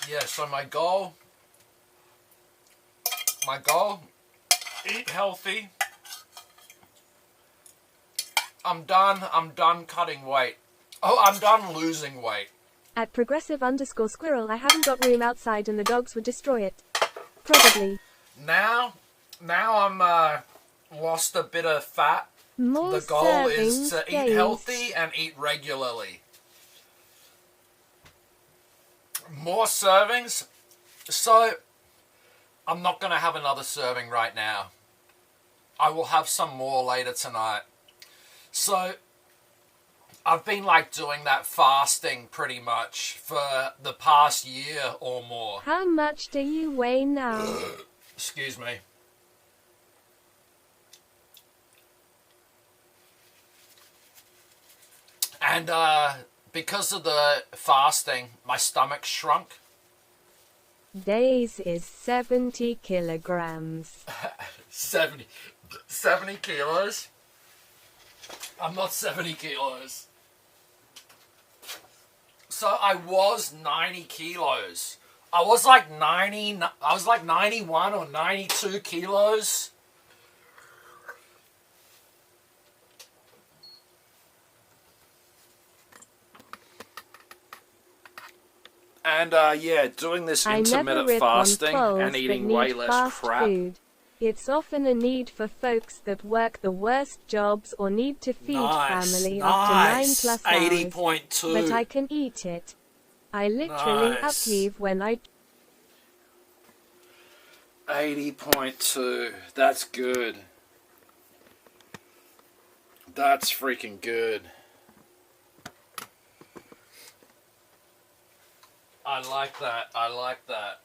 Yeah, so my goal, eat healthy. I'm done cutting weight. Oh, I'm done losing weight. At progressive_squirrel, I haven't got room outside and the dogs would destroy it. Probably. Now I'm lost a bit of fat. More The goal is to servings, eat healthy and eat regularly. More servings? So, I'm not going to have another serving right now. I will have some more later tonight. So, I've been like doing that fasting pretty much for the past year or more. How much do you weigh now? Excuse me. And because of the fasting, my stomach shrunk. Days is 70 kilograms. 70 kilos? I'm not 70 kilos. So I was 90 kilos. I was like 91 or 92 kilos. And yeah, doing this intermittent fasting and eating way less crap. Food. It's often a need for folks that work the worst jobs or need to feed family after 9+ hours. 80.2. But I can eat it. I literally upheave when I... 80.2. That's good. That's freaking good. I like that. I like that.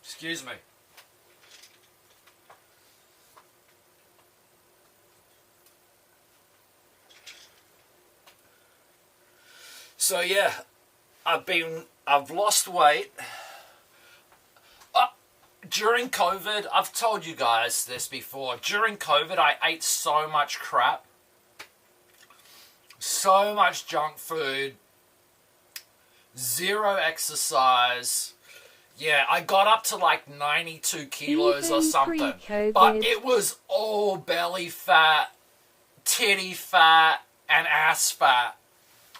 Excuse me. So yeah, I've lost weight. During COVID, I've told you guys this before. During COVID, I ate so much crap. So much junk food. Zero exercise. Yeah, I got up to like 92 kilos or something. But it was all belly fat, titty fat, and ass fat.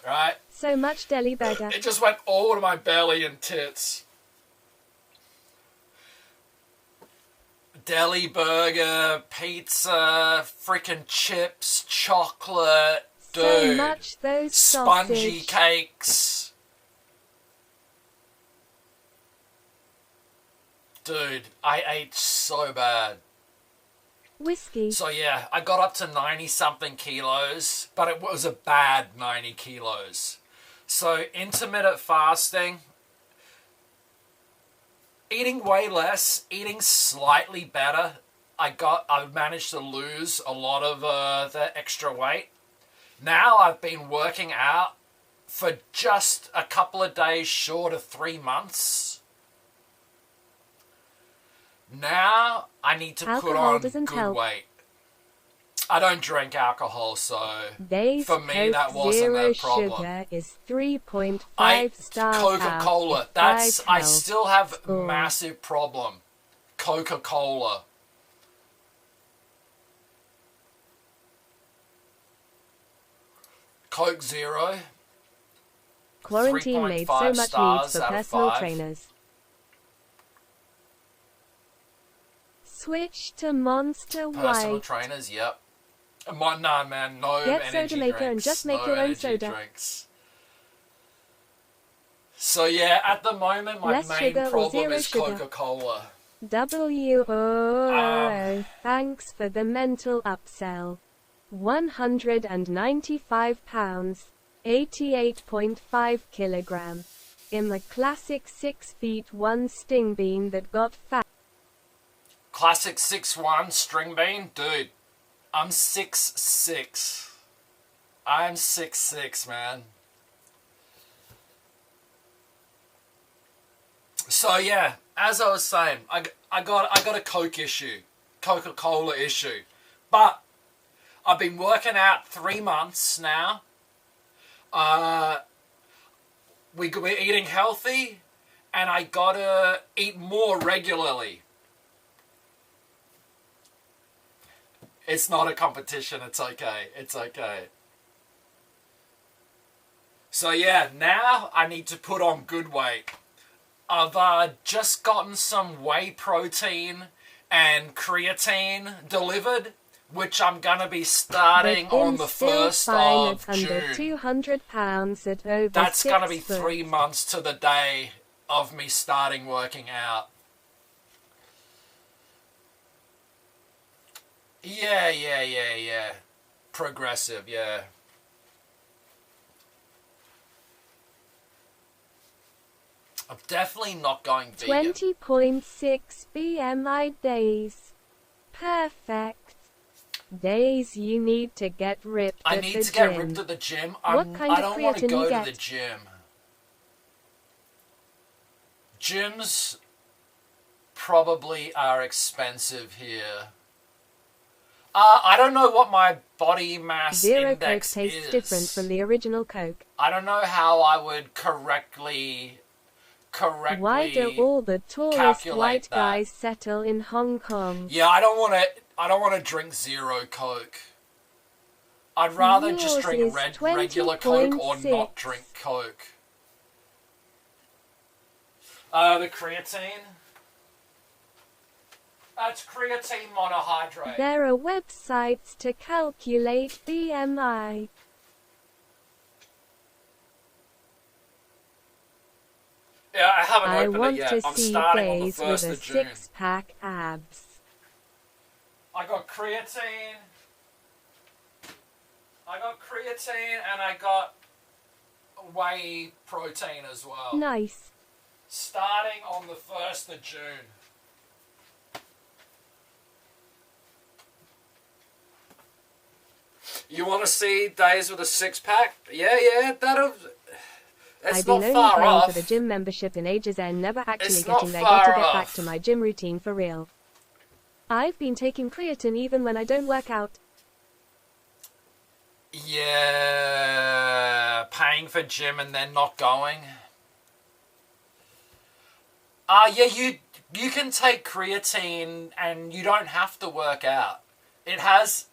Right? So much deli burger. It just went all to my belly and tits. Deli burger, pizza, freaking chips, chocolate, dude. So much those spongy sausage. Cakes. Dude, I ate so bad. Whiskey. So yeah, I got up to 90 something kilos, but it was a bad 90 kilos. So intermittent fasting, eating way less, eating slightly better. I managed to lose a lot of the extra weight. Now I've been working out for just a couple of days short of 3 months. Now I need to put on good weight. I don't drink alcohol, so for me that wasn't a problem. Sugar is 3.5 stars. Coca-Cola. I still have massive problem. Coca-Cola. Coke Zero. Quarantine made so much needs for personal trainers. Switch to Monster White. Personal trainers, yep. Nah, man, no Get energy soda maker drinks. and just make your own soda. Drinks. So yeah, at the moment my main problem is Coca-Cola. WOO, thanks for the mental upsell. 195 pounds, 88.5 kilogram. In the classic 6 feet 1 sting bean that got fat. Classic 6'1" string bean? Dude, I'm 6'6". I'm 6'6", man. So yeah, as I was saying, I got a Coke issue, Coca-Cola issue, but I've been working out 3 months now. We're eating healthy, and I gotta eat more regularly. It's not a competition. It's okay. It's okay. So yeah, now I need to put on good weight. I've just gotten some whey protein and creatine delivered, which I'm going to be starting on the 1st of June. Under 200 pounds at over That's going to be 6 3 months to the day of me starting working out. Yeah. Progressive, yeah. I'm definitely not going vegan. 20.6 BMI days. Perfect. Days you need to get ripped I at the gym. need to get ripped at the gym. I don't want to go to the gym. Gyms probably are expensive here. I don't know what my body mass Zero index Coke tastes is. different from the original Coke. I don't know how I would correctly Why do all the tallest white that. guys settle in Hong Kong? Yeah, I don't want to drink Zero Coke. I'd rather just drink regular Coke or not drink Coke. The creatine. That's creatine monohydrate. There are websites to calculate BMI. Yeah, I haven't opened want it yet. to I'm see starting on the days 1st with a of June. 6-pack abs. I got creatine. And I got whey protein as well. Nice. Starting on the 1st of June. You want to see days with a 6-pack? Yeah, that'll... I've been only paying for the gym membership in ages and never actually getting there. Got to get back to my gym routine for real. I've been taking creatine even when I don't work out. Yeah, paying for gym and then not going. Yeah, you can take creatine and you don't have to work out. It has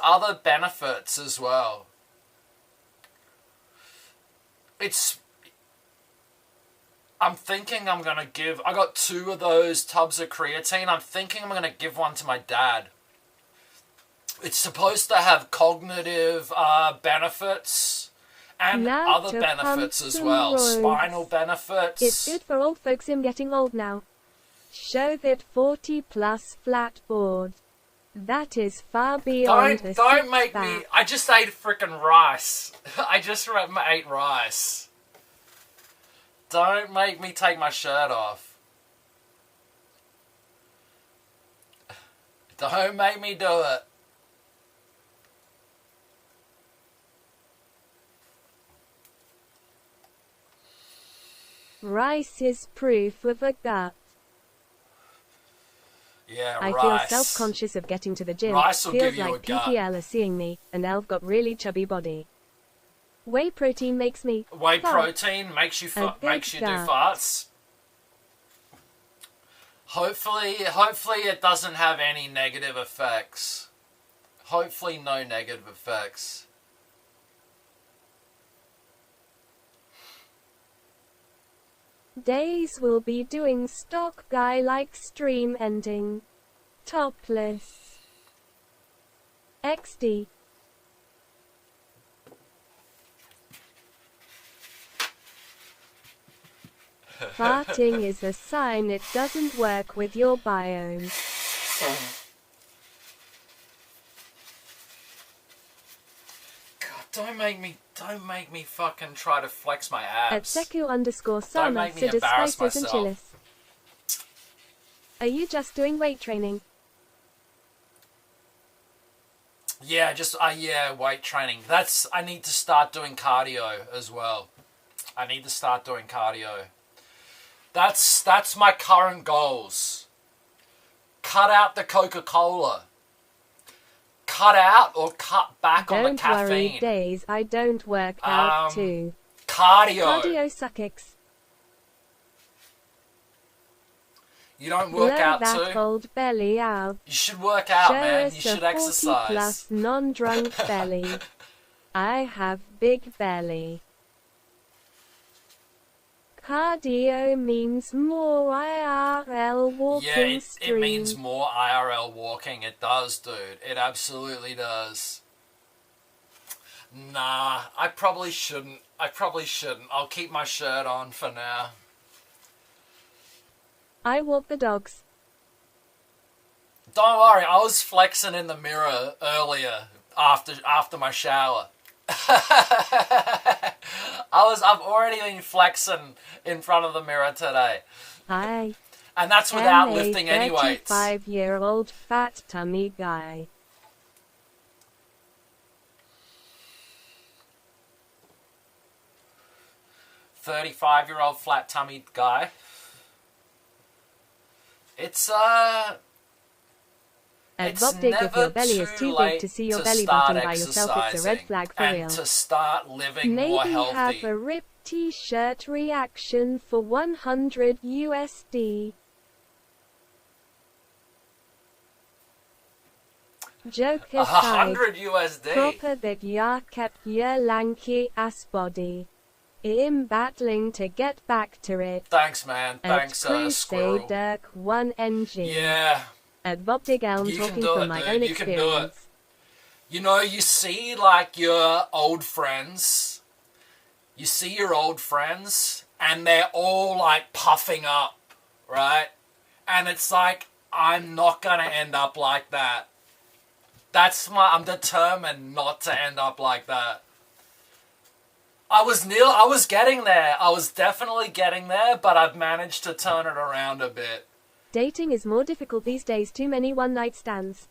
other benefits as well. I'm thinking I got 2 of those tubs of creatine. I'm thinking I'm going to give one to my dad. It's supposed to have cognitive benefits and other benefits as well. Spinal benefits. It's good for old folks. I'm getting old now. Show that 40 plus flat board. That is far beyond a Don't make six-pack. me... I just ate frickin' rice. I just ate rice. Don't make me take my shirt off. Don't make me do it. Rice is proof of a gut. Yeah, I rice. feel self-conscious of getting to the gym. Rice will Feels give you like a gut. PPL are seeing me, and Elf got really chubby body. Whey protein makes me Whey fart. protein makes you do gut. farts. Hopefully it doesn't have any negative effects. Hopefully no negative effects. Days will be doing stock guy like stream ending. Topless. XD. Farting is a sign it doesn't work with your biome. God, don't make me fucking try to flex my abs. At Seku_Sama Don't make me Sidis embarrass Spices and myself. Chilis. Are you just doing weight training? Yeah, weight training. I need to start doing cardio as well. I need to start doing cardio. That's my current goals. Cut out the Coca-Cola. Cut out or cut back on the Don't caffeine. worry, days I don't work out too. Cardio. Cardio sucks. You don't work Blow out that too? old belly out. You should work out, Show man. us You should a 40 exercise. plus non-drunk belly. I have big belly. Cardio means more IRL walking Yeah, it stream. means more IRL walking. It does, dude. It absolutely does. Nah, I probably shouldn't. I'll keep my shirt on for now. I walk the dogs. Don't worry, I was flexing in the mirror earlier after my shower. I've already been flexing in front of the mirror today. I And that's without am lifting a any weights. 35-year-old fat tummy guy. $35-year-old flat tummy guy. It's At It's Bobdig, if your never belly is too too late big to see your to belly start button by yourself, it's a red exercising flag for and real. to start living Maybe more have healthy. a ripped t-shirt reaction for 100 USD. Joke aside, 100 USD. proper that ya kept your lanky ass body. I'm battling to get back to it. Thanks, man. At Thanks, Squirrel. Crusader 1NG. Yeah. At Bobdig Elm, You can talking do from it, my dude. own You can do it. experience. You know, you see like your old friends. You see your old friends and they're all like puffing up, right? And it's like, I'm not going to end up like that. I'm determined not to end up like that. I was getting there. I was definitely getting there, but I've managed to turn it around a bit. Dating is more difficult these days, too many one-night stands.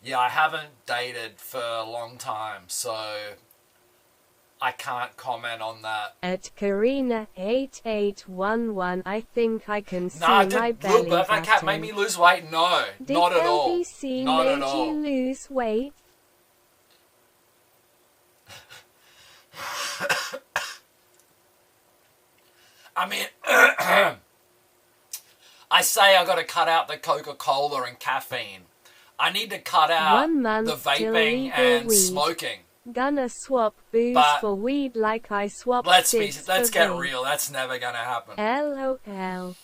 Yeah, I haven't dated for a long time, so I can't comment on that. At Karina8811, I think I can see No, my belly that cat made button. me lose weight. No, Did not at all. LBC Not made at all. you lose weight? I mean, I say I got to cut out the Coca-Cola and caffeine. I need to cut out 1 month the till vaping legal and weed. smoking. Gonna swap booze But for weed like I swapped Let's cigs for get vape. real. That's never gonna happen. LOL.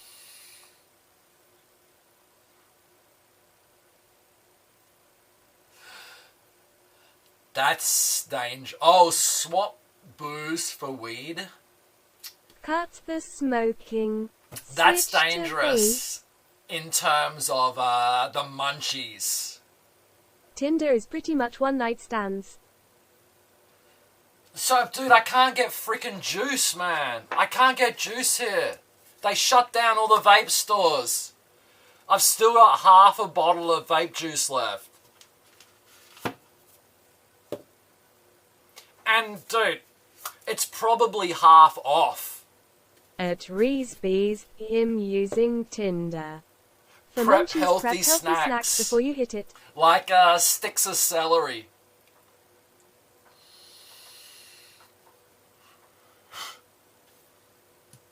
That's danger. Oh, swap booze for weed. Cut the smoking. That's Switch to dangerous in terms of the munchies. Tinder is pretty much one night stands. So, dude, I can't get freaking juice, man. I can't get juice here. They shut down all the vape stores. I've still got half a bottle of vape juice left. And, dude, it's probably half off. At Reesby's, him using Tinder. For Prep munchies, healthy prep snacks before you hit it. Like sticks of celery.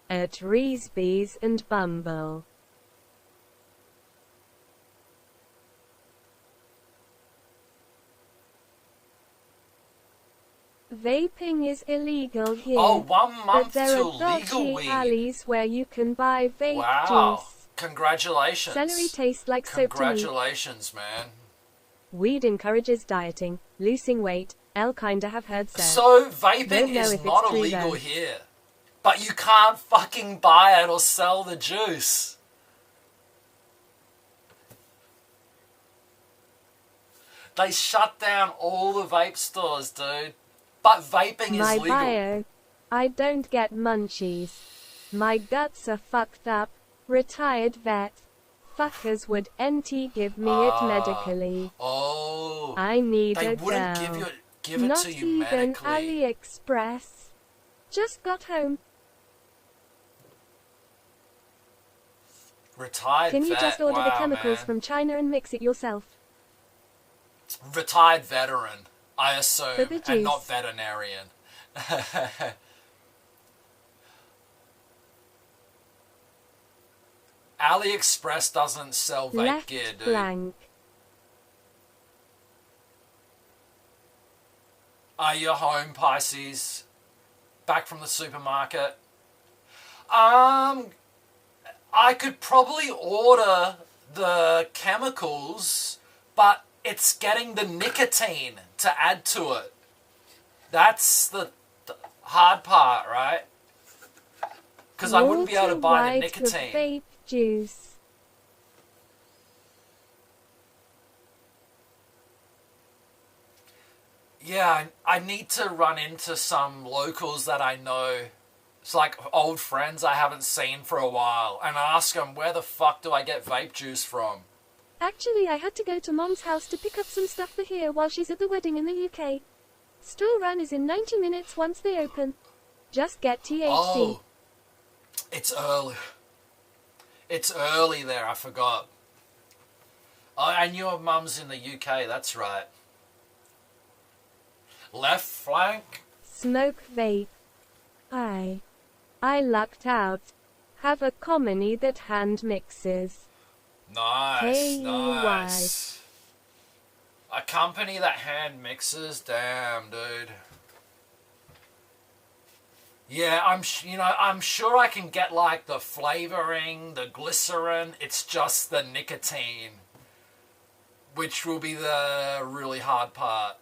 At Reesby's and Bumble. Vaping is illegal here. Oh, 1 month but there till are legal dodgy weed. alleys where you can buy vape Wow. juice. Congratulations. Celery tastes like soap to me. Congratulations, man. Weed encourages dieting, losing weight. Kinda have heard so. So vaping Don't know is if it's not true, illegal though. here. But you can't fucking buy it or sell the juice. They shut down all the vape stores, dude. But vaping My is legal. bio. I don't get munchies. My guts are fucked up. Retired vet. Fuckers would NT give me it medically. Oh. I need They a wouldn't girl. give it Not to you even medically. AliExpress. Just got home. Retired Can you vet. just order the Wow, chemicals man. from China and mix it yourself? Retired veteran, I assume, For the and not juice. veterinarian. AliExpress doesn't sell vape Left gear, dude. blank. Are you home, Pisces? Back from the supermarket? I could probably order the chemicals, but it's getting the nicotine to add to it. That's the hard part, right? Because I wouldn't be able to buy the Walter White nicotine. with vape juice. Yeah, I need to run into some locals that I know. It's like old friends I haven't seen for a while, and ask them, where the fuck do I get vape juice from? Actually, I had to go to Mom's house to pick up some stuff for here while she's at the wedding in the UK. Store run is in 90 minutes once they open. Just get THC. Oh, it's early. It's early there, I forgot. Oh, and your mum's in the UK, that's right. Left flank? Smoke vape. I lucked out. Have a comedy that hand mixes. Nice, Hey, nice. A company that hand mixes? Damn, dude. Yeah, I'm sure I can get like the flavoring, the glycerin. It's just the nicotine, which will be the really hard part.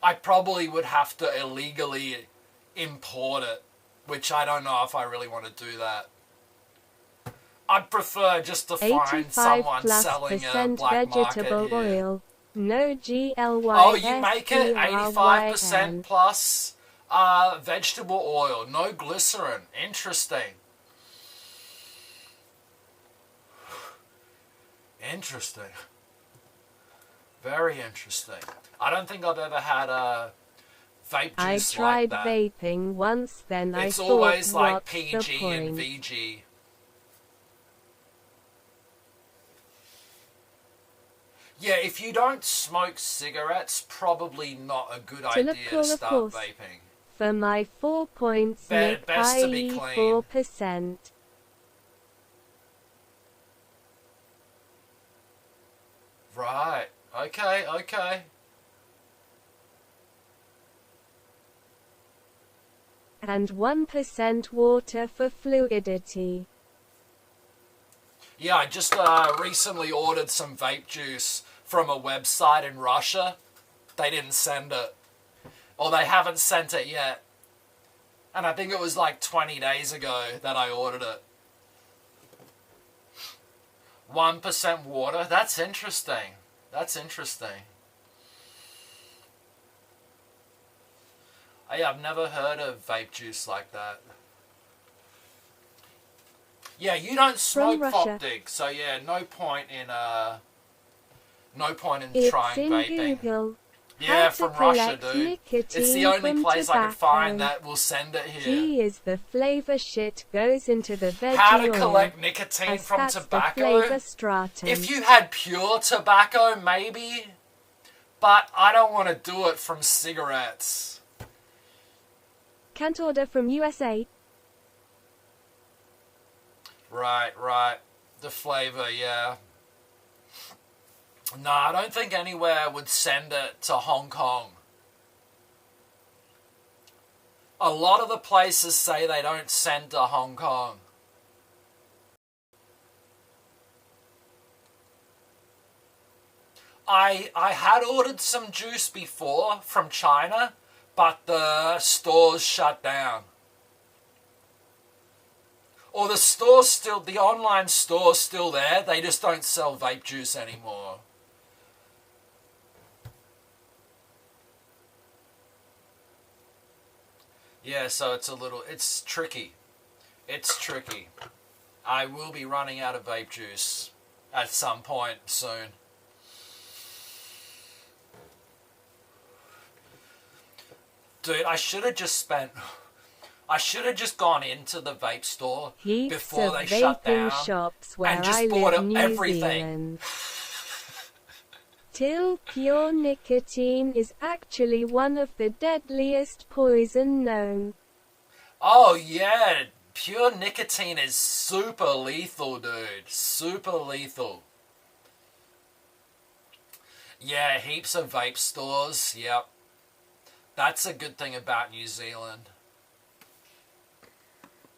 I probably would have to illegally import it, which I don't know if I really want to do that. I'd prefer just to find someone selling a black vegetable market here. oil. No GLY. Oh, you make it 85% plus vegetable oil, no glycerin. Interesting. Interesting. Very interesting. I don't think I've ever had a vape I juice tried like that. vaping once, then I It's thought, always like what's the PG and point? VG. Yeah, if you don't smoke cigarettes, probably not a good To idea look to cool, of start course. vaping. For my 4 points, Nick, best to be i.e. clean. 4%. Right. Okay, okay. And 1% water for fluidity. Yeah, I just recently ordered some vape juice from a website in Russia. They didn't send it. Or they haven't sent it yet. And I think it was like 20 days ago that I ordered it. 1% water? That's interesting. That's interesting. I've never heard of vape juice like that. Yeah, you don't smoke Optic, so yeah, no point in trying vaping. Google. Yeah, from Russia, dude. It's the only place I can find that will send it here. G is the flavor shit goes into the veggie How to oil, collect nicotine from that's tobacco? The flavor stratum. If you had pure tobacco, maybe. But I don't want to do it from cigarettes. Can't order from USA. Right. The flavor, yeah. No, I don't think anywhere would send it to Hong Kong. A lot of the places say they don't send to Hong Kong. I had ordered some juice before from China, but the stores shut down. Or the online store's still there, they just don't sell vape juice anymore. Yeah, so it's tricky. It's tricky. I will be running out of vape juice at some point soon. Dude, I should have just gone into the vape store before they shut down shops where and just I bought live, everything. Till pure nicotine is actually one of the deadliest poison known. Oh yeah, pure nicotine is super lethal, dude. Super lethal. Yeah, heaps of vape stores, yep. That's a good thing about New Zealand.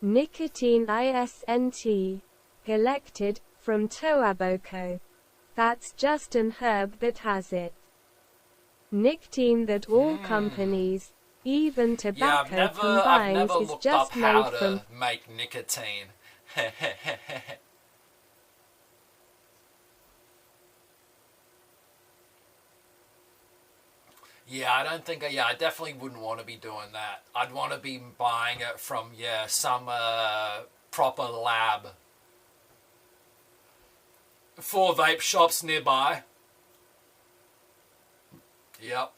Nicotine ISNT. Collected from Toaboko. That's just an herb that has it. Nicotine that all companies, even tobacco combines, is just made from. Make nicotine. Yeah, I definitely wouldn't want to be doing that. I'd want to be buying it from, some proper lab. 4 vape shops nearby. Yep.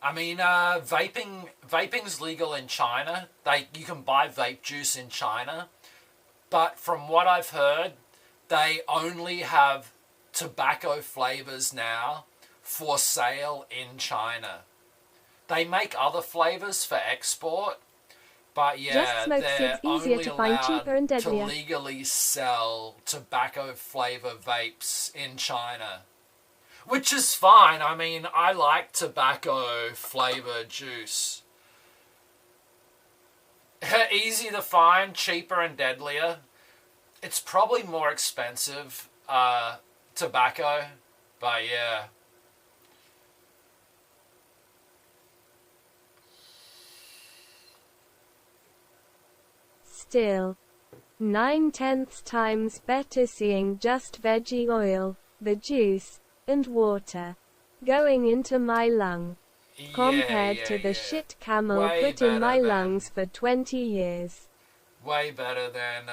I mean, vaping's legal in China. You can buy vape juice in China. But from what I've heard, they only have tobacco flavors now for sale in China. They make other flavors for export, but they're only allowed to legally sell tobacco flavor vapes in China. Which is fine. I mean, I like tobacco flavor juice. Easy to find, cheaper and deadlier. It's probably more expensive, tobacco, but yeah. Still, 9/10 times better seeing just veggie oil, the juice, and water going into my lung. Compared to the shit Camel put in my lungs for 20 years. Way better than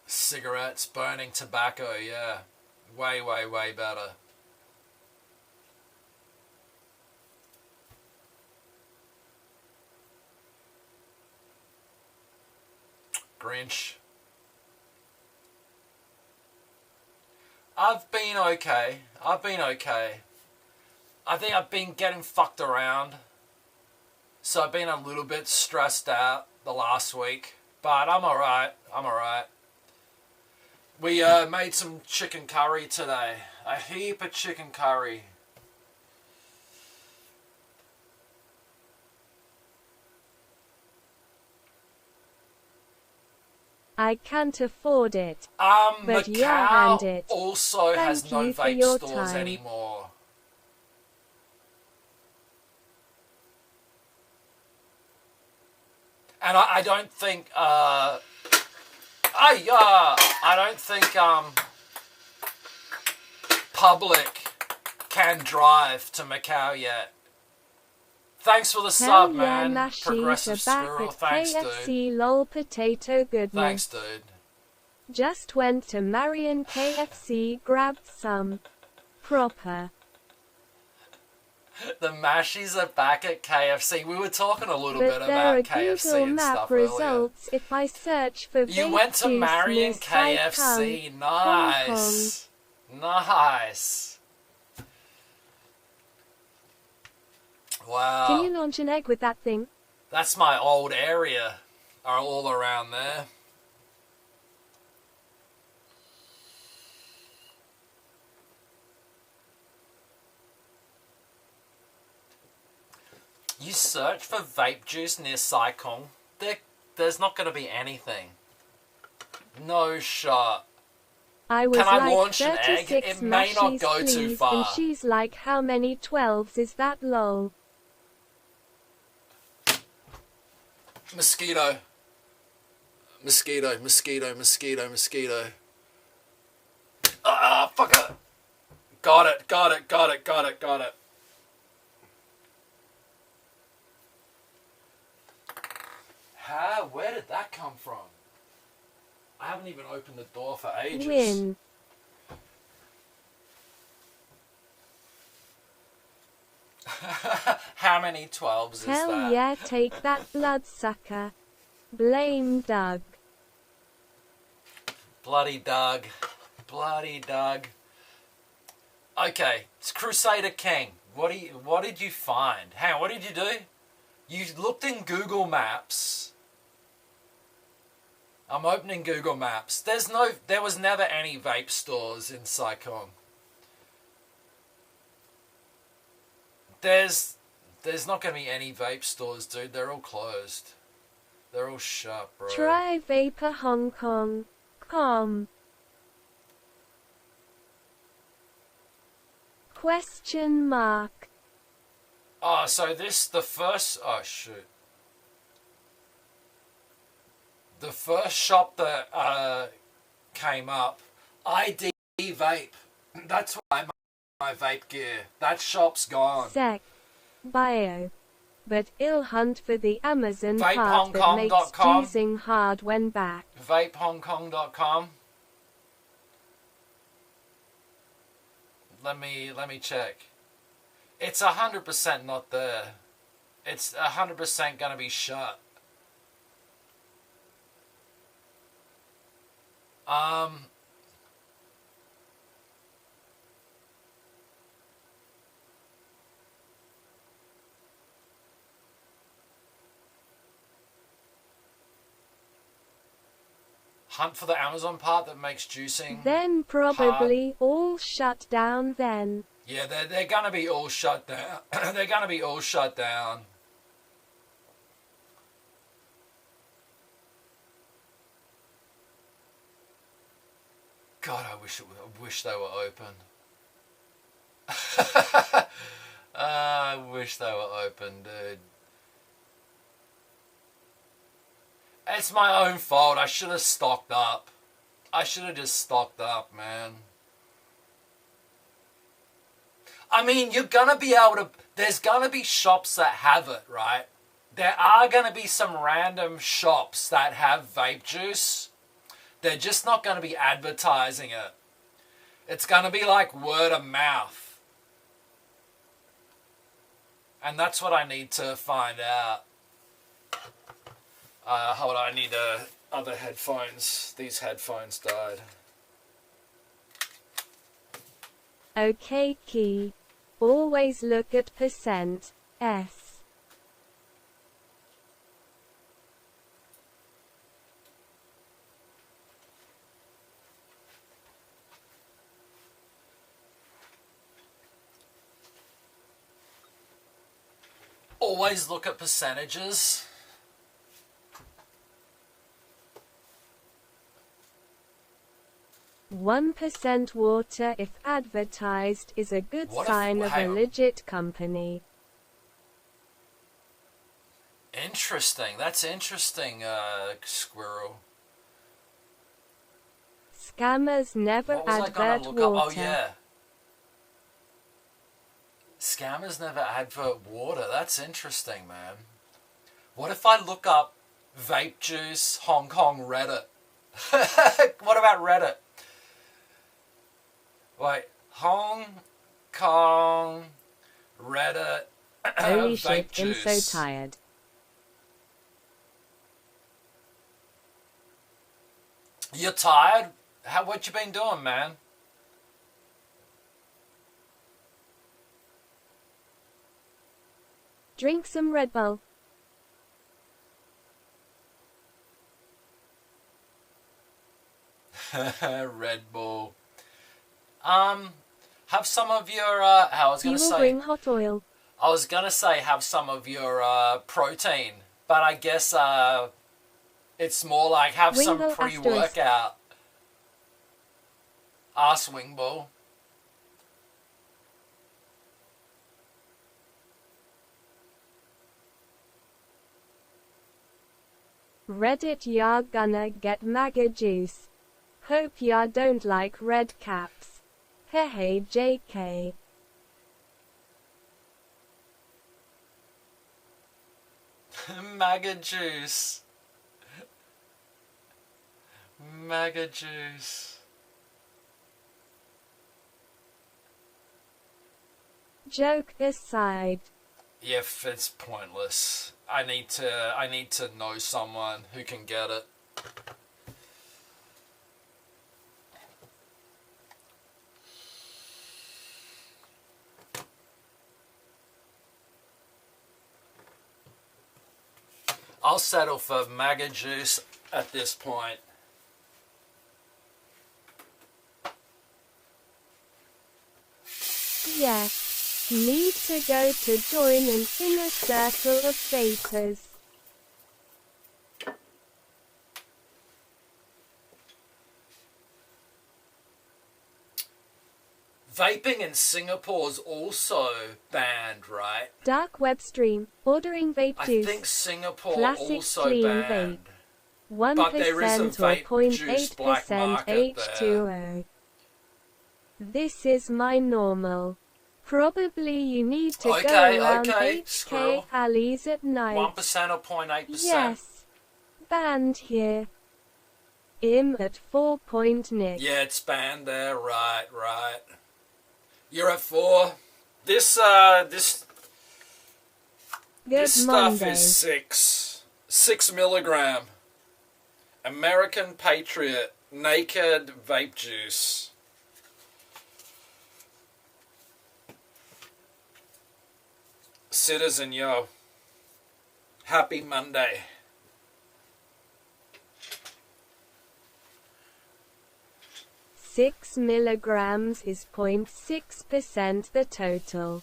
cigarettes, burning tobacco, yeah. Way better. Grinch. I've been okay. I think I've been getting fucked around. So I've been a little bit stressed out the last week. But I'm alright. We made some chicken curry today. A heap of chicken curry. I can't afford it. But yeah, and it. Also has no vape stores anymore. And I don't think I don't think public can drive to Macau yet. Thanks for the sub, man. Progressive Squirrel. Thanks, KFC, dude. lol, potato goodness. Thanks, dude. Just went to Marion KFC, grabbed some proper. The mashies are back at KFC. We were talking a little bit there about are KFC Google and Map stuff results earlier. if I search for You went to Marion KFC. Nice. Nice. Wow. Can you launch an egg with that thing? That's my old area. Are all around there. You search for vape juice near Sai Kung, there's not going to be anything. No shot. I was Can I like launch an egg? 36 It may not go please, too far. And she's like, how many 12s is that, lol? Mosquito. Mosquito, mosquito, mosquito, mosquito. Ah, fuck it. Got it, got it, got it, got it, got it. How? Where did that come from? I haven't even opened the door for ages. Win. How many 12s is that? Hell yeah, take that bloodsucker. Blame Doug. Bloody Doug. Bloody Doug. Okay, it's Crusader King. What did you find? Hang on, what did you do? You looked in Google Maps. I'm opening Google Maps. There was never any vape stores in Sai Kung. There's not going to be any vape stores, dude. They're all closed. They're all shut, bro. Try Vapor Hong Kong. Com. Question mark. Oh, so the first shop that came up, ID Vape. That's why my vape gear. That shop's gone. Sec. Bio. But ill hunt for the Amazon part that VapeHongKong.com. makes choosing hard when back. VapeHongKong.com. Let me check. It's 100% not there. It's 100% gonna be shut. Hunt for the Amazon part that makes juicing. Then probably hard. all shut down then. Yeah, they're gonna be all shut down. They're gonna be all shut down. God, I wish they were open. I wish they were open, dude. It's my own fault. I should have stocked up. I should have just stocked up, man. I mean, you're gonna be able to... There's gonna be shops that have it, right? There are gonna be some random shops that have vape juice. They're just not gonna be advertising it. It's gonna be like word of mouth. And that's what I need to find out. Hold on, I need other headphones. These headphones died. Okay, key. Always look at %. S. Always look at percentages. 1% water if advertised is a good sign of a legit company. Interesting. That's interesting, Squirrel. Scammers never advert water. Oh, yeah. Scammers never advert water. That's interesting, man. What if I look up vape juice Hong Kong Reddit? What about Reddit? Wait, Hong Kong Reddit Holy vape shit, juice. I'm so tired. You're tired? What you been doing, man? Drink some Red Bull. Red Bull. Have some of your, I was gonna say, bring hot oil. I was gonna say have some of your, protein, but I guess, it's more like have some pre-workout. Wing Bull. Reddit, ya gonna get MAGA juice. Hope ya don't like red caps. Hey JK. MAGA juice. MAGA juice. Joke aside. If it's pointless. I need to know someone who can get it. I'll settle for MAGA juice at this point. Yes. Need to go to join an inner circle of vapors. Vaping in Singapore is also banned, right? Dark web stream. Ordering vape juice. I think Singapore Classic also clean banned. Vape. 1% But there is a vape or juice black 0.8% market H2O. there. This is my normal. Probably you need to go around HK squirrel. alleys at night. 1% or 0.8%. Yes. Banned here. Im at 4. Nick. Yeah, it's banned there. Right. You're at 4. This stuff is 6 milligram. American Patriot naked vape juice. Citizen, yo. Happy Monday. Six milligrams is 0.6% the total.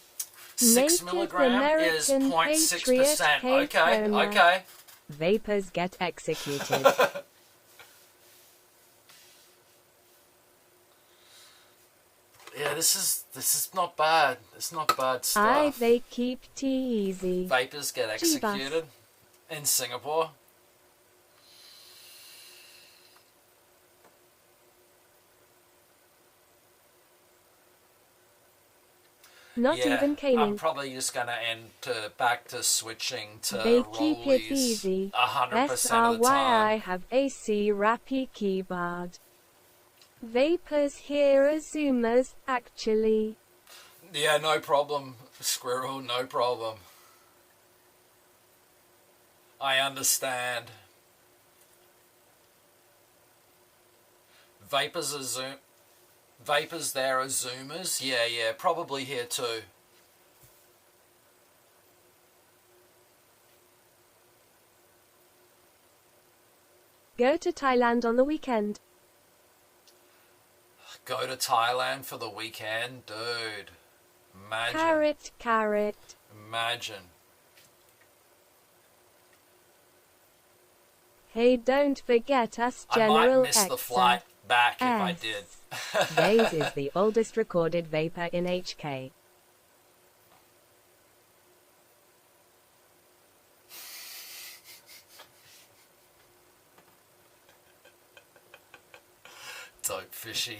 6 milligram is 0.6%. Okay. Vapors get executed. Yeah, this is not bad. It's not bad stuff. They keep tea easy. Vapors get executed in Singapore. Not even caning. I'm probably just gonna back to switching to They keep it rollies easy. 100% of the SRY time. I have AC Rappy keyboard. Vapors here are Zoomers, actually. Yeah, no problem, Squirrel, no problem. I understand. Vapors there are Zoomers? Yeah, probably here too. Go to Thailand on the weekend. Go to Thailand for the weekend? Dude. Imagine. Carrot. Imagine. Hey, don't forget us, General I might miss the Exa. flight back if I did. Gaze is the oldest recorded vapor in HK. Dope fishy.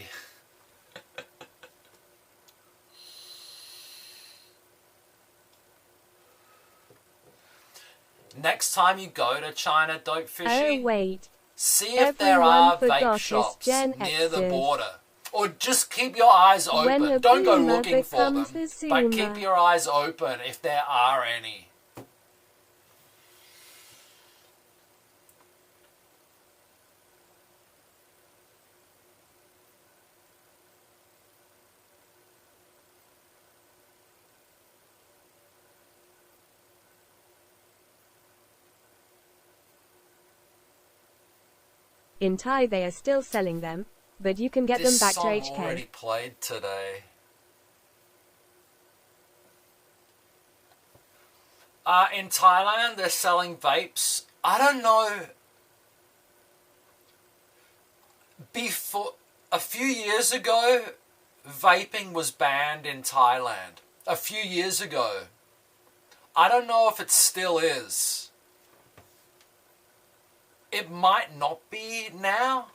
Next time you go to China, Dope Fishy, oh wait, see if there are vape forgot shops Gen near the X's. border. Or just keep your eyes When open. a Don't go boomer looking for them, becomes a but zoomer. keep your eyes open if there are any. In Thai they are still selling them, but you can get them back to This HK. song already played today. In Thailand, they're selling vapes. I don't know. Before, a few years ago, vaping was banned in Thailand. A few years ago. I don't know if it still is. It might not be now.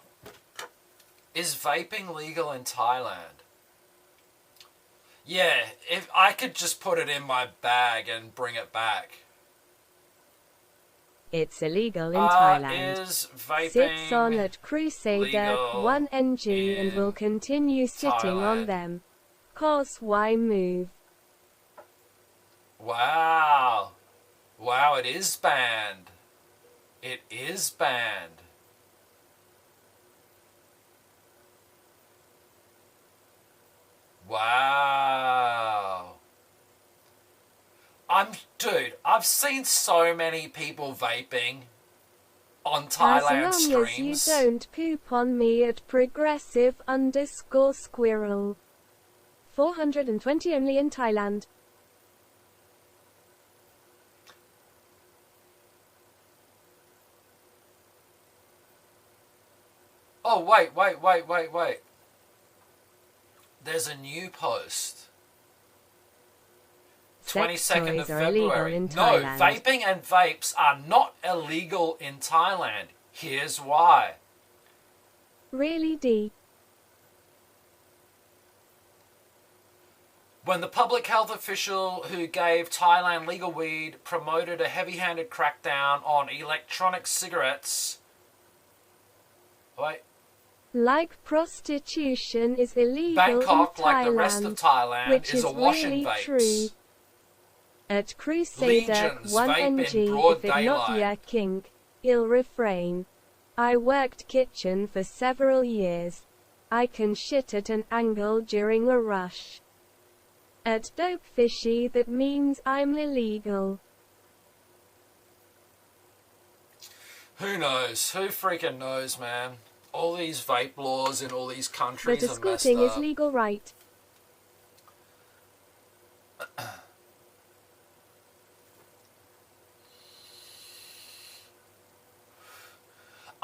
Is vaping legal in Thailand? Yeah, if I could just put it in my bag and bring it back. It's illegal in Thailand. Is vaping Sits on at Crusader 1NG and will continue sitting on Thailand? them. Cause why move? Wow. Wow, it is banned. It is banned. Wow. Dude, I've seen so many people vaping on Thailand As long streams. as you don't poop on me at progressive_squirrel. 420 only in Thailand. Oh, wait. There's a new post. Sex 22nd of toys are illegal February. in No, Thailand. vaping and vapes are not illegal in Thailand. Here's why. Really D. When the public health official who gave Thailand legal weed promoted a heavy-handed crackdown on electronic cigarettes... Wait. Like prostitution is illegal Bangkok, in Thailand, like the rest of Thailand, which is awash in really vapes. true. At Crusader Legions 1NG, vape in broad if it not daylight. your kink, ill refrain. I worked kitchen for several years. I can shit at an angle during a rush. At Dope Fishy that means I'm illegal. Who knows? Who freaking knows, man? All these vape laws in all these countries But are messed escorting up. is legal, right?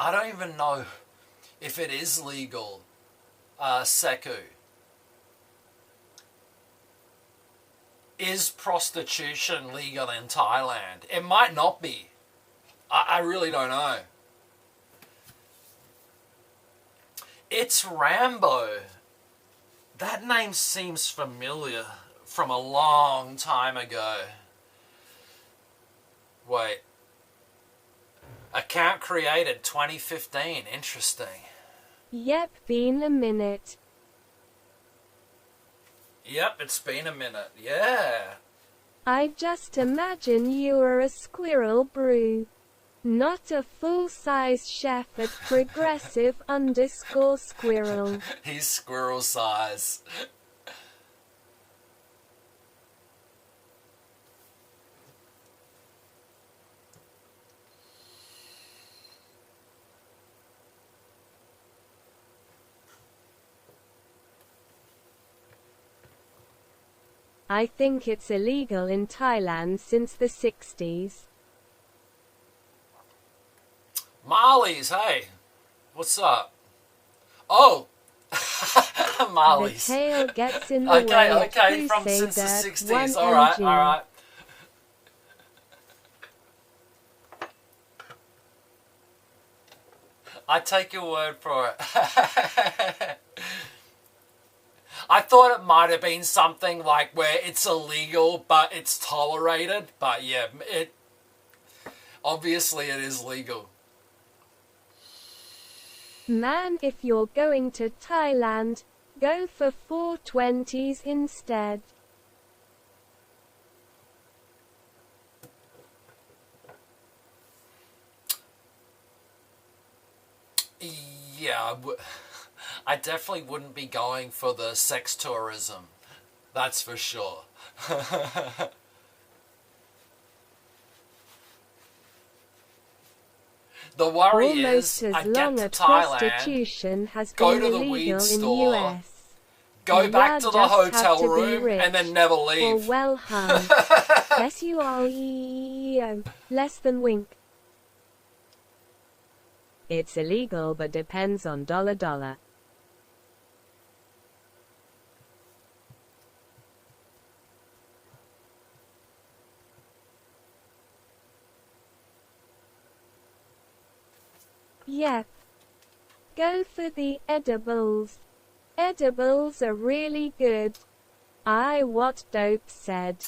I don't even know if it is legal, Seku. Is prostitution legal in Thailand? It might not be. I really don't know. It's Rambo. That name seems familiar from a long time ago. Wait. Account created 2015. Interesting. Yep, been a minute. Yep, it's been a minute. Yeah. I just imagine you were a squirrel brew. Not a full-size chef at progressive_squirrel. He's squirrel size. I think it's illegal in Thailand since the 60s. Marlies, hey. What's up? Oh! The Marley's. tail gets in the way. Okay, from since the 60s. Alright. I take your word for it. I thought it might have been something like where it's illegal but it's tolerated. But yeah, obviously it is legal. Man, if you're going to Thailand, go for 420s instead. Yeah, I definitely wouldn't be going for the sex tourism. That's for sure. The worry Almost is, as I long get as to Thailand, prostitution has go been to the illegal weed in store, US. go back to the just have hotel to be room, rich and then never or leave. well hung. Yes, you are less than wink. It's illegal but depends on $. Yep. Go for the edibles. Edibles are really good. What Dope said.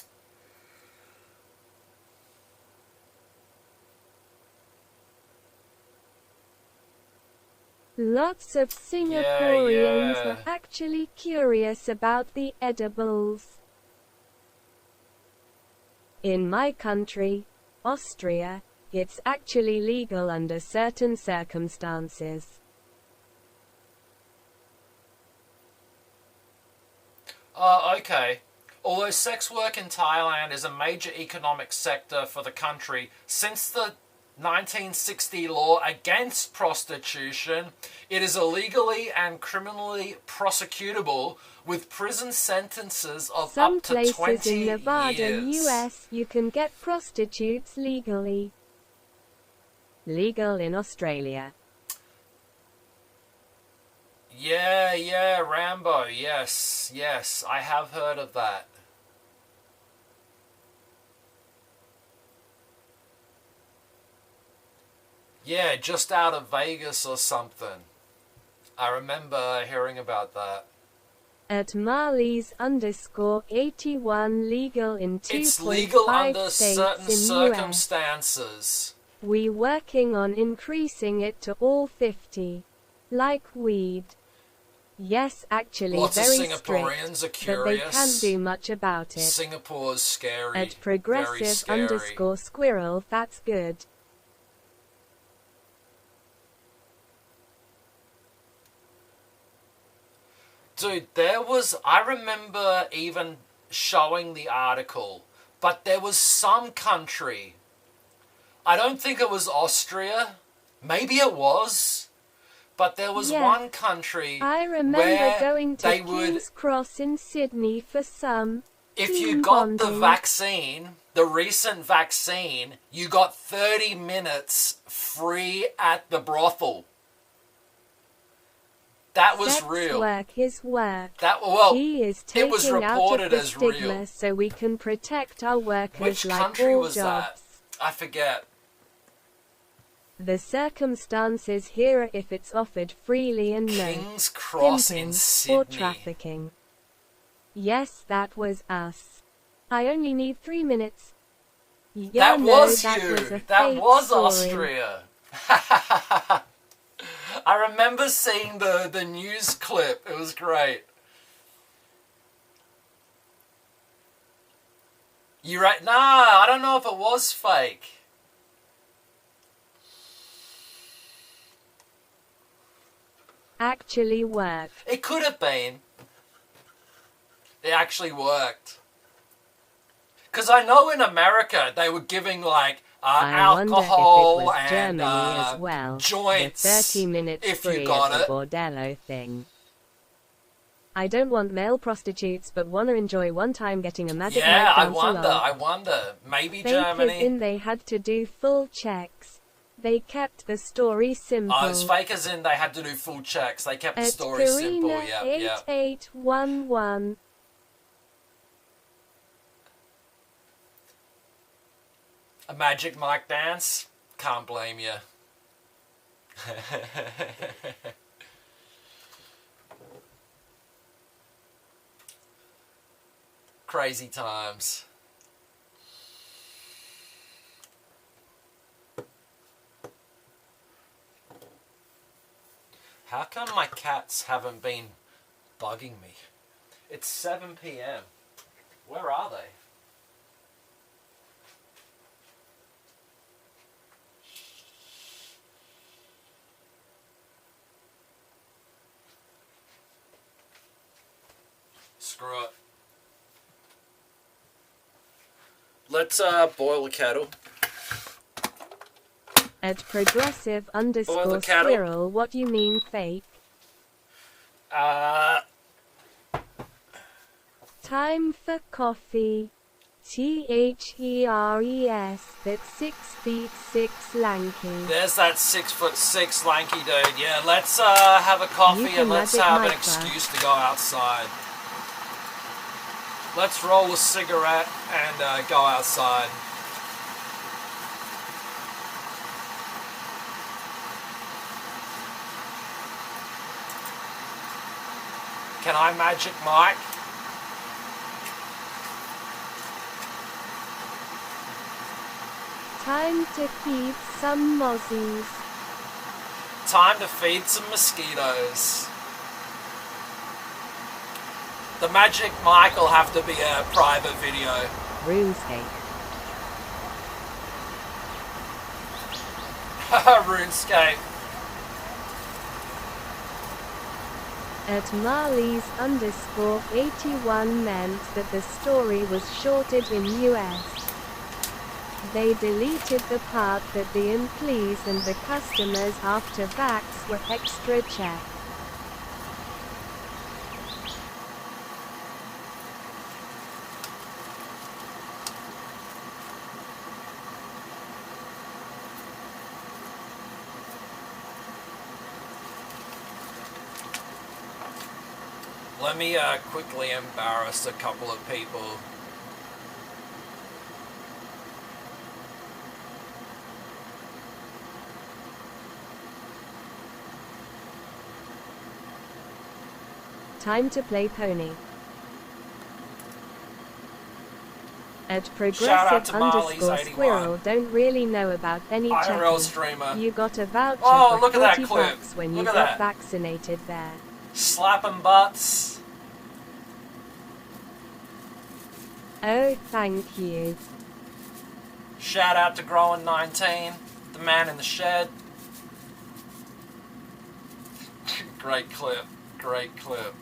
Lots of Singaporeans are actually curious about the edibles. In my country, Austria, it's actually legal under certain circumstances. Okay. Although sex work in Thailand is a major economic sector for the country, since the 1960 law against prostitution, it is illegally and criminally prosecutable with prison sentences of Some up to 20 years. Some places in Nevada, US, you can get prostitutes legally. Legal in Australia. Yeah, Rambo, yes, I have heard of that. Yeah, just out of Vegas or something. I remember hearing about that. At Marley's _81 legal in 2.5 It's legal under states certain in circumstances. US. We working on increasing it to all 50. Like weed. Yes, actually Lots very of Singaporeans strict, are but they curious. can't do much about it. Singapore's scary. At very progressive scary. _squirrel, that's good. Dude, I remember even showing the article, but there was some country, I don't think it was Austria, maybe it was, but there was one country I remember where going to they King's Cross in Sydney for some if you team got the bonding. vaccine, the recent vaccine, you got 30 minutes free at the brothel. That was Sex real. Work is work. He is it was taking out reported of the as stigma real. so we can protect our workers Which like country all was jobs. that? I forget. The circumstances here are if it's offered freely and no King's Cross in pimping Sydney. or trafficking. Yes, that was us. I only need 3 minutes. That was that you. Was a that fake was story. Austria. I remember seeing the news clip. It was great. You right? Nah, I don't know if it was fake. Actually worked. It could have been. It actually worked. Because I know in America they were giving like alcohol I wonder if it was and Germany as well. joints. The 30 minutes if free you got at it. the bordello thing. I don't want male prostitutes, but want to enjoy one time getting a magic Yeah, night dance along. I wonder. Maybe Fake Germany. as in they had to do full checks. They kept the story simple. Oh, it's fake as in they had to do full checks. They kept the story simple. Yeah, yeah. 8811. A Magic Mike dance? Can't blame you. Crazy times. How come my cats haven't been bugging me? It's 7 p.m. Where are they? Screw it. Let's boil the kettle. At progressive underscore squirrel, what do you mean fake? Time for coffee. THERES, that's 6 feet 6 lanky. There's that 6'6" lanky dude. Yeah, let's have a coffee and let's have an excuse to go outside. Let's roll a cigarette and go outside. Can I Magic Mike? Time to feed some mozzies. Time to feed some mosquitoes. The Magic Mike will have to be a private video. RuneScape. RuneScape. At Marley's underscore 81 meant that the story was shorted in US. They deleted the part that the employees and the customers after vax were extra checked. Let me quickly embarrass a couple of people. Time to play pony. At progressive underscore squirrel, don't really know about any IRL chatting. streamer. You got a voucher Oh, for look at that 40 clip. bucks when Look you at got that. vaccinated there. Slapping butts. Oh, thank you. Shout out to Growing19, the man in the shed. Great clip. Great clip.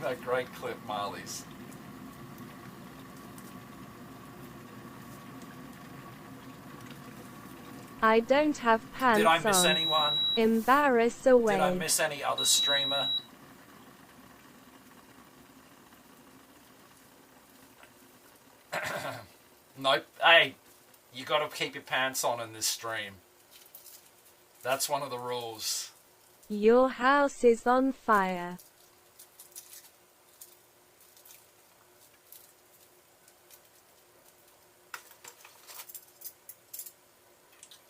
That great clip, Marley's. I don't have pants on. Did I miss anyone? Embarrass away. Did I miss any other streamer? Nope. Hey, you gotta keep your pants on in this stream. That's one of the rules. Your house is on fire.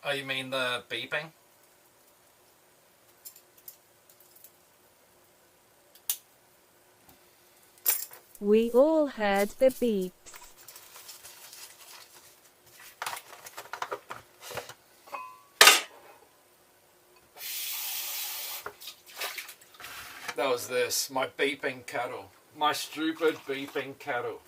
Oh, you mean the beeping? We all heard the beeps. That was this, my beeping kettle. My stupid beeping kettle.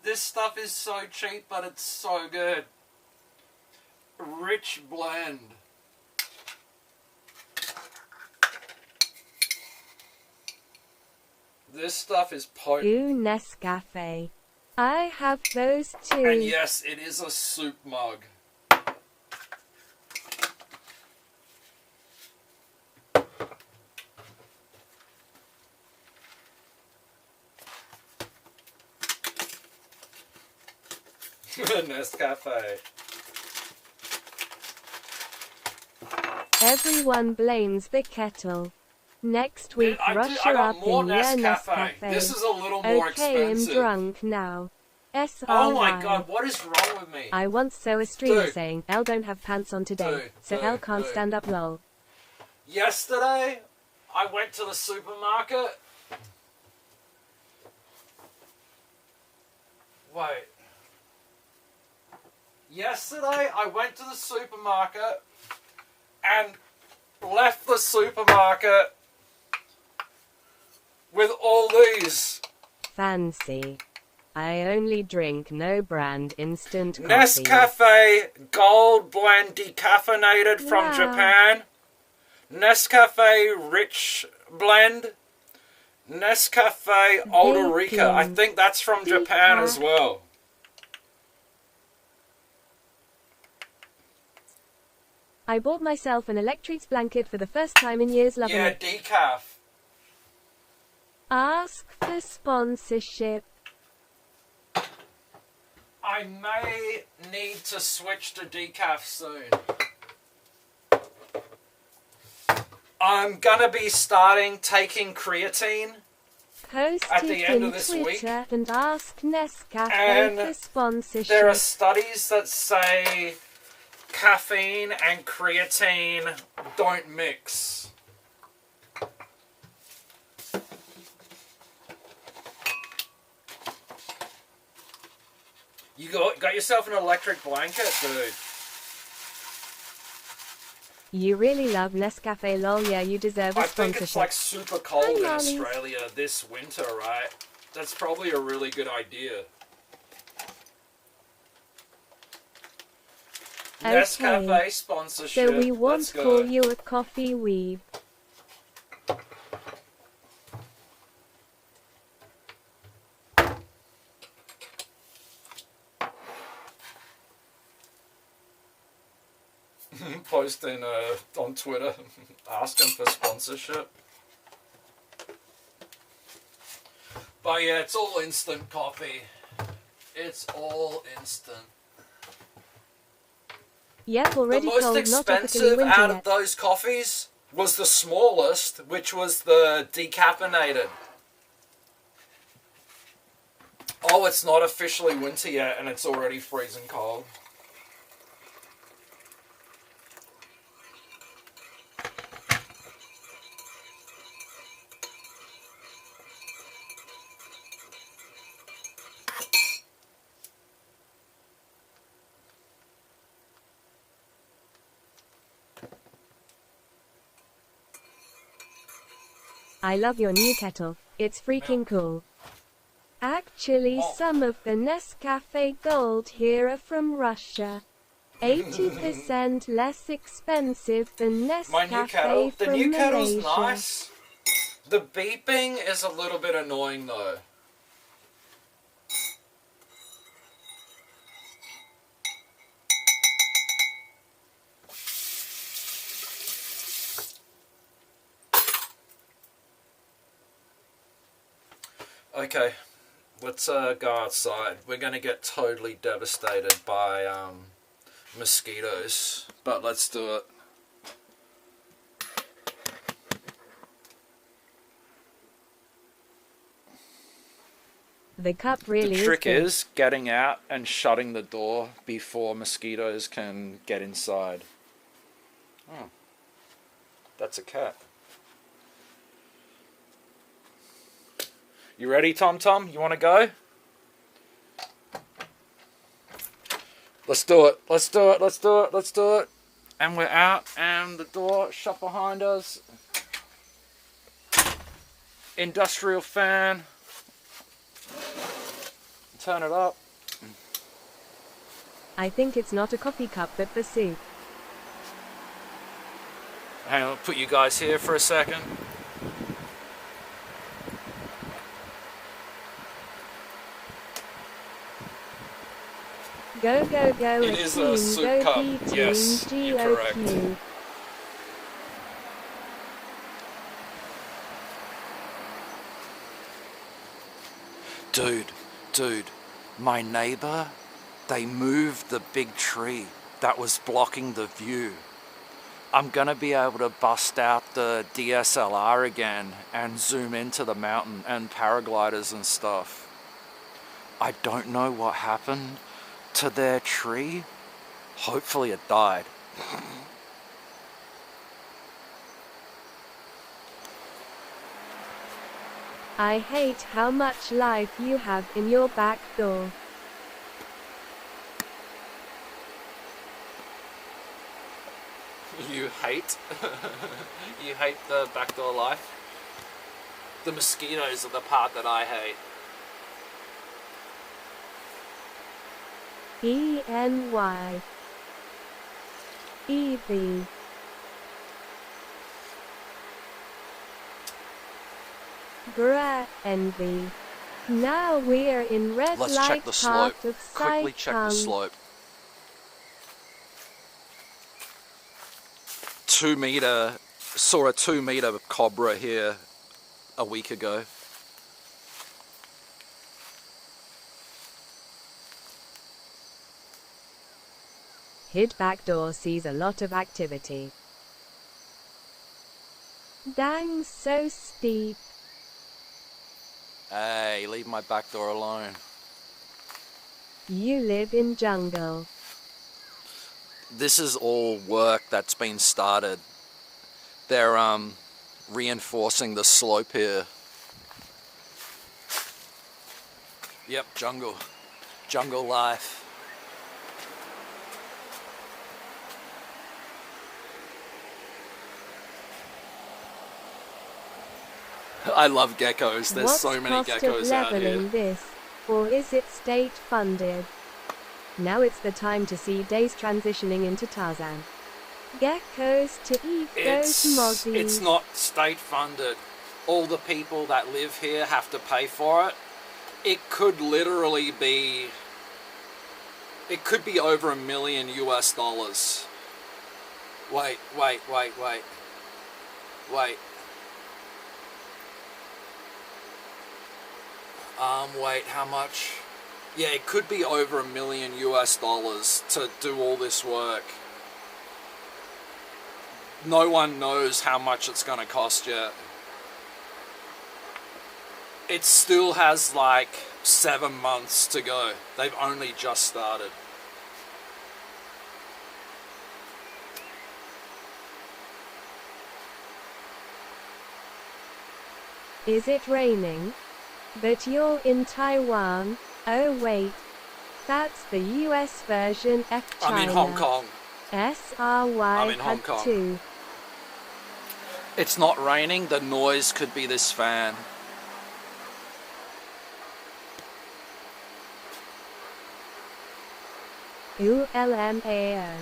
This stuff is so cheap, but it's so good. rich blend. This stuff is potent. Ooh, Nescafe. I have those too. And yes, it is a soup mug. Nescafe. Everyone blames the kettle. Next week, I Russia got up more in your Nescafe. This is a little more Okay, expensive. I'm drunk now. SRI. Oh my god, what is wrong with me? I once saw a streamer Dude. saying, L don't have pants on today, so L can't stand up lol. Yesterday, I went to the supermarket. Wait. Yesterday, I went to the supermarket and left the supermarket with all these. Fancy. I only drink no brand instant coffee. Nescafe Gold Blend Decaffeinated from Wow. Japan. Nescafe Rich Blend. Nescafe Alderica. I think that's from Japan as well. I bought myself an electrics blanket for the first time in years, loving Yeah, it. decaf. Ask for sponsorship. I may need to switch to decaf soon. I'm gonna be starting taking creatine. Post At the it end in of this Twitter week. and ask Nescafe And for sponsorship. There are studies that say caffeine and creatine don't mix. You got yourself an electric blanket, dude. You really love Nescafe lol, yeah, you deserve a I think sponsorship. it's like super cold Hi, in Molly. Australia this winter, right? That's probably a really good idea. Okay. Nescafe sponsorship. So we won't Let's go. call you a coffee weeb. Posting on Twitter, asking for sponsorship. But yeah, it's all instant coffee. It's all instant. Yep, The already most told, not ethically expensive winter out of yet. those coffees was the smallest, which was the decaffeinated. Oh, it's not officially winter yet, and it's already freezing cold. I love your new kettle. It's freaking cool. Actually, some of the Nescafe Gold here are from Russia. 80% less expensive than My new Nescafe kettle. The from new kettle's Malaysia. nice. The beeping is a little bit annoying though. Okay, let's go outside. We're gonna get totally devastated by mosquitoes, but let's do it. The cup really The trick big. is getting out and shutting the door before mosquitoes can get inside. Oh, that's a cat. You ready, Tom Tom? You want to go? Let's do it. Let's do it. Let's do it. Let's do it. And we're out, and the door shut behind us. Industrial fan. Turn it up. I think it's not a coffee cup but the soup. Hang on, put you guys here for a second. Go, go, go, It is a soup cup. Yes, you're correct. Dude, my neighbor, they moved the big tree that was blocking the view. I'm gonna be able to bust out the DSLR again and zoom into the mountain and paragliders and stuff. I don't know what happened to their tree. Hopefully it died. I hate how much life you have in your back door. You hate? You hate the backdoor life? The mosquitoes are the part that I hate. ENY EV Bruh, envy. Now we're in red Let's light check the slope. part of Quickly check the HongKong. slope. 2 meter, saw a 2 meter cobra here a week ago. Hid backdoor sees a lot of activity. Dang, so steep. Hey, leave my back door alone. You live in jungle. This is all work that's been started. They're reinforcing the slope here. Yep, jungle. Jungle life. I love geckos. There's What's so many cost geckos of out here. leveling this? Or is it state funded? Now it's the time to see Days transitioning into Tarzan. Geckos to eat those mozzies. It's not state funded. All the people that live here have to pay for it. It could literally be... It could be over $1 million US. Wait. Wait, how much? Yeah, it could be over $1 million US to do all this work. No one knows how much it's gonna cost yet. It still has like 7 months to go. They've only just started. Is it raining? But you're in Taiwan. Oh wait. That's the US version of China. I'm in Hong Kong. SRY I'm in Hong had Kong. two. It's not raining, the noise could be this fan. ULMAO.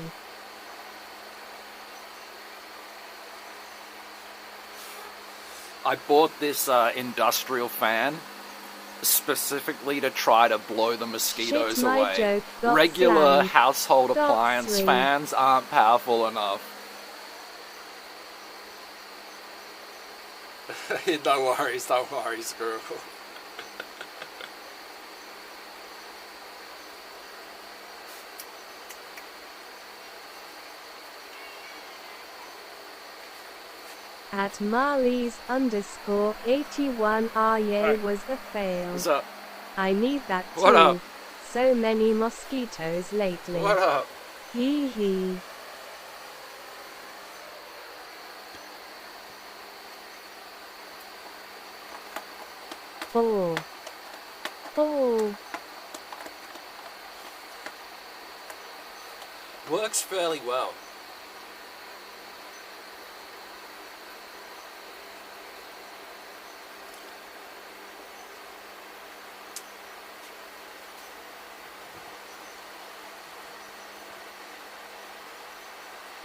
I bought this industrial fan specifically to try to blow the mosquitoes Shit, my away. joke got Regular slammed. household Got appliance three. fans aren't powerful enough. No worries, girl. At Marley's _81 RA was a fail. What's up? I need that too. What up? So many mosquitoes lately. What up? Hee hee. Oh. Works fairly well.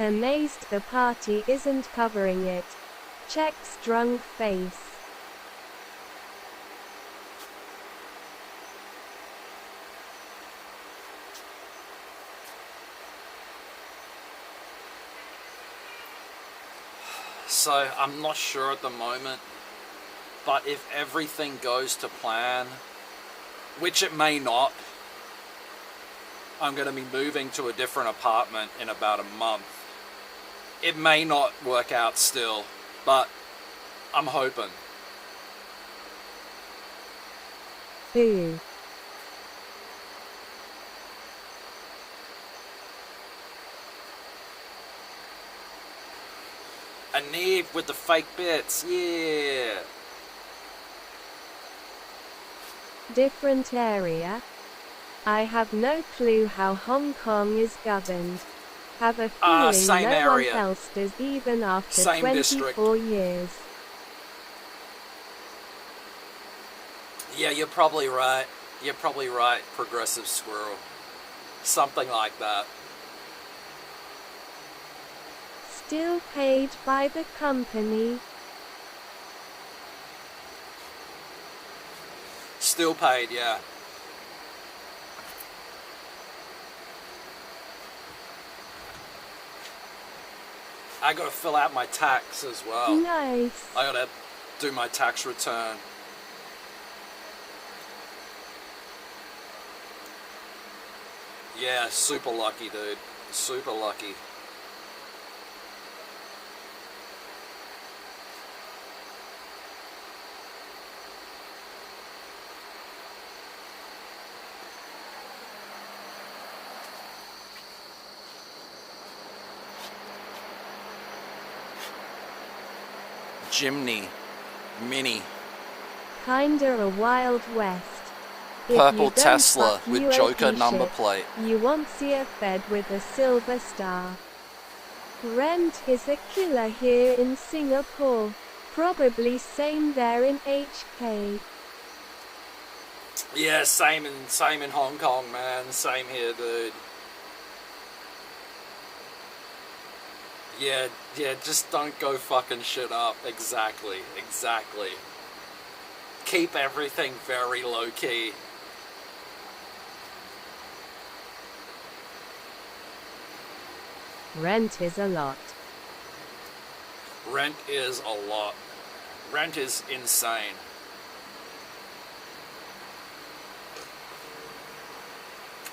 Amazed the party isn't covering it. Checks drunk face. So I'm not sure at the moment, but if everything goes to plan, which it may not, I'm going to be moving to a different apartment in about a month. It may not work out still, but I'm hoping. Boo. A Neve with the fake bits, yeah. Different area. I have no clue how Hong Kong is governed. Have a feeling same no area. one else does even after Same 24 district. years. Yeah, you're probably right. You're probably right, Progressive Squirrel. Something like that. Still paid by the company. Still paid, yeah. I gotta fill out my tax as well. Nice. I gotta do my tax return. Yeah, super lucky, dude. Super lucky. Jimny. Mini. Kinda a Wild West. If Purple you don't Tesla fuck with UAP Joker number shit, plate. You won't see a Fed with a silver star. Rent is a killer here in Singapore. Probably same there in HK. Yeah, same in Hong Kong, man. Same here, dude. Yeah, just don't go fucking shit up. Exactly. Keep everything very low key. Rent is a lot. Rent is a lot. Rent is insane.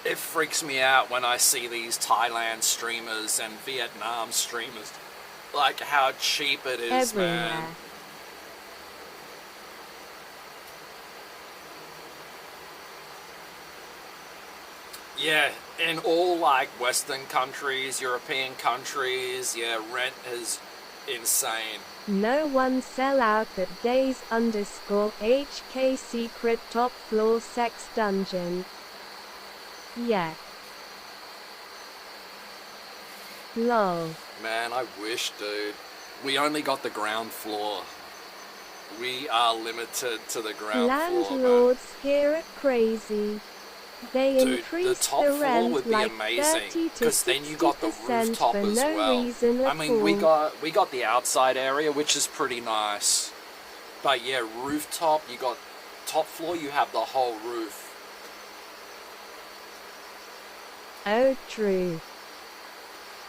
It freaks me out when I see these Thailand streamers and Vietnam streamers. Like how cheap it is, Everywhere. man. Yeah, in all like Western countries, European countries, yeah, rent is insane. No one sell out at days_HK secret top floor sex dungeon. Yeah. Lol. Man, I wish, dude. We only got the ground floor. We are limited to the ground floor, man. Landlords here are crazy. They Dude, increase the top the floor rent would be like amazing, 30 to because then you got the 60% rooftop for as no well. reason I at mean, we all. got the outside area, which is pretty nice. But yeah, rooftop, you got top floor, you have the whole roof. Oh, true.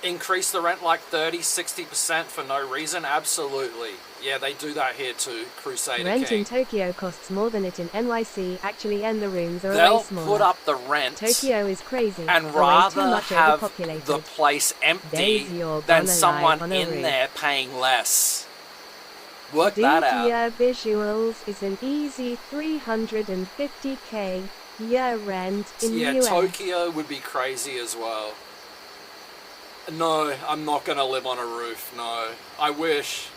Increase the rent like 30-60% for no reason? Absolutely. Yeah, they do that here too, Crusader Rent King. in Tokyo costs more than it in NYC. Actually, and the rooms are They'll way smaller. put up the rent Tokyo is crazy. and but way too rather much have overpopulated. the place empty Days you're than gonna someone lie on a in roof. there paying less. Work that out. Year visuals is an easy 350k year rent in Yeah, US. Tokyo would be crazy as well. No, I'm not gonna live on a roof, no. I wish.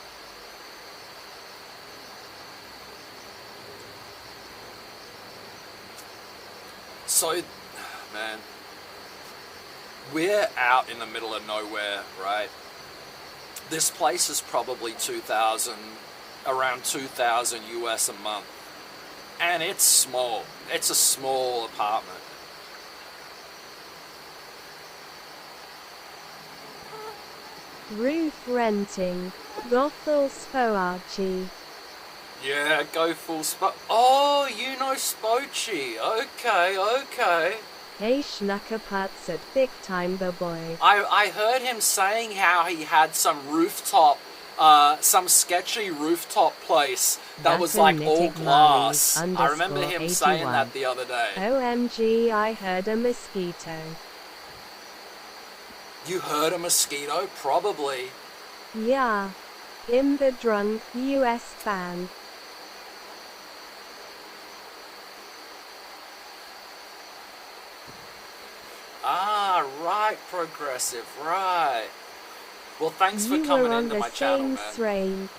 So, man, we're out in the middle of nowhere, right? This place is probably around 2,000 US a month. And it's small. It's a small apartment. Roof renting. Gothel Spoarchy. Yeah, go full Oh, you know Spochi. Okay, okay. Hey Schnuckerputz at big time the boy. I heard him saying how he had some rooftop, some sketchy rooftop place that was like all glass. I remember him saying that the other day. OMG, I heard a mosquito. You heard a mosquito? Probably. Yeah. In the drunk US band. Ah, right, Progressive, right. Well, thanks for coming into my channel, man. Strain.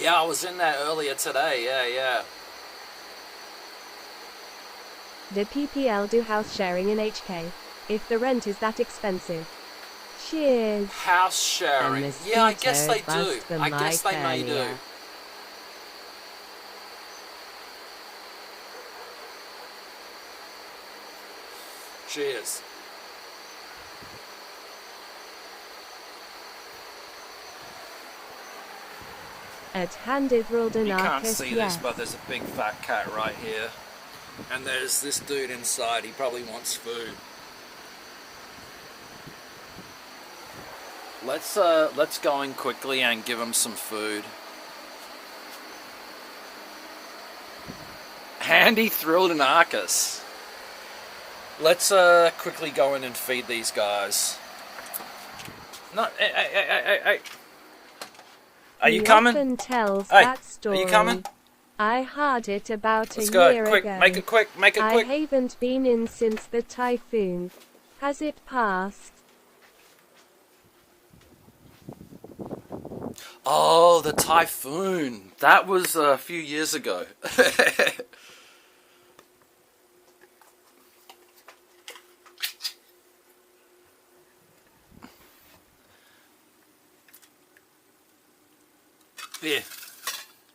Yeah, I was in there earlier today, yeah. Do PPL do house sharing in HK? If the rent is that expensive. Cheers. House sharing. Yeah, I guess they do. I guess they may do. Cheers. At handed Roldanarchus, you can't see this, but there's a big fat cat right here. And there's this dude inside. He probably wants food. Let's go in quickly and give him some food. Handy thrilled an Arcus. Let's quickly go in and feed these guys. No, hey. Are you coming? Often tells hey, that story. Are you coming? I heard it about Let's a go. year Quick, ago. make it quick, make it quick. I haven't been in since the typhoon. Has it passed? Oh, the typhoon. That was a few years ago. Yeah,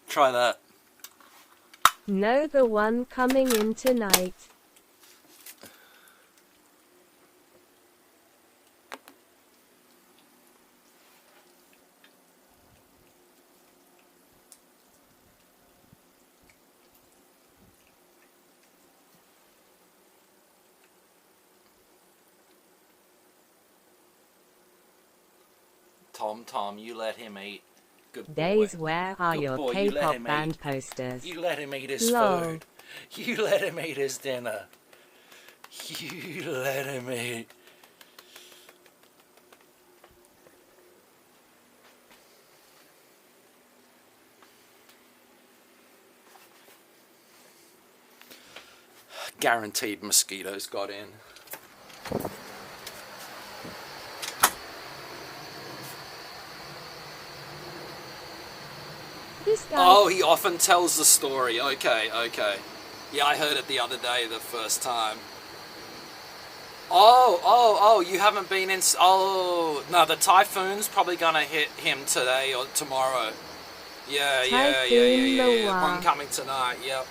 try that. No, the one coming in tonight. Tom, you let him eat. Good boy. Days, where are Good your boy, you let K-pop him band eat. posters? You let him eat his Lol. food. You let him eat his dinner. You let him eat. Guaranteed mosquitoes got in. This guy. Oh, he often tells the story. Okay. Yeah, I heard it the other day, the first time. Oh, you haven't been in... Oh, no, the typhoon's probably gonna hit him today or tomorrow. Yeah. One coming tonight, yep.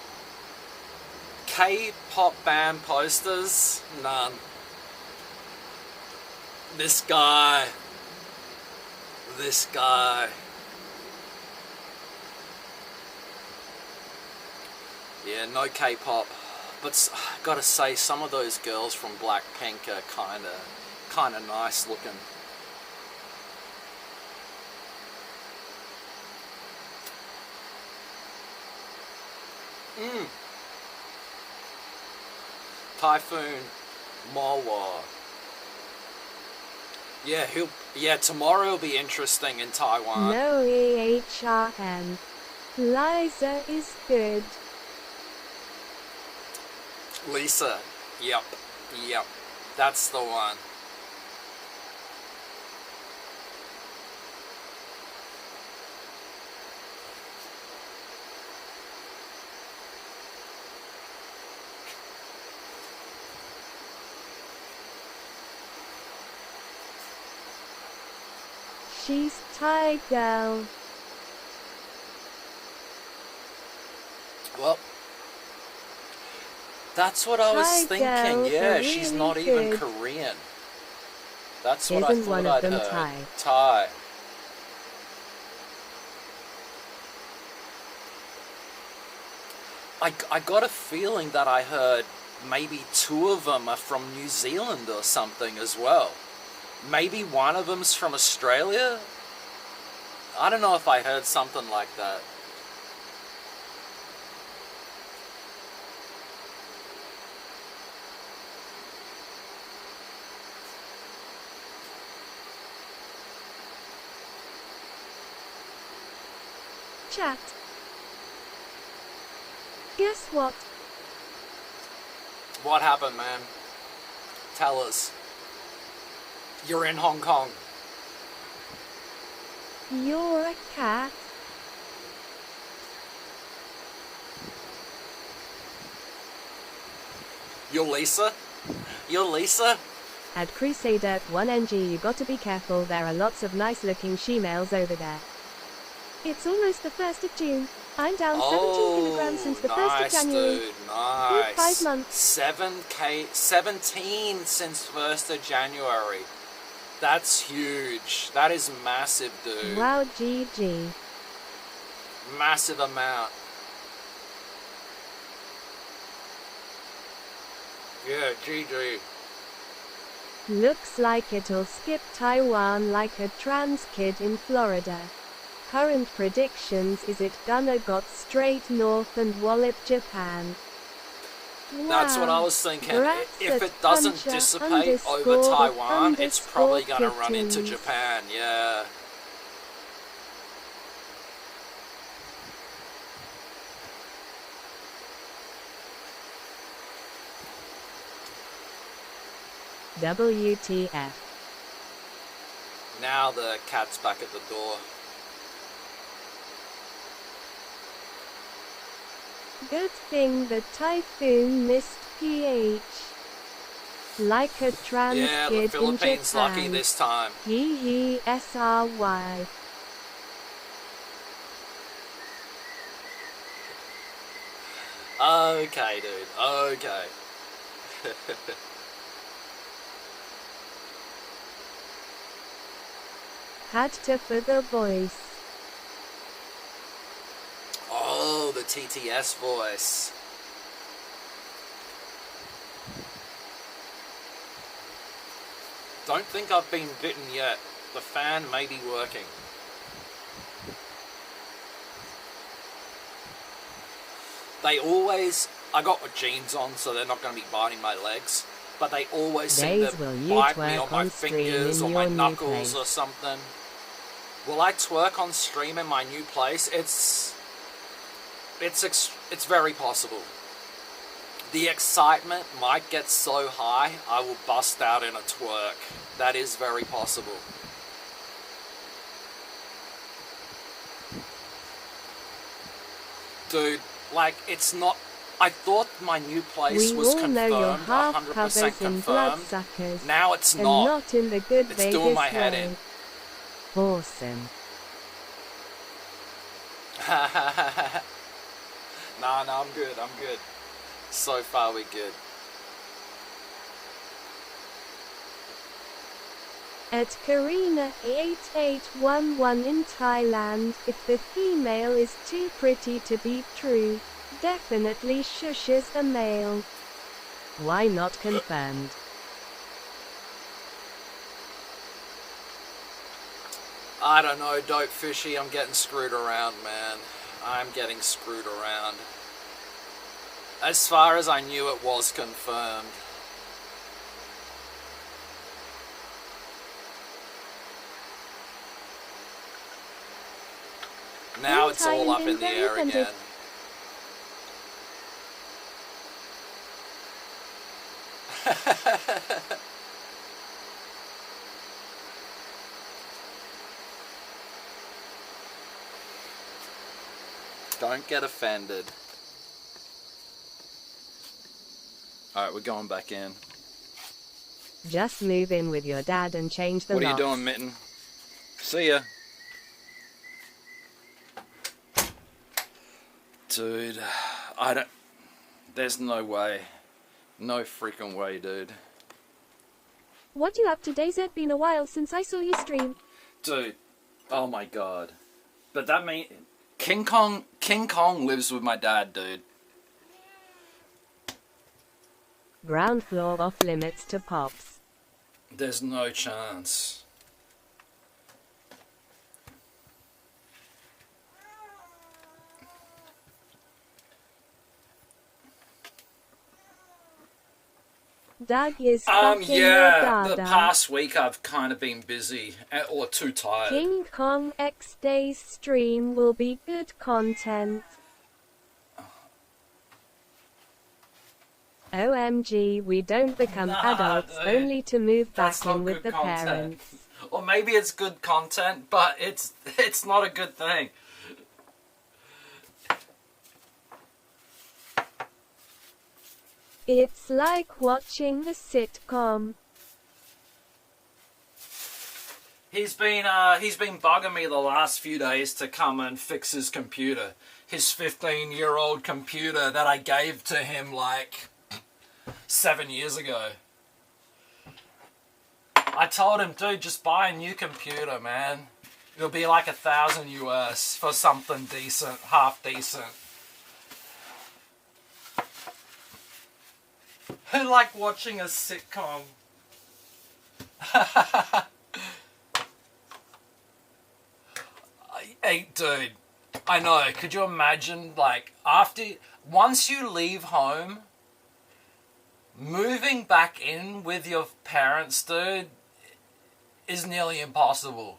K-pop band posters? None. This guy. Yeah, no K-pop. But gotta say, some of those girls from Blackpink are kinda nice looking. Typhoon Mawa. Yeah, tomorrow will be interesting in Taiwan. No EHRN. Liza is good. Lisa. Yep. That's the one. She's Thai girl. Well, That's what I was Thai thinking. girls Yeah, are she's really not even good. Korean. That's what I Isn't thought one of I'd them heard. Thai? Thai. I got a feeling that I heard maybe 2 of them are from New Zealand or something as well. Maybe one of them's from Australia? I don't know if I heard something like that. Chat. Guess what? What happened, man? Tell us. You're in Hong Kong. You're a cat. You're Lisa? You're Lisa? At Crusader 1NG, you got to be careful, there are lots of nice looking she-males over there. It's almost the 1st of June. I'm down 17 kilograms since the 1st of January. Dude, nice. Good 5 months. 17 since 1st of January. That's huge. That is massive, dude. Wow, GG. Massive amount. Yeah, GG. Looks like it'll skip Taiwan like a trans kid in Florida. Current predictions is it gonna got straight north and wallop Japan. Wow. That's what I was thinking. Brats If at it doesn't puncher dissipate over underscore Taiwan, it's probably going to underscore run into kittens. Japan, yeah. WTF. Now the cat's back at the door. Good thing the typhoon missed PH. Like a trans Yeah, the kid in Philippines Japan. lucky this time. Hee hee SRY. Okay, dude. Okay. Had to for the voice. Oh, the TTS voice. Don't think I've been bitten yet. The fan may be working. They always... I got my jeans on, so they're not going to be biting my legs. But they always seem Days to will you bite me twerk on my on stream fingers in or my your new knuckles place? or something. Will I twerk on stream in my new place? It's very possible. The excitement might get so high, I will bust out in a twerk. That is very possible. Dude, like, it's not... I thought my new place We was all know you're confirmed, half 100% covers and confirmed. bloodsuckers. Now it's And not. not in the good It's Vegas doing my head way. in. Awesome. Nah, I'm good, I'm good. So far we're good. At Karina8811 in Thailand, if the female is too pretty to be true, definitely shushes a male. Why not confirmed? I don't know, Dope Fishy, I'm getting screwed around, man. I'm getting screwed around. As far as I knew, it was confirmed. Now it's all up in the air again. Don't get offended. Alright, we're going back in. Just move in with your dad and change the What are you locks. doing, Mitten? See ya. Dude, I don't... There's no way. No freaking way, dude. What you up to, Daisy? It's been a while since I saw you stream. Dude, oh my god. But that means King Kong lives with my dad, dude. Ground floor off limits to Pops. There's no chance. Doug is fucking yeah, your the past week I've kind of been busy or too tired. King Kong X Days stream will be good content. OMG, we don't become adults dude. only to move That's back in not with good the content. parents. Or maybe it's good content, but it's not a good thing. It's like watching a sitcom. He's been bugging me the last few days to come and fix his computer. His 15-year-old computer that I gave to him like 7 years ago. I told him, dude, just buy a new computer, man. It'll be like $1,000 US for something decent, half decent. Who like watching a sitcom? Hey, dude, I know. Could you imagine, like, once you leave home, moving back in with your parents, dude, is nearly impossible.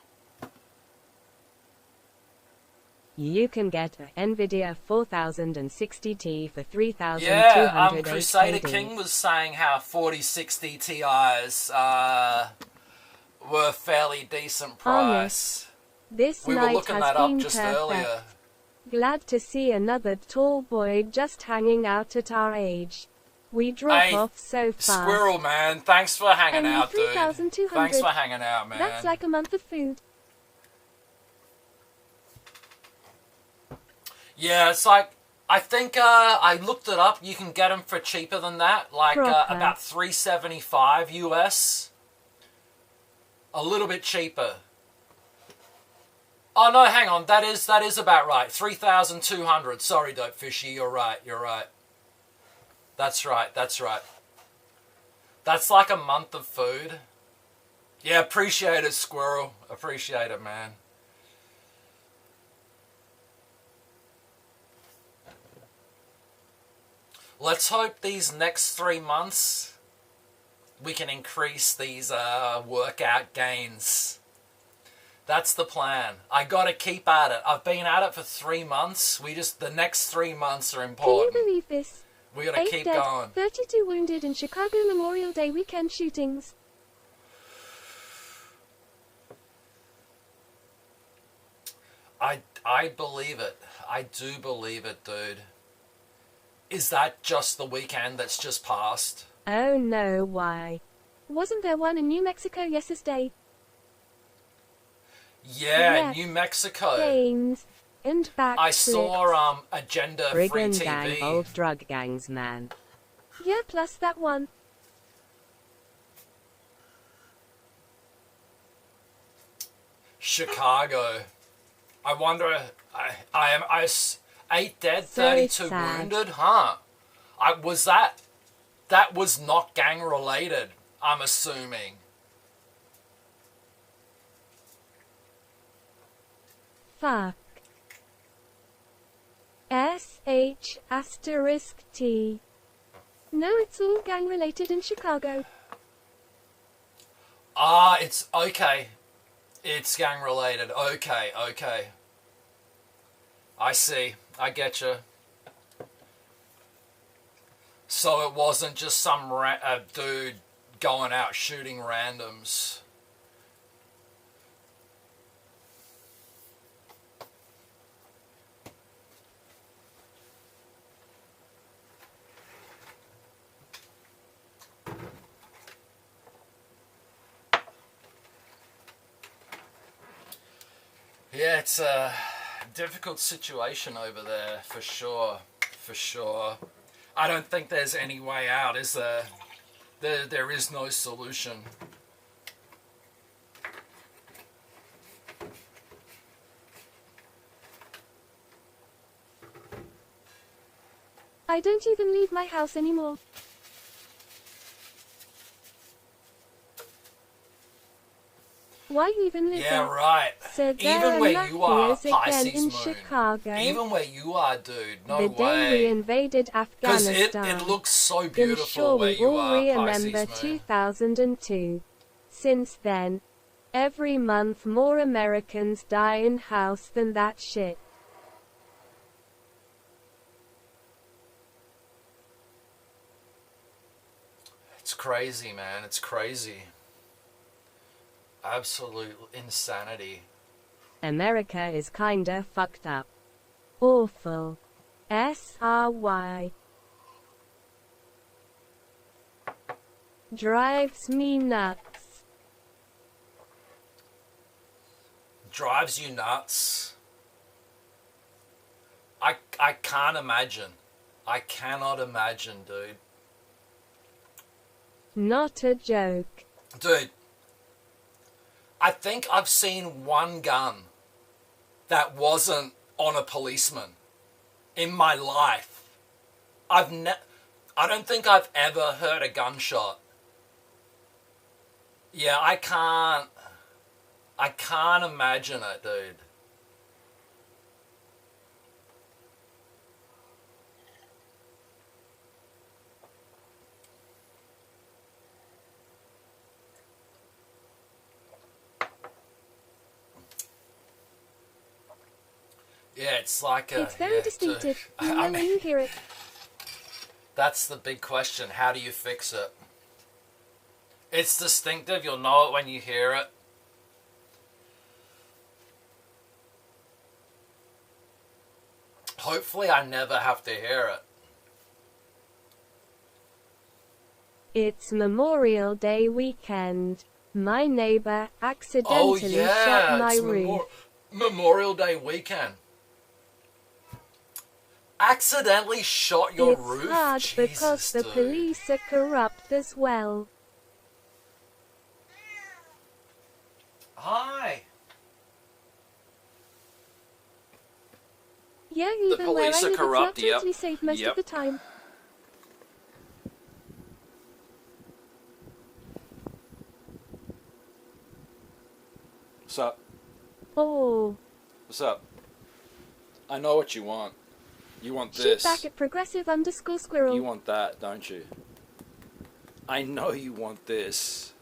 You can get an NVIDIA 4060 for 3,200 Yeah, Crusader King was saying how 4060 Ti's were fairly decent price. This We were night looking has that up been just perfect. earlier. Glad to see another tall boy just hanging out at our age. We drop Hey, off so fast. Squirrel, man, thanks for hanging Only out, dude. 3,200. Thanks for hanging out, man. That's like a month of food. Yeah, it's like, I think I looked it up. You can get them for cheaper than that, like about $375 US. A little bit cheaper. Oh no, hang on. That is about right. 3,200. Sorry, Dope Fishy. You're right. You're right. That's right. That's right. That's like a month of food. Yeah, appreciate it, Squirrel. Appreciate it, man. Let's hope these next 3 months we can increase these workout gains. That's the plan. I gotta keep at it. I've been at it for 3 months. The next 3 months are important. Can you believe this? We gotta 8 keep dead, going. 32 wounded in Chicago Memorial Day weekend shootings. I believe it. I do believe it, dude. Is that just the weekend that's just passed? Oh no, why? Wasn't there one in New Mexico yesterday? Yeah, Yes. New Mexico. Games and back. I saw Agenda Free Brigand TV. gang, old drug gangs, man. Yeah, plus that one. Chicago. I wonder. I 8 dead, So 32 sad. wounded. Huh? That was not gang related. I'm assuming. Fuck. SH asterisk T. No, it's all gang related in Chicago. It's okay. It's gang related. Okay, okay. I see. I get you. So it wasn't just some dude going out shooting randoms. Yeah, it's a difficult situation over there, for sure. For sure. I don't think there's any way out, is there? There is no solution. I don't even leave my house anymore. Why even live there? Yeah, right. So even where you are, Pisces in moon. Chicago. Even where you are, dude. No the day way. we invaded Afghanistan. Because it looks so beautiful I'm sure where we you all are, remember Pisces moon. 2002. Since then, every month more Americans die in house than that shit. It's crazy, man. It's crazy. Absolute insanity. America is kinda fucked up. Awful. SRY. Drives me nuts. Drives you nuts. I can't imagine. I cannot imagine, dude. Not a joke. Dude, I think I've seen one gun that wasn't on a policeman in my life. I don't think I've ever heard a gunshot. Yeah, I can't imagine it, dude. Yeah, it's like a... It's very distinctive. You know when you hear it. That's the big question. How do you fix it? It's distinctive. You'll know it when you hear it. Hopefully I never have to hear it. It's Memorial Day weekend. My neighbor accidentally shut my roof. Memorial Day weekend. Accidentally shot your roof? It's hard Jesus, because the police are corrupt as well. Hi. Yeah, even where I live, it's not totally safe most of the time. What's up? Oh. What's up? I know what you want. You want Shoot this. back at progressive_squirrel. You want that, don't you? I know you want this.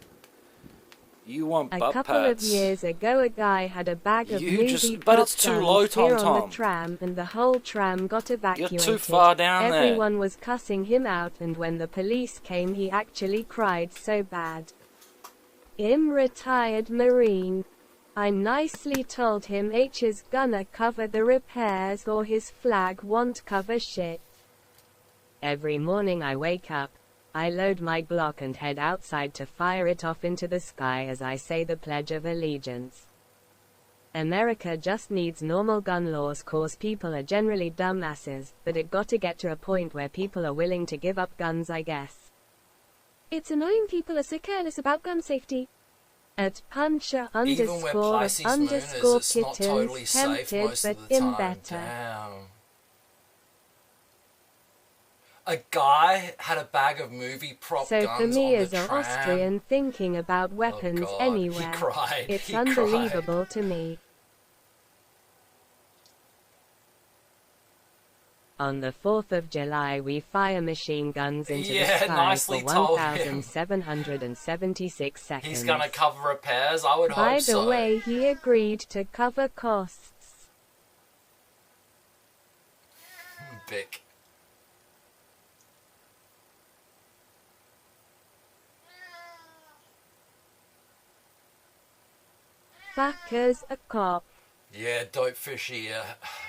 You want butt A couple of years ago, a guy had a bag of movie but it's too low, Tom Tom. on the tram, and the whole tram got evacuated. You're too far down there. Everyone was cussing him out, and when the police came, he actually cried so bad. I'm retired Marine. I nicely told him H is gonna cover the repairs or his flag won't cover shit. Every morning I wake up, I load my Glock and head outside to fire it off into the sky as I say the Pledge of Allegiance. America just needs normal gun laws cause people are generally dumbasses, but it gotta get to a point where people are willing to give up guns, I guess. It's annoying people are so careless about gun safety. At puncher underscore kittens, totally tempted but in better. Damn. A guy had a bag of movie prop guns So for me on as the an tram. Austrian thinking about weapons anywhere, it's unbelievable to me. On the 4th of July we fire machine guns into the sky for 1,776 seconds. He's gonna cover repairs? I would By hope so. the way, he agreed to cover costs. Bick. Fuckers a cop. Yeah, dope fishy.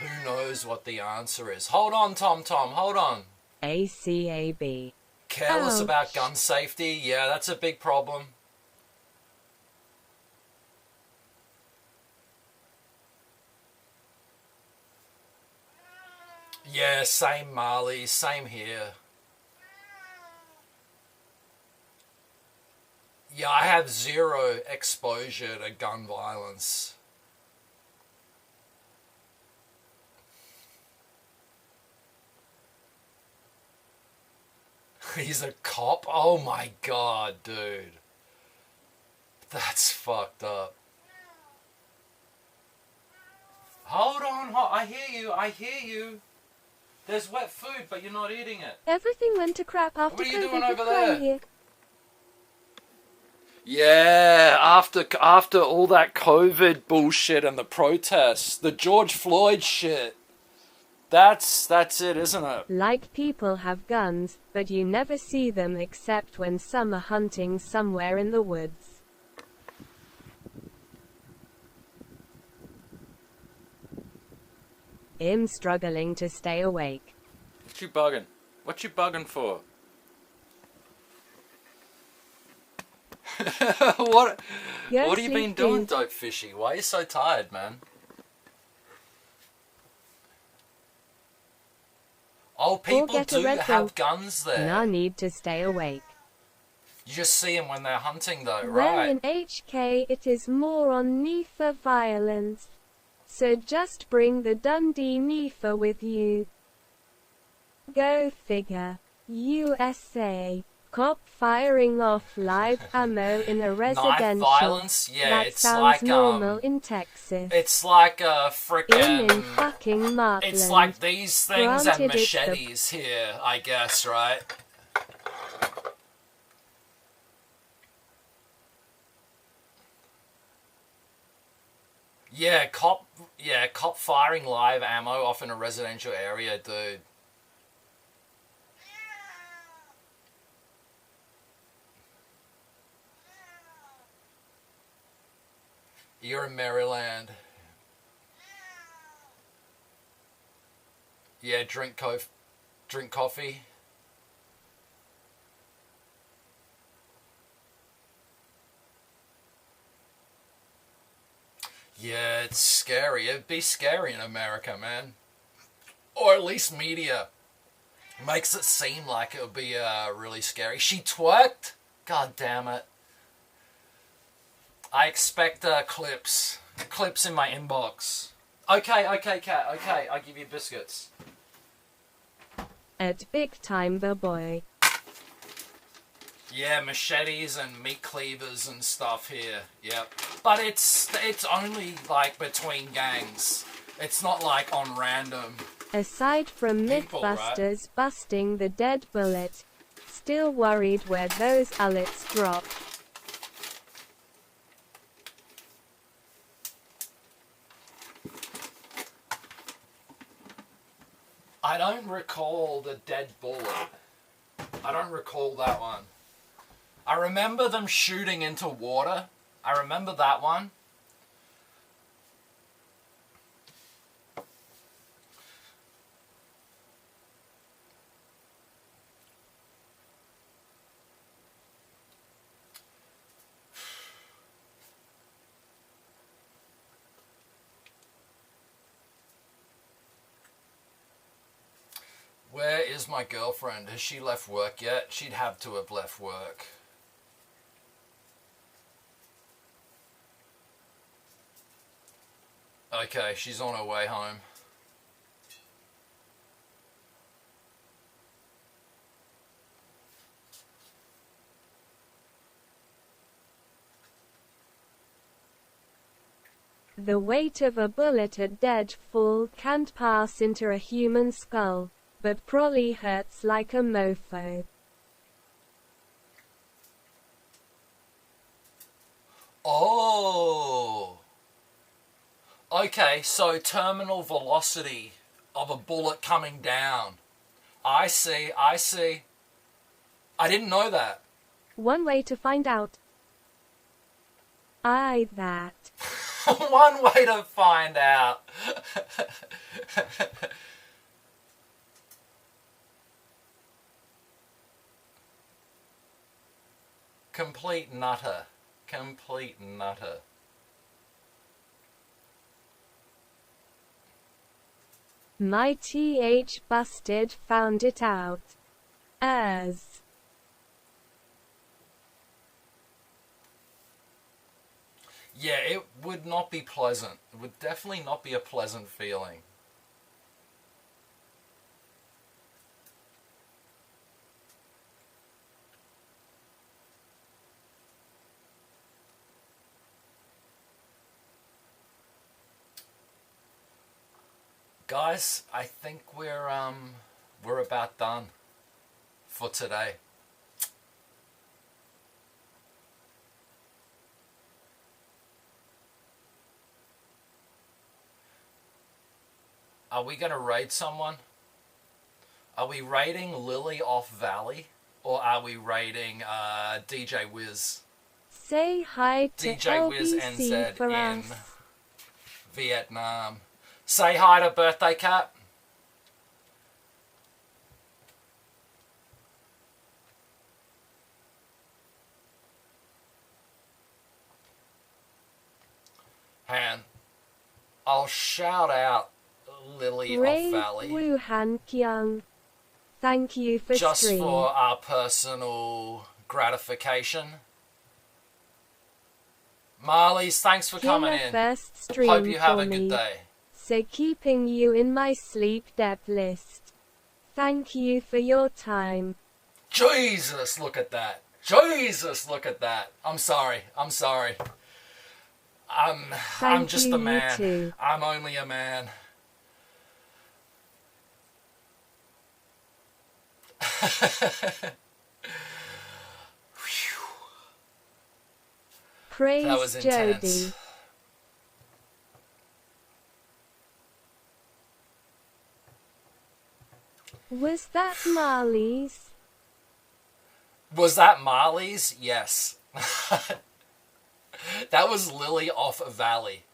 Who knows what the answer is? Hold on, Tom, hold on. ACAB. Careless about gun safety? Yeah, that's a big problem. Yeah, same Marley, same here. Yeah, I have zero exposure to gun violence. He's a cop? Oh my god, dude. That's fucked up. Hold on, I hear you. There's wet food, but you're not eating it. Everything went to crap after What are you COVID doing over with Clay there? here. Yeah, after all that COVID bullshit and the protests, the George Floyd shit. That's it, isn't it? Like people have guns, but you never see them except when some are hunting somewhere in the woods. I'm struggling to stay awake. What you bugging for? What have you been doing, Dope Fishy? Why are you so tired, man? Oh, people do have guns there. No need to stay awake. You just see them when they're hunting, though, Well, right? in HK it is more on NIFA violence. So just bring the Dundee NIFA with you. Go figure. USA. Cop firing off live ammo in a residential. Knife violence? Yeah, that it's sounds like normal in Texas. It's like a frickin'. In fucking Martland. It's like these things Granted, and machetes here, I guess, right? Yeah, cop firing live ammo off in a residential area, dude. You're in Maryland. Yeah, drink coffee. Yeah, it's scary. It'd be scary in America, man. Or at least media makes it seem like it would be really scary. She twerked? God damn it. I expect clips in my inbox. Okay, cat. Okay, I give you biscuits. At big time, the boy. Yeah, machetes and meat cleavers and stuff here. Yep. But it's only like between gangs. It's not like on random. Aside from people, Mythbusters right? busting the dead bullet, still worried where those allets drop. I don't recall the dead bullet. I don't recall that one. I remember them shooting into water. I remember that one. Where is my girlfriend? Has she left work yet? She'd have to have left work. Okay, she's on her way home. The weight of a bullet at deadfall can't pass into a human skull, but probably hurts like a mofo. Oh! Okay, so terminal velocity of a bullet coming down. I see. I didn't know that. One way to find out. That. One way to find out. Complete nutter. Complete nutter. My TH busted found it out. As. Yeah, it would not be pleasant. It would definitely not be a pleasant feeling. Guys, I think we're about done for today. Are we going to raid someone? Are we raiding Lily off Valley? Or are we raiding DJ Wiz? Say hi to DJ Wiz LBC NZ for in us. Vietnam. Say hi to Birthday Cat. And I'll shout out Lily Ray off Valley. Wuhan Kyung. Thank you for just stream. for our personal gratification. Marlies, thanks for coming in. First stream Hope you have for a good me. day. So keeping you in my sleep debt list. Thank you for your time. Jesus, look at that. Jesus, look at that. I'm sorry. I'm sorry. I'm just a man. Too. I'm only a man. Praise That was intense. Jody. Was that Marley's? Was that Marley's? Yes. That was Lily off Valley.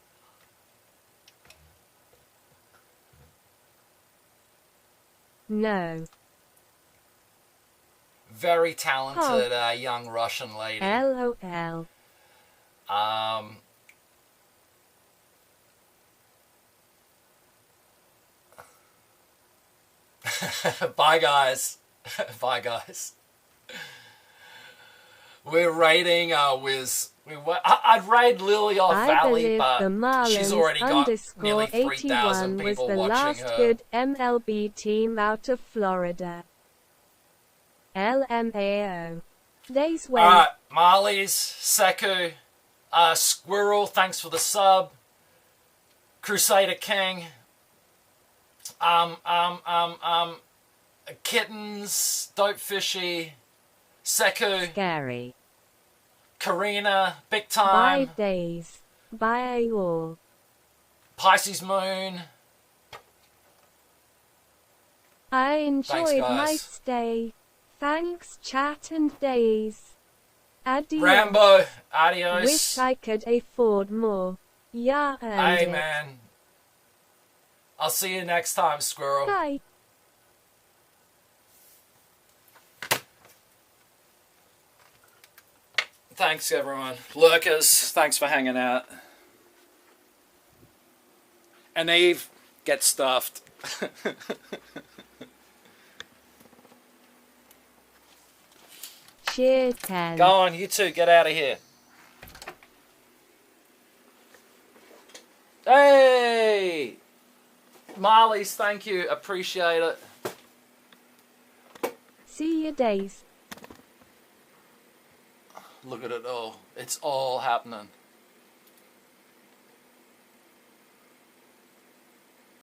No. Very talented young Russian lady. LOL. Bye, guys. Bye, guys. We're raiding Wiz. I'd raid Lily off Valley, but she's already got nearly 3,000 was people the watching last her. good MLB team out of Florida. LMAO. Days when Alright, Marlies, Seku, Squirrel, thanks for the sub. Crusader King. Kittens, Dope Fishy, Seku, Scary. Karina, Big Time, Bye days. Bye all. Pisces Moon. I enjoyed guys. my stay. Thanks chat and days. Adios. Rambo, adios. Wish I could afford more. Yeah, earned Hey it. man. I'll see you next time, Squirrel. Bye. Thanks everyone. Lurkers, thanks for hanging out. And Eve, get stuffed. Cheer 10. Go on, you two, get out of here. Hey! Marlies, thank you. Appreciate it. See you days. Look at it all. It's all happening.